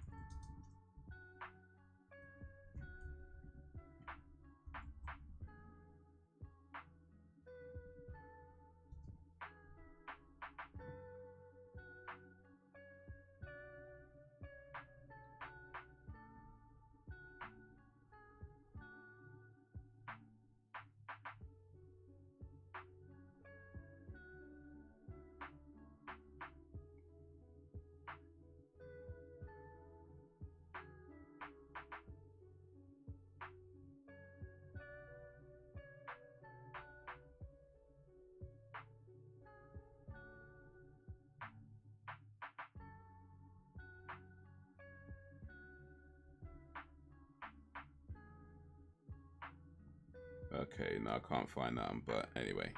Okay, no, I can't find that, but anyway,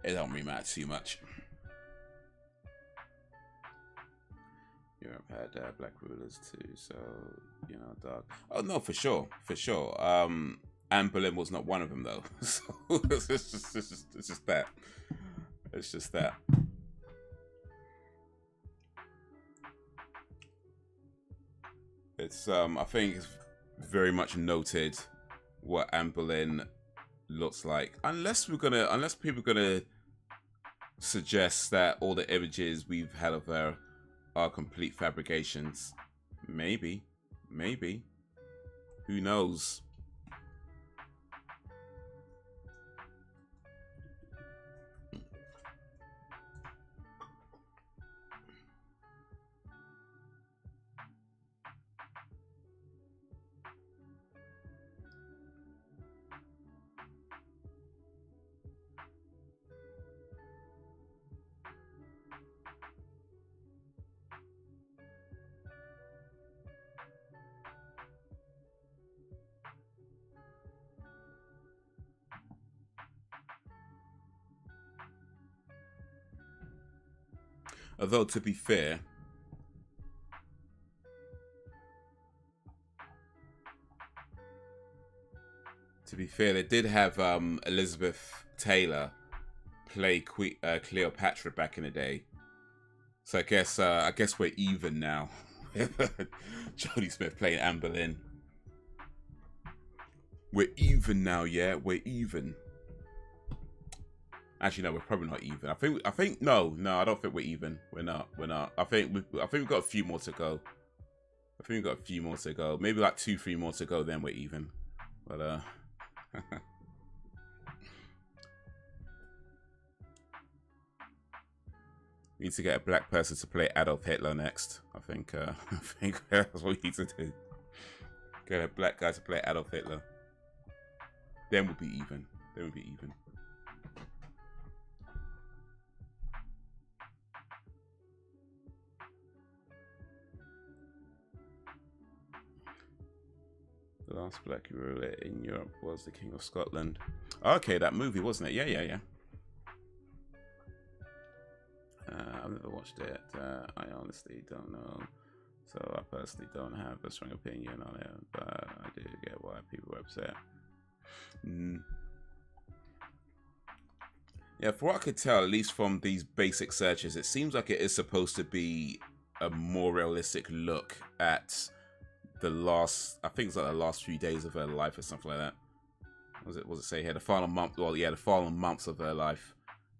it don't really matter too much. Europe had black rulers too, so you know, dark. Oh no, for sure. Anne Boleyn was not one of them though. So it's just that. It's just that. It's I think it's very much noted what Anne Boleyn looks like, unless people are gonna suggest that all the images we've had of her are complete fabrications. Maybe, who knows? Although, to be fair, they did have Elizabeth Taylor play Cleopatra back in the day. So I guess we're even now. Jodie Smith playing Anne Boleyn. We're even now, yeah. We're even. Actually, no, we're probably not even. I think no, I don't think we're even. We're not. I think we've got a few more to go. Maybe like 2-3 more to go, then we're even. But We need to get a black person to play Adolf Hitler next. I think I think that's what we need to do. Get a black guy to play Adolf Hitler. Then we'll be even. Then we'll be even. The last black ruler in Europe was the King of Scotland. Okay, that movie, wasn't it? Yeah. I've never watched it. I honestly don't know. So I personally don't have a strong opinion on it, but I do get why people are upset. Yeah, for what I could tell, at least from these basic searches, it seems like it is supposed to be a more realistic look at the last, I think it's like the last few days of her life or something like that. Was it say here? The final month, well, yeah, the final months of her life.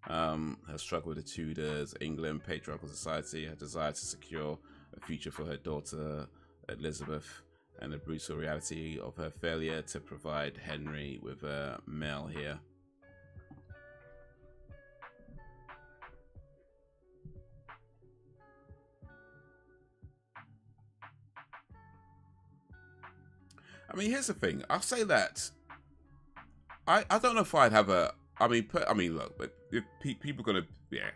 Her struggle with the Tudors, England, patriarchal society, her desire to secure a future for her daughter, Elizabeth, and the brutal reality of her failure to provide Henry with a male here. I mean, here's the thing. I'll say that I don't know if I'd have a. I mean, look, if people are gonna, yeah.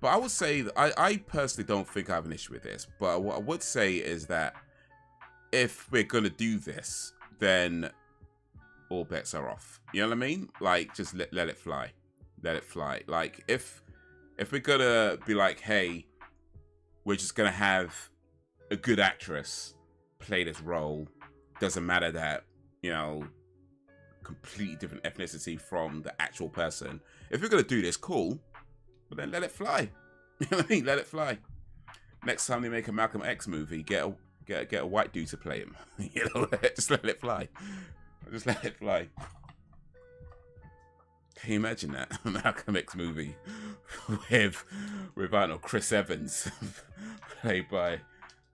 But I would say that I personally don't think I have an issue with this. But what I would say is that if we're gonna do this, then all bets are off. You know what I mean? Like, just let it fly, let it fly. Like, if we're gonna be like, hey, we're just gonna have a good actress play this role. Doesn't matter that, you know, completely different ethnicity from the actual person. If you're gonna do this, cool, but then let it fly. You know what I mean? Let it fly. Next time they make a Malcolm X movie, get a white dude to play him. You know, just let it fly. Just let it fly. Can you imagine that Malcolm X movie with I don't know, Chris Evans played by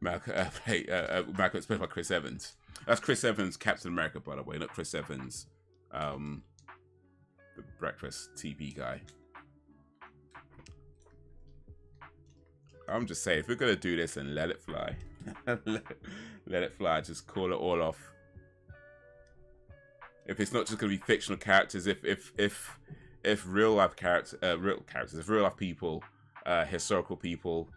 Malcolm X played by Chris Evans. That's Chris Evans, Captain America, by the way, not Chris Evans, the breakfast TV guy. I'm just saying, if we're gonna do this, then let it fly. let it fly. Just call it all off. If it's not just gonna be fictional characters, if real life characters, if real life people, historical people,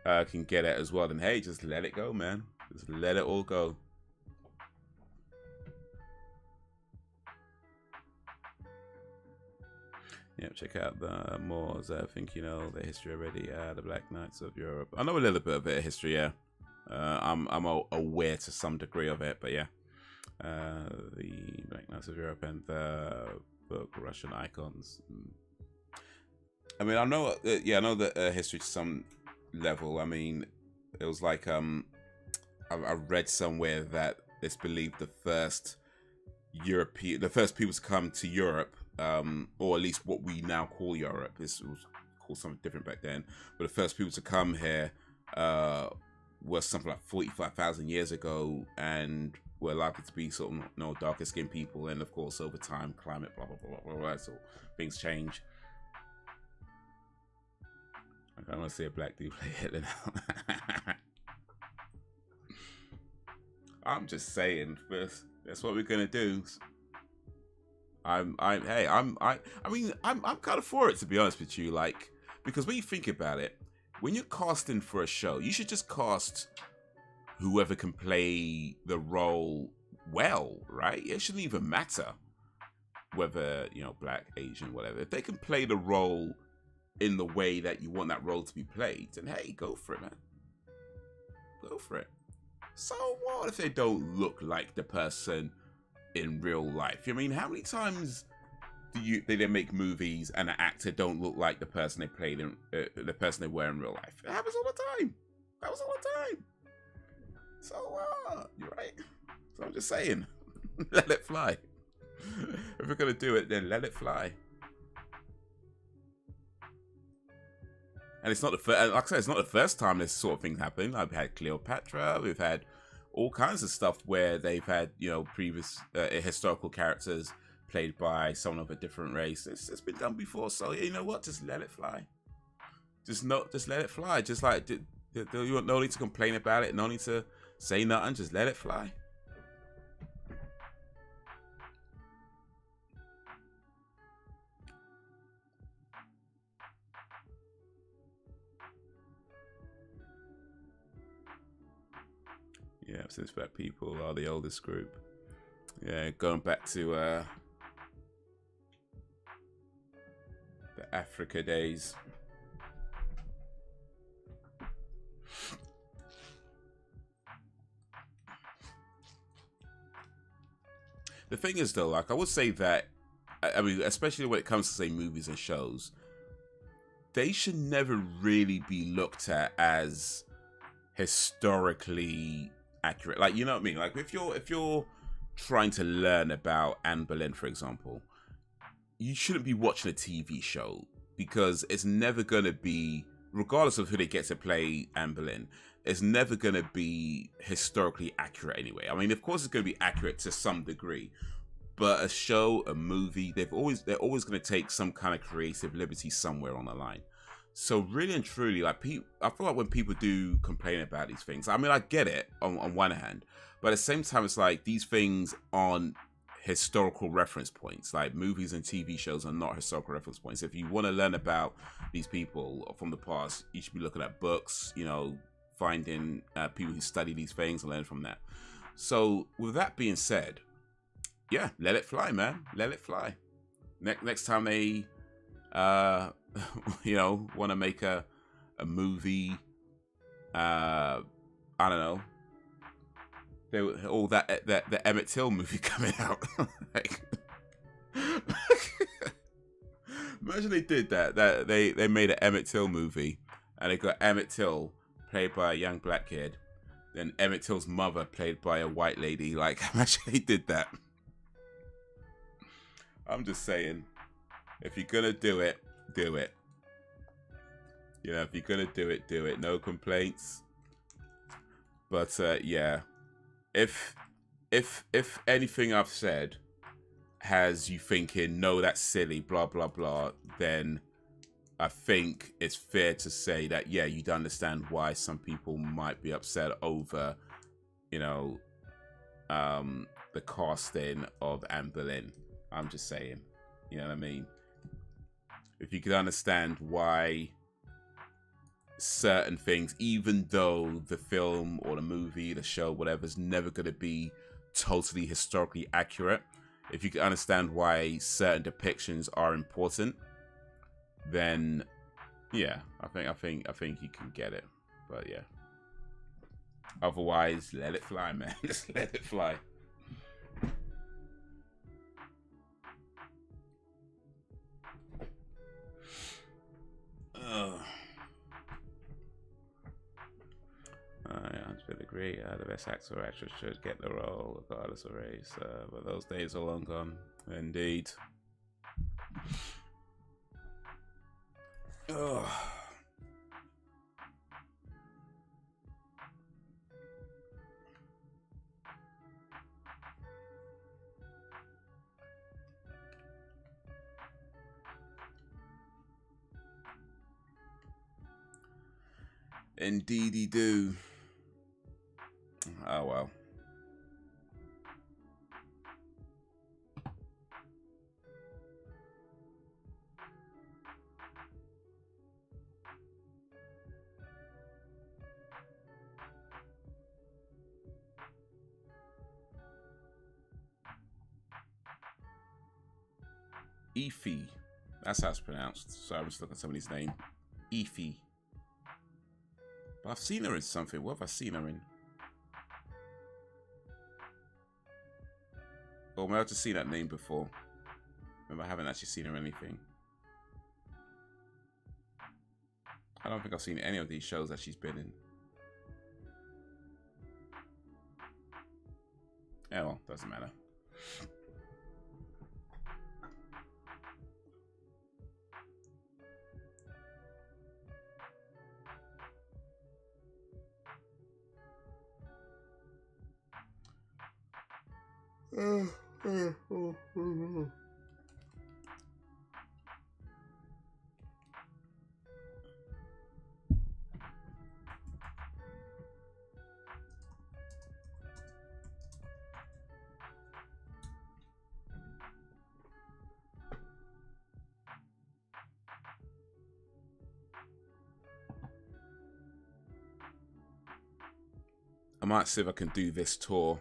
can get it as well, then hey, just let it go, man. Just let it all go. Yeah, check out the Moors. I think you know the history already. The Black Knights of Europe. I know a little bit of it, history. Yeah, I'm aware to some degree of it, but yeah, the Black Knights of Europe and the book Russian Icons. I mean, I know. Yeah, I know the history to some level. I mean, it was like I read somewhere that it's believed the first people to come to Europe. Or at least what we now call Europe. This was called something different back then. But the first people to come here were something like 45,000 years ago, and were likely to be sort of, you know, darker skinned people. And of course, over time, climate, blah blah blah blah blah. So things change. I don't want to see a black dude play Hitler now. I'm just saying, first, that's what we're gonna do. I mean, I'm kind of for it, to be honest with you, like, because when you think about it, when you're casting for a show, you should just cast whoever can play the role well, right? It shouldn't even matter whether, you know, black, Asian, whatever. If they can play the role in the way that you want that role to be played, then hey, go for it, man. Go for it. So what if they don't look like the person in real life? I mean, how many times do they make movies and an actor don't look like the person they played in, the person they were in real life? It happens all the time. That happens all the time. So you're right. So I'm just saying, let it fly. If we're gonna do it, then let it fly. And it's not the first, like I said, it's not the first time this sort of thing happened. I've had Cleopatra. We've had all kinds of stuff where they've had, you know, previous historical characters played by someone of a different race. It's been done before, so you know what? Just let it fly. just let it fly. Just like you no need to complain about it. No need to say nothing. Just let it fly. Yeah, since black people are the oldest group. Yeah, going back to the Africa days. The thing is, though, like I would say that, I mean, especially when it comes to, say, movies and shows, they should never really be looked at as historically accurate. Like, you know what I mean? Like, if you're trying to learn about Anne Boleyn, for example, you shouldn't be watching a TV show, because it's never going to be, regardless of who they get to play Anne Boleyn, it's never going to be historically accurate anyway. I mean, of course, it's going to be accurate to some degree, but a show, a movie, they're always going to take some kind of creative liberty somewhere on the line. So really and truly, like, I feel like when people do complain about these things, I mean, I get it on one hand, but at the same time, it's like these things aren't historical reference points. Like, movies and TV shows are not historical reference points. If you want to learn about these people from the past, you should be looking at books, you know, finding people who study these things and learn from that. So with that being said, yeah, let it fly, man. Let it fly. Next time they you know, want to make a movie, I don't know, the Emmett Till movie coming out. Like, imagine they did that they made an Emmett Till movie, and they got Emmett Till played by a young black kid, then Emmett Till's mother played by a white lady. Like, imagine they did that. I'm just saying, if you're gonna do it, do it. You know, if you're gonna do it. No complaints. But yeah, if anything I've said has you thinking, no, that's silly, blah blah blah, then I think it's fair to say that, yeah, you'd understand why some people might be upset over, you know, the casting of Anne Boleyn. I'm just saying, you know what I mean? If you could understand why certain things, even though the film or the movie, the show, whatever, is never going to be totally historically accurate, if you can understand why certain depictions are important, then yeah, I think you can get it. But yeah, otherwise, let it fly, man. Just let it fly. I would agree. The best actor or actress should get the role, regardless of race. But those days are long gone. Indeed. Indeedy do. Oh well. Efi. That's how it's pronounced. So I'm just looking at somebody's name. Efi. But I've seen her in something. What have I seen her in? Oh, maybe I've just seen that name before. Remember, I haven't actually seen her in anything. I don't think I've seen any of these shows that she's been in. Oh, well, doesn't matter. might see if I can do this tour.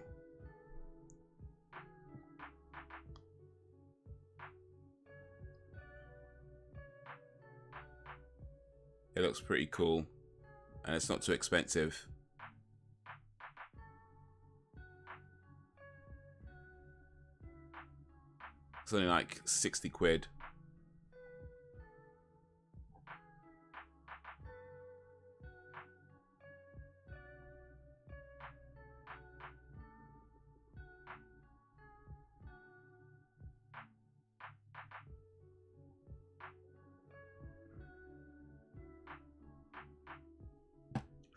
It looks pretty cool, and it's not too expensive. It's only like 60 quid.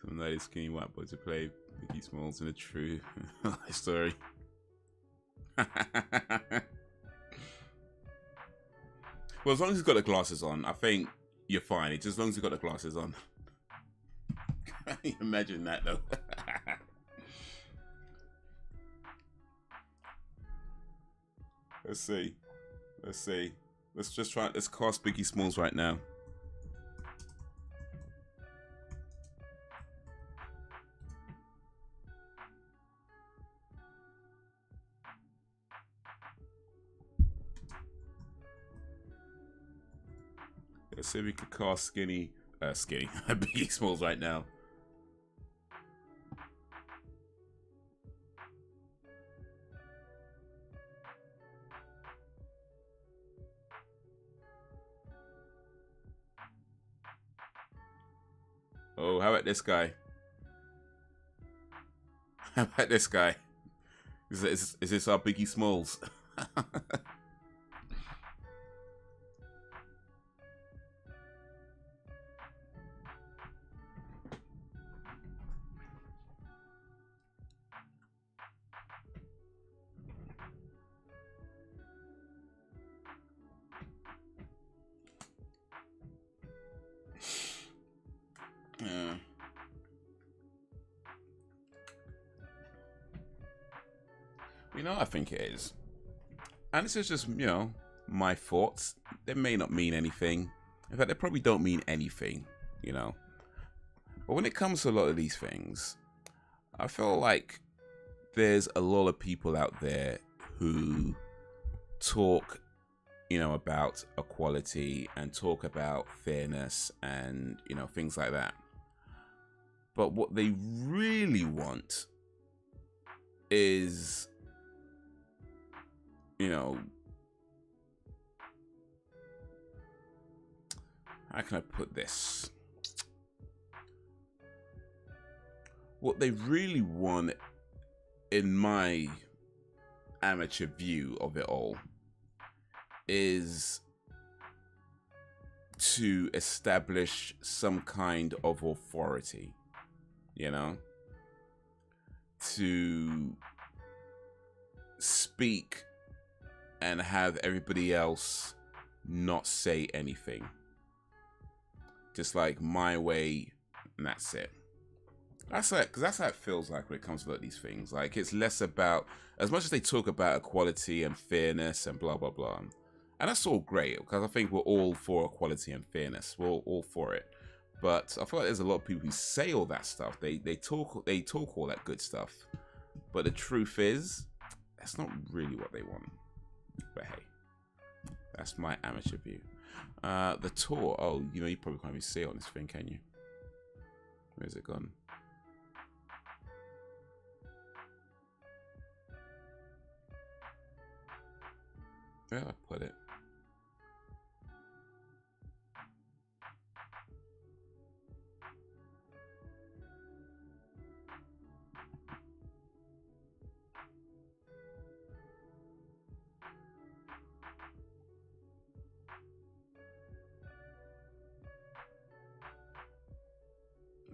Some nice skinny white boy to play Biggie Smalls in a true story. Well, as long as he's got the glasses on, I think you're fine. It's just as long as he's got the glasses on. Can you imagine that though? Let's see. Let's see. Let's just try. Let's cast Biggie Smalls right now. Let's see if we could cast skinny Biggie Smalls right now. Oh, how about this guy? How about this guy? Is this our Biggie Smalls? Yeah. You know, I think it is. And this is just, you know, my thoughts. They may not mean anything. In fact, they probably don't mean anything, you know. But when it comes to a lot of these things, I feel like there's a lot of people out there who talk, you know, about equality and talk about fairness and, you know, things like that. But what they really want is, you know, how can I put this? What they really want, in my amateur view of it all, is to establish some kind of authority, you know, to speak and have everybody else not say anything. Just like my way, and that's it. That's it, because that's how it feels like when it comes to a lot of these things. Like, it's less about, as much as they talk about equality and fairness and blah, blah, blah. And that's all great, because I think we're all for equality and fairness. We're all for it. But I feel like there's a lot of people who say all that stuff. They talk all that good stuff. But the truth is, that's not really what they want. But hey, that's my amateur view. The tour. Oh, you know, you probably can't even see it on this thing, can you? Where's it gone? Where did I put it?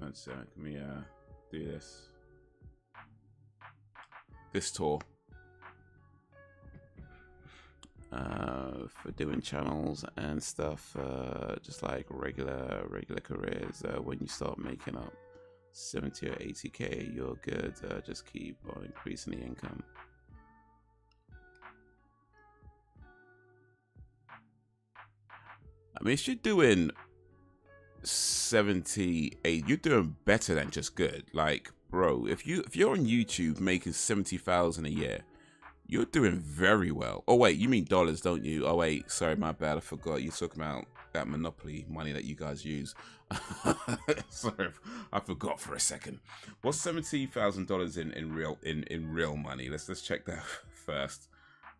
Let's let me do this. This tour. For doing channels and stuff, just like regular careers. When you start making up 70 or 80k, you're good. Just keep on increasing the income. I mean, if you're doing 78, you're doing better than just good. Like, bro, if you're on YouTube making 70,000 a year, you're doing very well. Oh wait, you mean dollars, don't you? Oh wait, sorry, my bad. I forgot. You're talking about that monopoly money that you guys use. Sorry, I forgot for a second. What's $70,000 in real money? Let's check that first,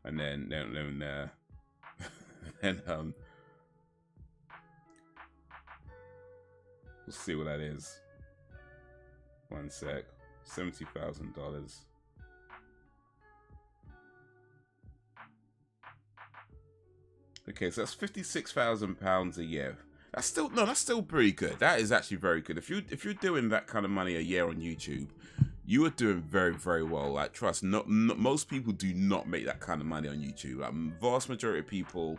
and then we'll see what that is. One sec. $70,000. Okay, so that's £56,000 a year. That's still pretty good. That is actually very good. If you're doing that kind of money a year on YouTube, you are doing very, very well. Like, trust, most people do not make that kind of money on YouTube. Like, vast majority of people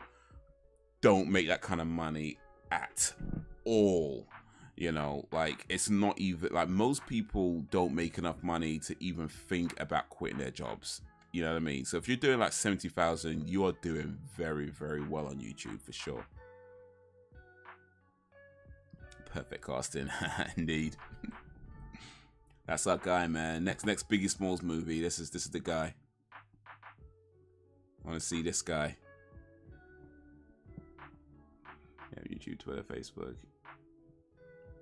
don't make that kind of money at all. You know, like, it's not even, like, most people don't make enough money to even think about quitting their jobs. You know what I mean? So if you're doing like 70,000, you are doing very, very well on YouTube for sure. Perfect casting, indeed. That's our guy, man. Next Biggie Smalls movie. This is the guy. I want to see this guy. Yeah, YouTube, Twitter, Facebook,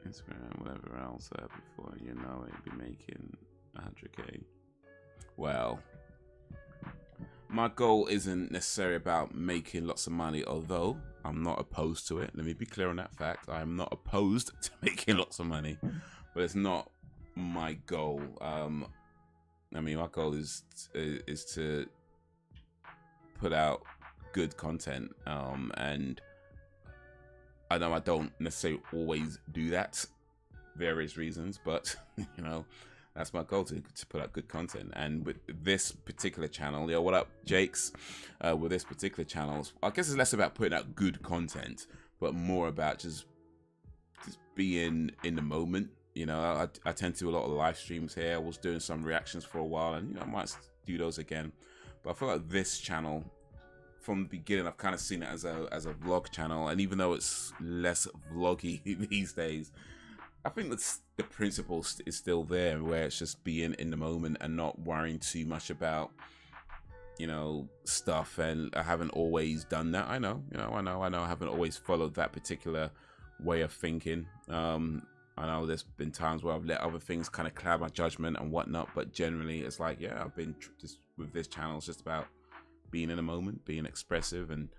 Instagram, whatever else. Before you know it, be making 100K. Well, my goal isn't necessarily about making lots of money, although I'm not opposed to it. Let me be clear on that fact. I am not opposed to making lots of money, but it's not my goal. I mean, my goal is to put out good content, and I know I don't necessarily always do that, various reasons, but you know, that's my goal, to put out good content. And with this particular channel, yo, what up, Jakes? With this particular channel, I guess it's less about putting out good content, but more about just being in the moment. You know, I tend to do a lot of live streams here. I was doing some reactions for a while, and you know, I might do those again. But I feel like this channel, from the beginning, I've kind of seen it as a vlog channel, and even though it's less vloggy these days, I think that's the principle is still there, where it's just being in the moment and not worrying too much about, you know, stuff. And I haven't always done that. I know I haven't always followed that particular way of thinking. I know there's been times where I've let other things kind of cloud my judgment and whatnot, but generally it's like, yeah, I've been just with this channel, it's just about being in the moment, being expressive, and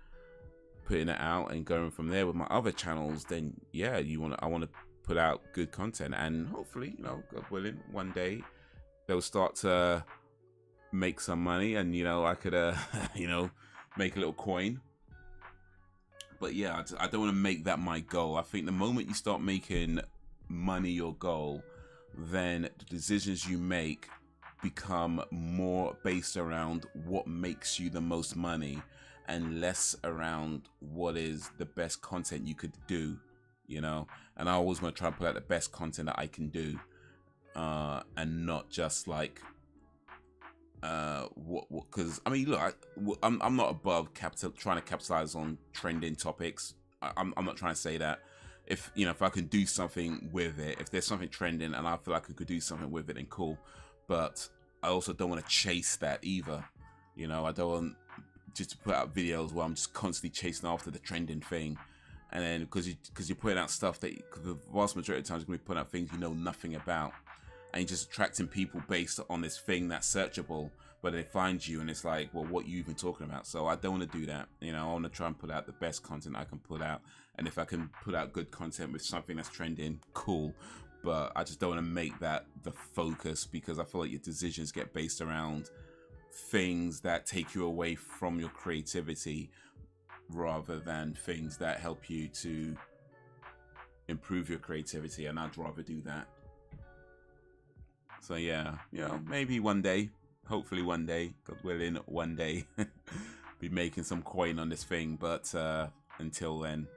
putting it out and going from there. With my other channels, then yeah, I want to put out good content, and hopefully, you know, God willing, one day they'll start to make some money, and you know, I could you know, make a little coin. But yeah, I don't want to make that my goal. I think the moment you start making money your goal, then the decisions you make become more based around what makes you the most money, and less around what is the best content you could do. You know, and I always want to try and put out the best content that I can do, and not just like because I mean, look, I'm not above trying to capitalize on trending topics. I'm not trying to say that. If you know, if I can do something with it, if there's something trending and I feel like I could do something with it, then cool. But I also don't want to chase that either. You know, I don't want just to put out videos where I'm just constantly chasing after the trending thing. And then because you're putting out stuff that the vast majority of the times you're going to be putting out things you know nothing about, and you're just attracting people based on this thing that's searchable, but they find you and it's like, well, what are you even talking about? So I don't want to do that. You know, I want to try and put out the best content I can put out, and if I can put out good content with something that's trending, cool. But I just don't want to make that the focus, because I feel like your decisions get based around things that take you away from your creativity, rather than things that help you to improve your creativity, and I'd rather do that. So yeah, you know, maybe one day, hopefully one day, God willing, one day, be making some coin on this thing, but until then.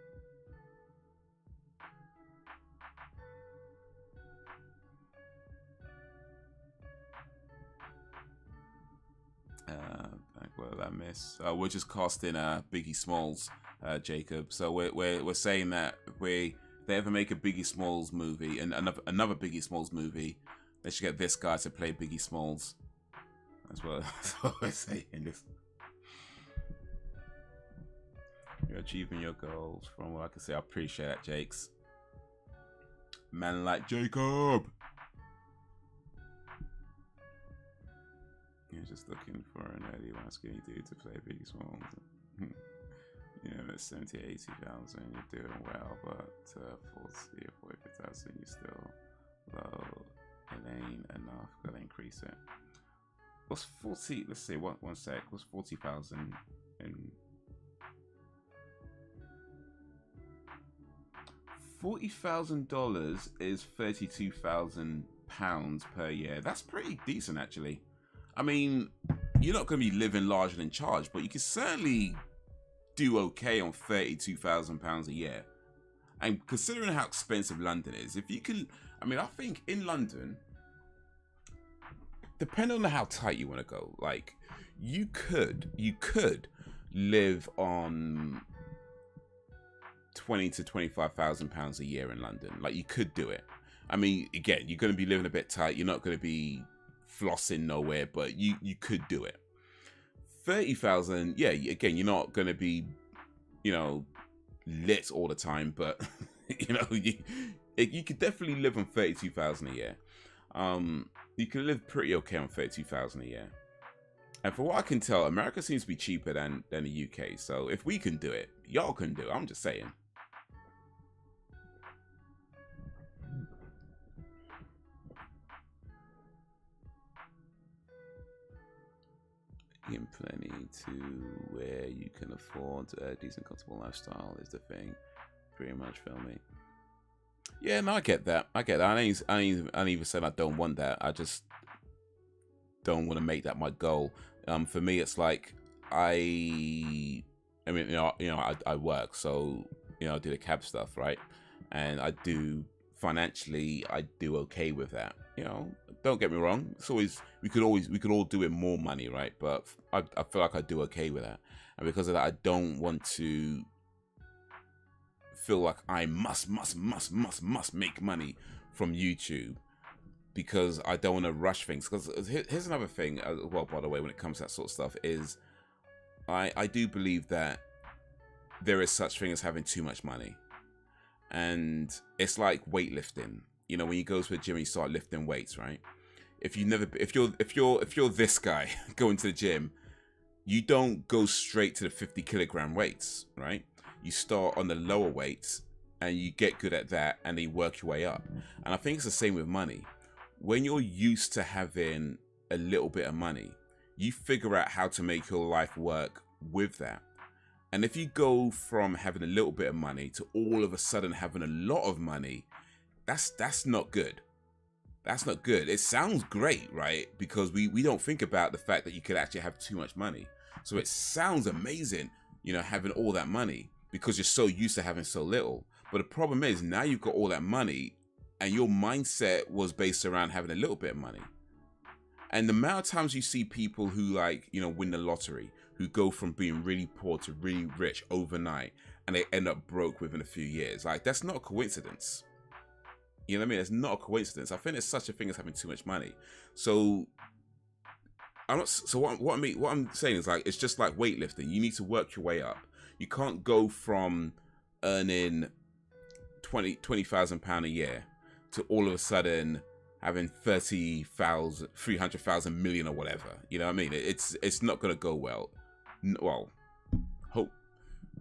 What did I miss? We're just casting Biggie Smalls, Jacob. So we're saying that if they ever make a Biggie Smalls movie and another Biggie Smalls movie, They should get this guy to play Biggie Smalls. That's what we're saying. You're achieving your goals. From what I can say, I appreciate that, Jakes. Man like Jacob. You're just looking for an early one skinny dude to play Biggie Smalls. You know, at 70, 80,000, you're doing well, but 40 or 40,000, you're still low. It ain't enough. Gotta increase it. What's 40? Let's see. One sec. What's 40,000 in? $40,000 is £32,000 per year. That's pretty decent, actually. I mean, you're not going to be living larger than charge, but you can certainly do okay on £32,000 a year. And considering how expensive London is, if you can, I mean, I think in London, depending on how tight you want to go, like you could live on £20,000 to £25,000 a year in London. Like you could do it. I mean, again, you're going to be living a bit tight. You're not going to be flossing nowhere, but you could do it. 30,000, yeah, again, you're not going to be, you know, lit all the time, but you know, you could definitely live on 32,000 a year. You can live pretty okay on 32,000 a year. And for what I can tell, America seems to be cheaper than the UK. So if we can do it, y'all can do it. I'm just saying. In plenty to where you can afford a decent, comfortable lifestyle is the thing. Pretty much, feel me? Yeah, no, I get that. I get that. I ain't even said I don't want that. I just don't want to make that my goal. For me, it's like I mean, I work, so you know, I do the cab stuff, right? And I do financially, I do okay with that. You know, don't get me wrong. It's always we could all do it more money, right? But I feel like I do okay with that, and because of that, I don't want to feel like I must make money from YouTube, because I don't want to rush things. Because here's another thing, well, by the way, when it comes to that sort of stuff, is I do believe that there is such thing as having too much money, and it's like weightlifting. You know, when you go to a gym and you start lifting weights, right? If you're this guy going to the gym, you don't go straight to the 50 kilogram weights, right? You start on the lower weights and you get good at that, and then you work your way up. And I think it's the same with money. When you're used to having a little bit of money, you figure out how to make your life work with that. And if you go from having a little bit of money to all of a sudden having a lot of money, that's not good. That's not good. It sounds great, right? Because we don't think about the fact that you could actually have too much money. So it sounds amazing, you know, having all that money, because you're so used to having so little. But the problem is, now you've got all that money and your mindset was based around having a little bit of money. And the amount of times you see people who, like, you know, win the lottery, who go from being really poor to really rich overnight, and they end up broke within a few years. Like, that's not a coincidence. You know what I mean? It's not a coincidence. I think there's such a thing as having too much money. So I'm not. So what I'm saying is, like, it's just like weightlifting. You need to work your way up. You can't go from earning £20,000 a year to all of a sudden having 30,000, 300,000 million or whatever. You know what I mean? It's not gonna go well. Well, hope.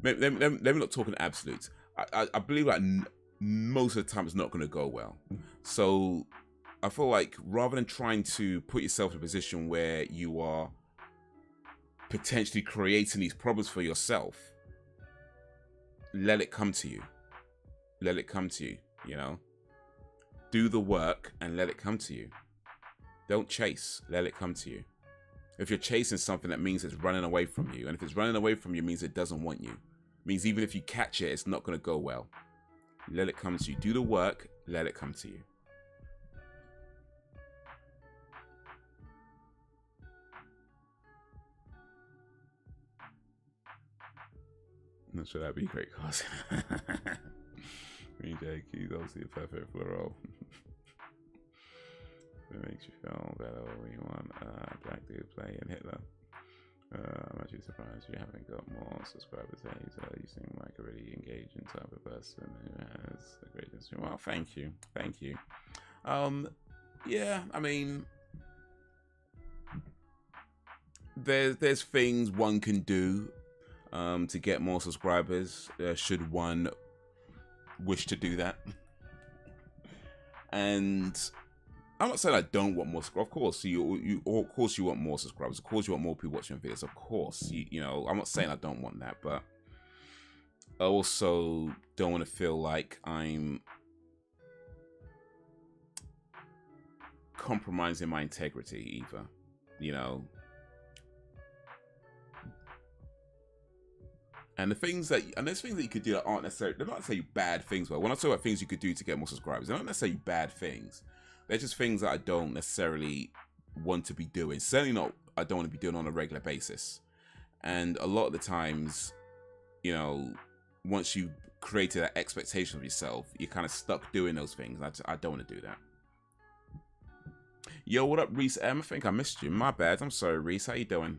Let me not talk in absolutes. I believe like most of the time it's not going to go well. So I feel like rather than trying to put yourself in a position where you are potentially creating these problems for yourself, let it come to you. Let it come to you, you know? Do the work and let it come to you. Don't chase, let it come to you. If you're chasing something, that means it's running away from you. And if it's running away from you, it means it doesn't want you. It means even if you catch it, it's not going to go well. Let it come to you. Do the work, let it come to you. Not sure that'd be great, cause Green Day Keys, obviously a perfect for the role. it makes you feel better when you want Black Dude playing Hitler. I'm actually surprised you haven't got more subscribers. You seem like a really engaging type of person who has a great history. Well, thank you, thank you. Yeah, I mean, there's things one can do to get more subscribers, should one wish to do that. And I'm not saying I don't want more subscribers. Of course, of course you want more subscribers. Of course you want more people watching videos. Of course, you know, I'm not saying I don't want that, but I also don't want to feel like I'm compromising my integrity either, you know. And there's things that you could do that aren't necessarily, they're not necessarily bad things. But when I talk about things you could do to get more subscribers, they're not necessarily bad things. They're just things that I don't necessarily want to be doing. Certainly not, I don't want to be doing on a regular basis. And a lot of the times, you know, once you created that expectation of yourself, you're kind of stuck doing those things. I don't want to do that. Yo, what up, Reese M? I think I missed you. My bad. I'm sorry, Reese. How you doing?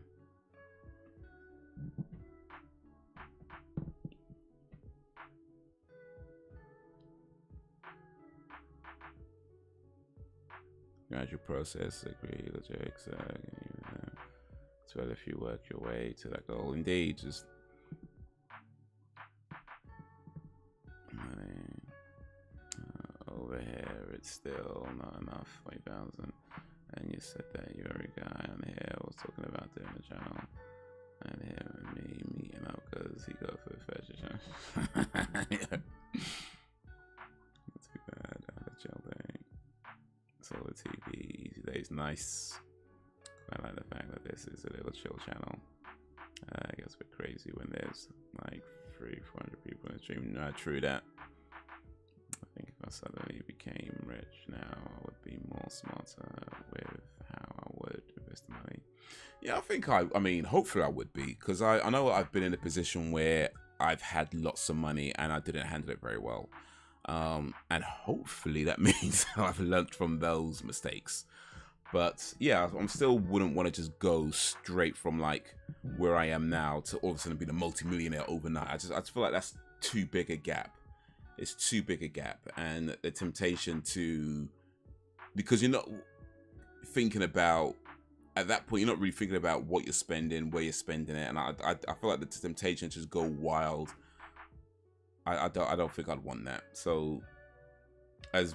Gradual process, agree, logics, it's well if you work your way to that goal. Indeed, just money. Over here, it's still not enough, 20,000. And you said that you every guy on here was talking about doing the channel. And him and me meeting up because he go for the fashion. Yeah. Not too bad, I had a chill thing. Solar TV, easy days, nice. I like the fact that this is a little chill channel. It gets a bit crazy when there's like 300-400 people in the stream. No, true that. I think if I suddenly became rich now, I would be more smarter with how I would invest the money. Yeah, I think I mean, hopefully I would be, because I know I've been in a position where I've had lots of money and I didn't handle it very well. And hopefully that means I've learned from those mistakes. But yeah, I still wouldn't want to just go straight from like where I am now to all of a sudden be the multi-millionaire overnight. I just feel like that's too big a gap. It's too big a gap, and the temptation to, because you're not thinking about, at that point you're not really thinking about what you're spending, where you're spending it, and I feel like the temptation to just go wild. I don't think I'd want that. So as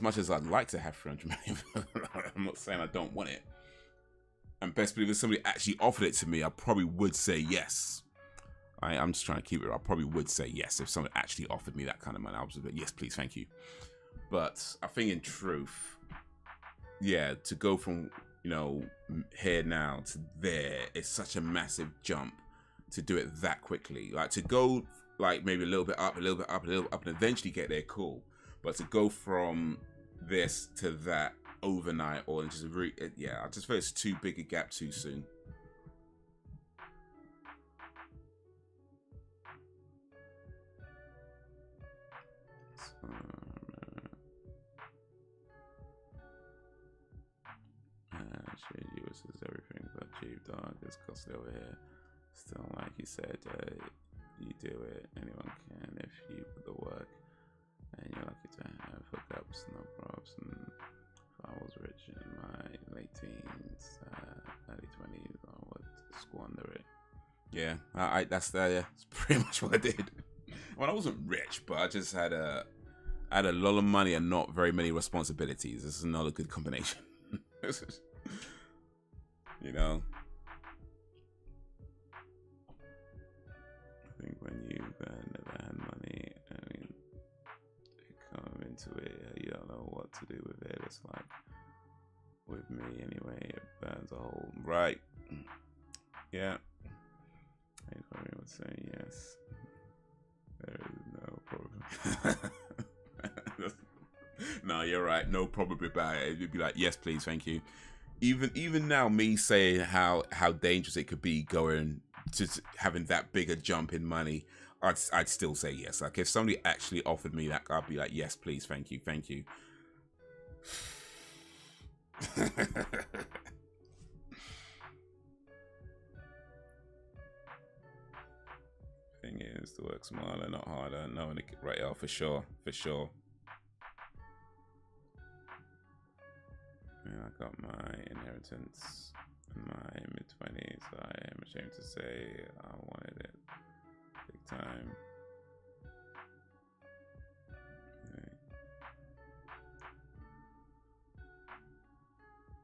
much as I'd like to have 300 million, I'm not saying I don't want it. And best believe if somebody actually offered it to me, I probably would say yes. I'm just trying to keep it. I probably would say yes if someone actually offered me that kind of money. I was like, yes, please, thank you. But I think in truth, yeah, to go from, you know, here now to there is such a massive jump to do it that quickly. Like to go like maybe a little bit up, a little bit up, a little bit up, and eventually get there, cool. But to go from this to that overnight, or just yeah, I just feel it's too big a gap too soon. Shit, US is everything but cheap, dog. It's costly over here. Still, like you said, you do it. Anyone can if you put the work. And you're lucky to have hookups, no props. And if I was rich in my late teens, early 20s, I would squander it. Yeah, that's pretty much what I did. Well, I wasn't rich, but I just had a lot of money and not very many responsibilities. This is another good combination. You know, I think when you've never had money, I mean, you come into it, you don't know what to do with it. It's like, with me anyway, it burns a hole. Right. Yeah. I probably would say yes. There is no problem. No, you're right. No problem about it. You'd be like, yes, please, thank you. Even now, me saying how dangerous it could be going to having that bigger jump in money, I'd still say yes. Like if somebody actually offered me that, I'd be like, yes, please, thank you, thank you. Thing is to work smarter, not harder. No, right, oh, for sure, for sure. Yeah, I got my inheritance in my mid-20s. I am ashamed to say I wanted it big time. Okay.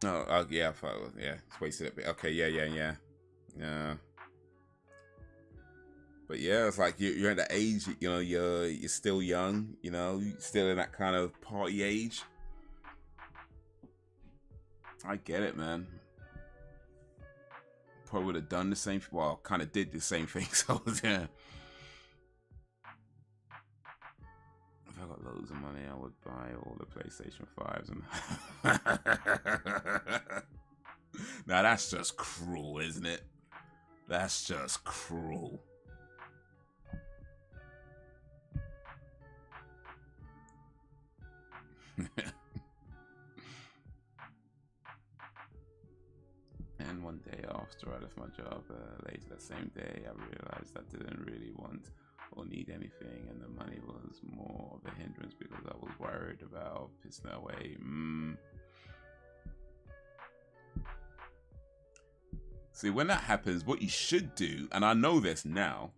Oh, yeah, I thought, yeah, it's wasted a bit. Okay, yeah. But yeah, it's like you're at the age, you know, you're still young, you know, you're still in that kind of party age. I get it, man. Probably would have done the same. Well, kind of did the same thing. So yeah. If I got loads of money, I would buy all the PlayStation 5s and. Now that's just cruel, isn't it? That's just cruel. And one day after I left my job, later that same day, I realized I didn't really want or need anything, and the money was more of a hindrance because I was worried about pissing away. See, when that happens, what you should do, and I know this now,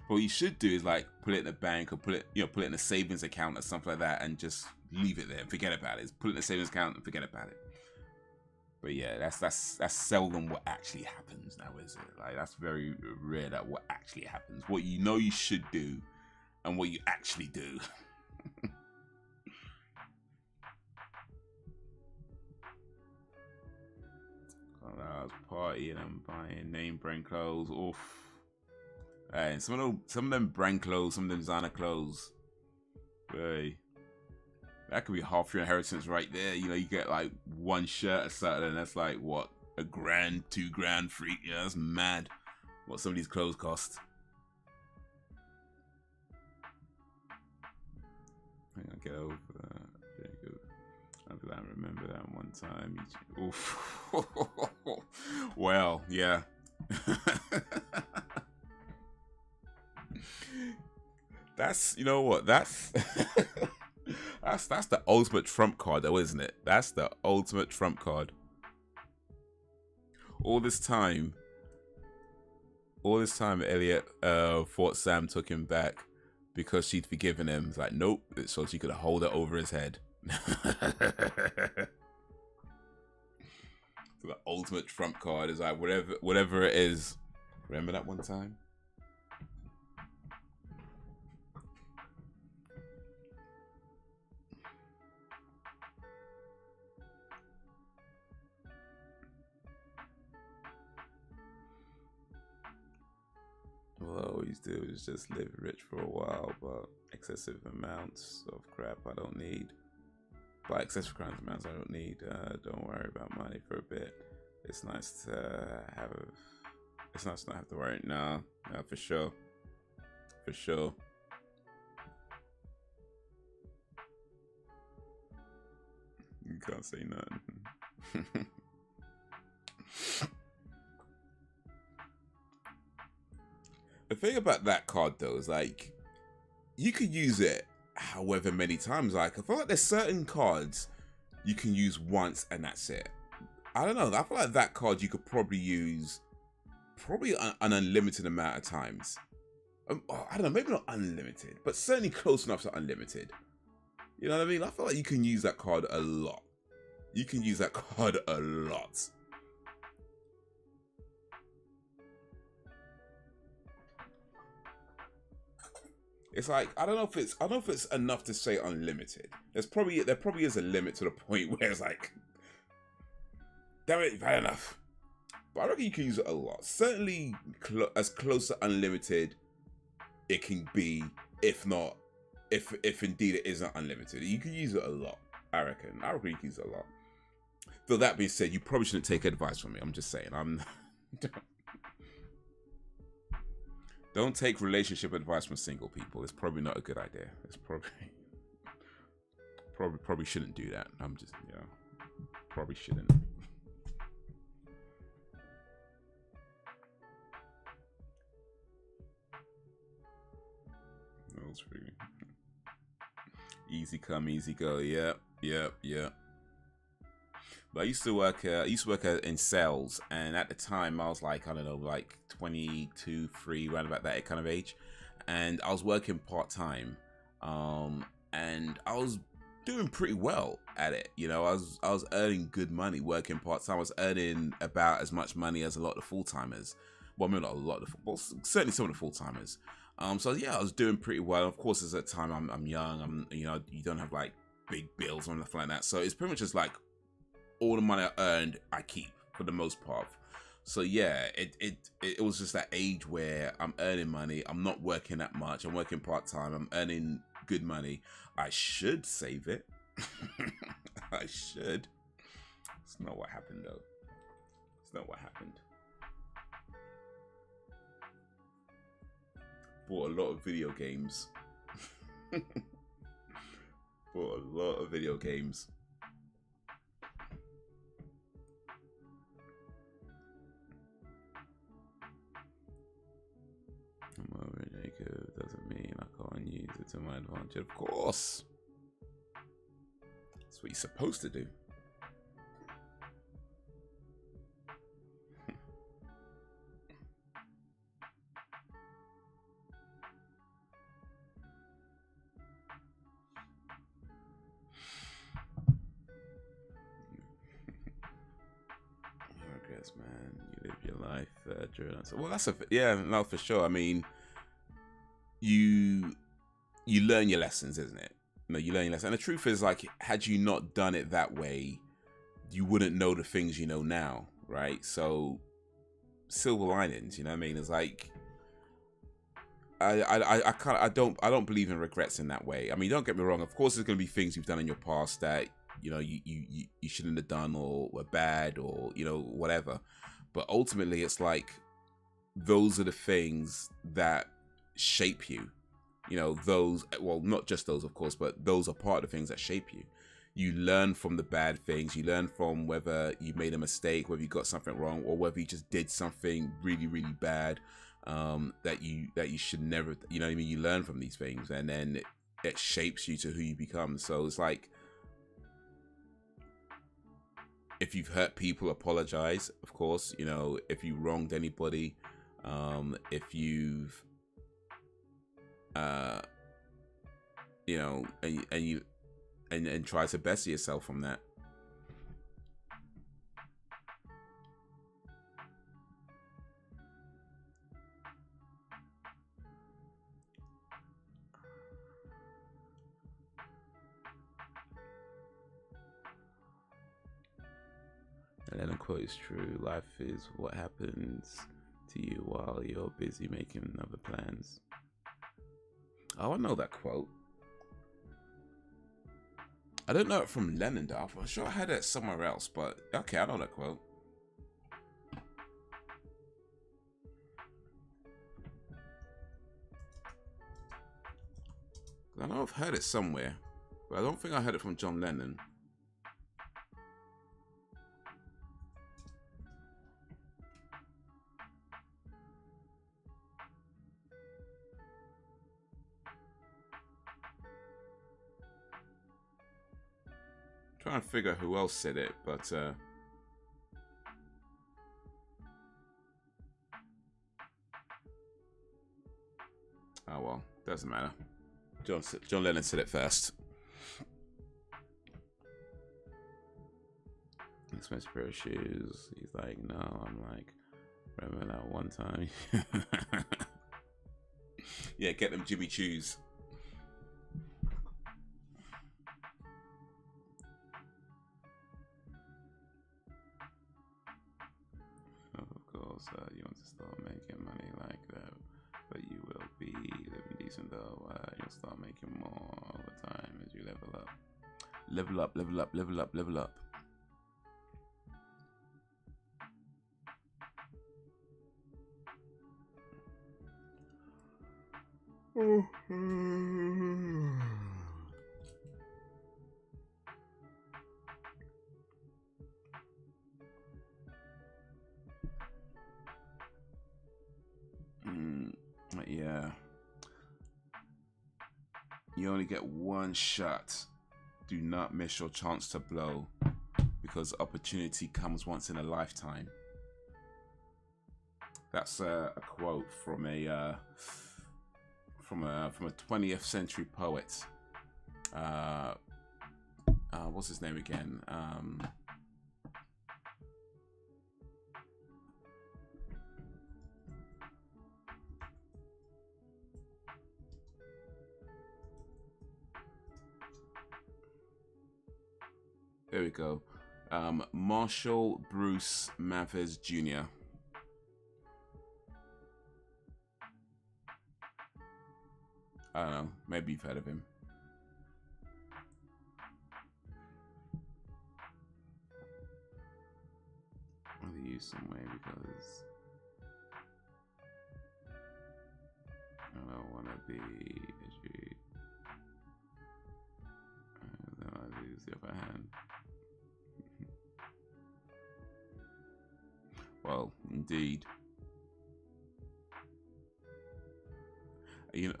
what you should do is like put it in a bank or put it in a savings account or something like that, and just leave it there and forget about it. Put it in a savings account and forget about it. But yeah, that's seldom what actually happens now, is it? Like, that's very rare that what actually happens. What you know you should do and what you actually do. I was partying and buying name brand clothes. Oof. And some of them brand clothes, some of them designer clothes. Hey. That could be half your inheritance right there. You know, you get like one shirt or something, and that's like, what, $1,000, $2,000 free. Yeah, that's mad what some of these clothes cost. I think I'll get over that. I remember that one time. Oof. Well, yeah. That's, you know what, that's that's the ultimate trump card though, isn't it? That's the ultimate trump card. All this time Elliot thought Sam took him back because she'd forgiven him. It's like, nope, so she could hold it over his head. So the ultimate trump card is like, whatever it is. Remember that one time? All I always do is just live rich for a while, but excessive amounts of crap I don't need. By excessive amounts I don't need. Don't worry about money for a bit. It's nice to have. It's nice not have to worry. No, for sure. For sure. You can't say nothing. The thing about that card though is like, you could use it however many times. Like, I feel like there's certain cards you can use once and that's it. I don't know. I feel like that card you could probably use an unlimited amount of times. I don't know, maybe not unlimited, but certainly close enough to unlimited. You know what I mean? I feel like you can use that card a lot. You can use that card a lot. It's like, I don't know if it's enough to say unlimited. There probably is a limit to the point where it's like, damn it, you've had enough. But I reckon you can use it a lot. Certainly as close to unlimited it can be, if indeed it isn't unlimited. You can use it a lot, I reckon. I reckon you can use it a lot. Though that being said, you probably shouldn't take advice from me. I'm just saying. Don't take relationship advice from single people. It's probably not a good idea. It's probably shouldn't do that. I'm just, Probably shouldn't. That's pretty. Easy come, easy go. Yep. But I used to work. In sales, and at the time I was like, I don't know, like 22, 3, around about that kind of age, and I was working part time, and I was doing pretty well at it. You know, I was earning good money working part time. I was earning about as much money as a lot of full timers. Well, I mean, not a lot of, well, certainly some of the full timers. So yeah, I was doing pretty well. Of course, at the time I'm young. You know, you don't have like big bills or nothing like that. So it's pretty much just like all the money I earned, I keep for the most part. So yeah, it was just that age where I'm earning money. I'm not working that much. I'm working part time. I'm earning good money. I should save it. I should. It's not what happened though. It's not what happened. Bought a lot of video games. Bought a lot of video games. Doesn't mean I can't use it to my advantage. Of course. That's what you're supposed to do. I guess, man, you live your life during that. Well, that's no, for sure. I mean, you learn your lessons, isn't it? You know, you learn your lessons. And the truth is, like, had you not done it that way, you wouldn't know the things you know now, right? So, silver linings, you know what I mean? It's like, I don't believe in regrets in that way. I mean, don't get me wrong. Of course, there's gonna be things you've done in your past that you shouldn't have done, or were bad, or whatever. But ultimately, it's like those are the things that shape you. Those, well, not just those, of course, but those are part of the things that shape you. You learn from the bad things. You learn from whether you made a mistake, whether you got something wrong, or whether you just did something really, really bad that you should never. You know what I mean? You learn from these things, and then it shapes you to who you become. So it's like, if you've hurt people, apologize. Of course, if you wronged anybody, if you've and try to better yourself from that. And then a quote is true. Life is what happens to you while you're busy making other plans. Oh, I know that quote. I don't know it from Lennon though. I'm sure I had it somewhere else, but okay, I know that quote. I know I've heard it somewhere, but I don't think I heard it from John Lennon. Trying to figure out who else said it, but oh well, doesn't matter. John Lennon said it first. Expensive pair of shoes. He's like, no. I'm like, remember that one time? Yeah, get them Jimmy Choos. You want to start making money like that, but you will be living decent though. You'll start making more over time as you level up. Level up, level up, level up, level up. You only get one shot. Do not miss your chance to blow, because opportunity comes once in a lifetime. That's a quote from a 20th century poet. What's his name again? There we go. Marshall Bruce Mathers Jr. I don't know. Maybe you've heard of him. I'll use somewhere because I don't want to be edgy. And then I lose the upper hand. Well, indeed. You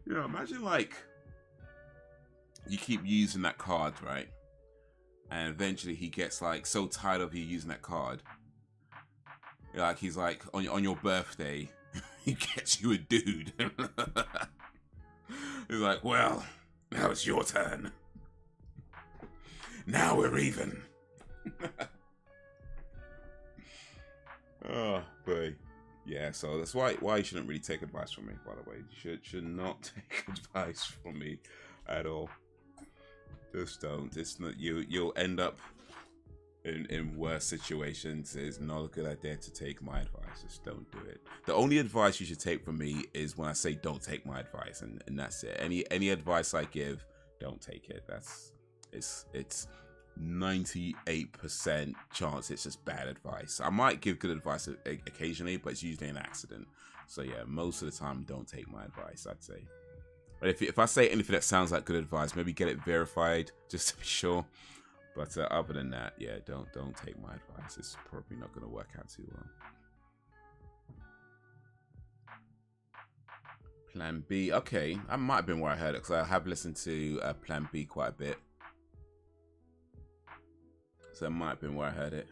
know, imagine like you keep using that card, right? And eventually he gets like so tired of you using that card. Like he's like on your birthday, he gets you a dude. He's like, well, now it's your turn. Now we're even. Oh boy. Yeah, so that's why you shouldn't really take advice from me, by the way. You should not take advice from me at all. Just don't. It's not, you'll end up in worse situations. It's not a good idea to take my advice. Just don't do it. The only advice you should take from me is when I say don't take my advice, and that's it. Any advice I give, don't take it. It's 98% chance it's just bad advice. I might give good advice occasionally, but it's usually an accident. So yeah, most of the time, don't take my advice, I'd say. But if I say anything that sounds like good advice, maybe get it verified just to be sure. But other than that, yeah, don't take my advice. It's probably not going to work out too well. Plan B. Okay, I might have been where I heard it, because I have listened to Plan B quite a bit. So that might have been where I heard it.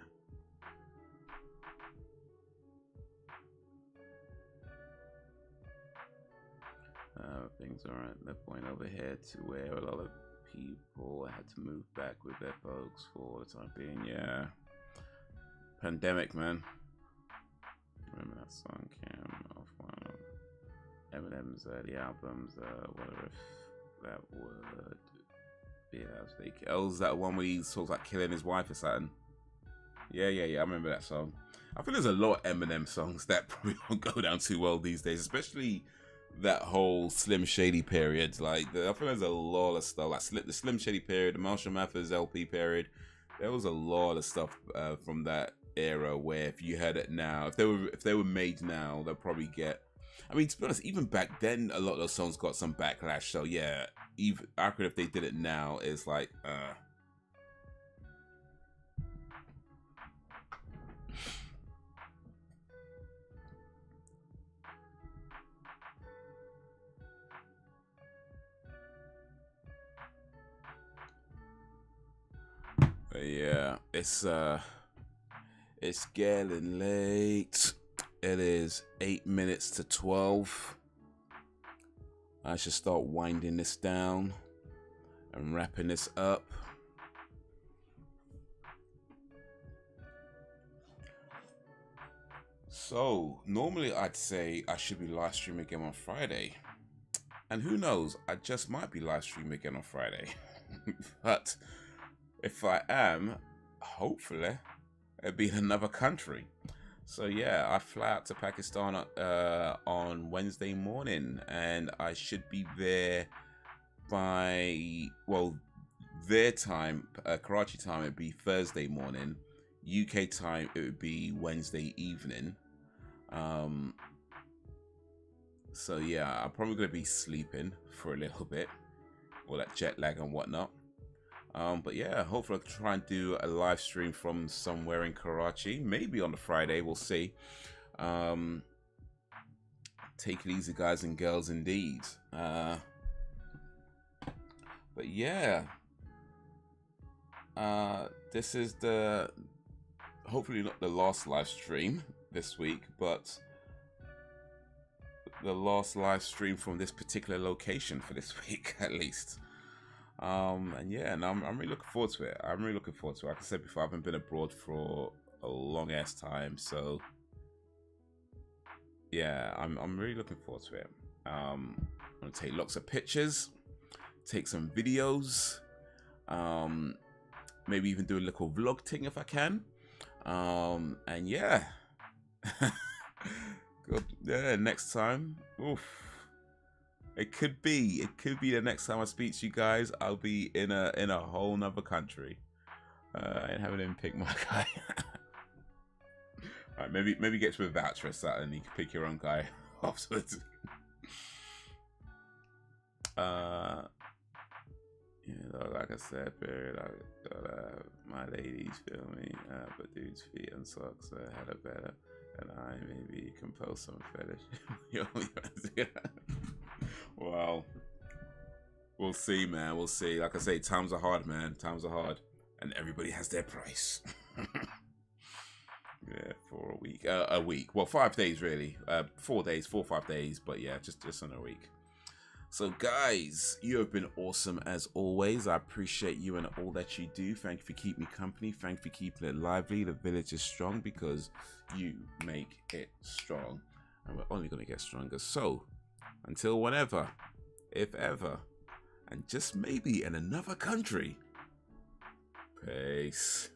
Things are at the point over here to where a lot of people had to move back with their folks for the time being. Yeah. Pandemic, man. Remember that song came off one of Eminem's early albums. Whatever if that would be that was that one where he talks like killing his wife or something. Yeah. I remember that song. I think there's a lot of Eminem songs that probably don't go down too well these days, especially that whole Slim Shady period. Like, I think there's a lot of stuff like the Slim Shady period, the Marshall Mathers LP period. There was a lot of stuff from that era where if you heard it now, if they were made now, they'll probably get. I mean, to be honest, even back then, a lot of those songs got some backlash. So yeah, even accurate if they did it now, is like. But yeah, it's getting late. It is 8 minutes to 12. I should start winding this down and wrapping this up. So normally I'd say I should be live streaming again on Friday, and who knows, I just might be live streaming again on Friday. But if I am, hopefully it'll be in another country. So yeah, I fly out to Pakistan on Wednesday morning, and I should be there by, well, their time, Karachi time, it'd be Thursday morning. UK time, it would be Wednesday evening. So yeah, I'm probably gonna be sleeping for a little bit, all that jet lag and whatnot. But yeah, hopefully I'll try and do a live stream from somewhere in Karachi, maybe on the Friday, we'll see. But Take it easy, guys and girls, indeed. But yeah, this is hopefully not the last live stream this week, but the last live stream from this particular location for this week, at least. And yeah, and I'm really looking forward to it. I'm really looking forward to it. Like I said before, I haven't been abroad for a long ass time, so yeah, I'm really looking forward to it. I'm gonna take lots of pictures, take some videos, maybe even do a little vlog thing if I can. And yeah. Good. Yeah, next time. Oof. It could be the next time I speak to you guys, I'll be in a whole nother country. I ain't having him pick my guy. Alright, maybe get to a voucher or something and you can pick your own guy afterwards. You know, like I said, period, I got my ladies feel me, but dudes feet and socks had a better, and I maybe compose some fetish. Well, we'll see, man. We'll see. Like I say, times are hard, man. Times are hard, and everybody has their price. Yeah, for a week. Well, 5 days really. 4 days, 4 or 5 days, but yeah, just on a week. So guys, you have been awesome as always. I appreciate you and all that you do. Thank you for keeping me company. Thank you for keeping it lively. The village is strong because you make it strong. And we're only going to get stronger. So, until whenever, if ever, and just maybe in another country, peace.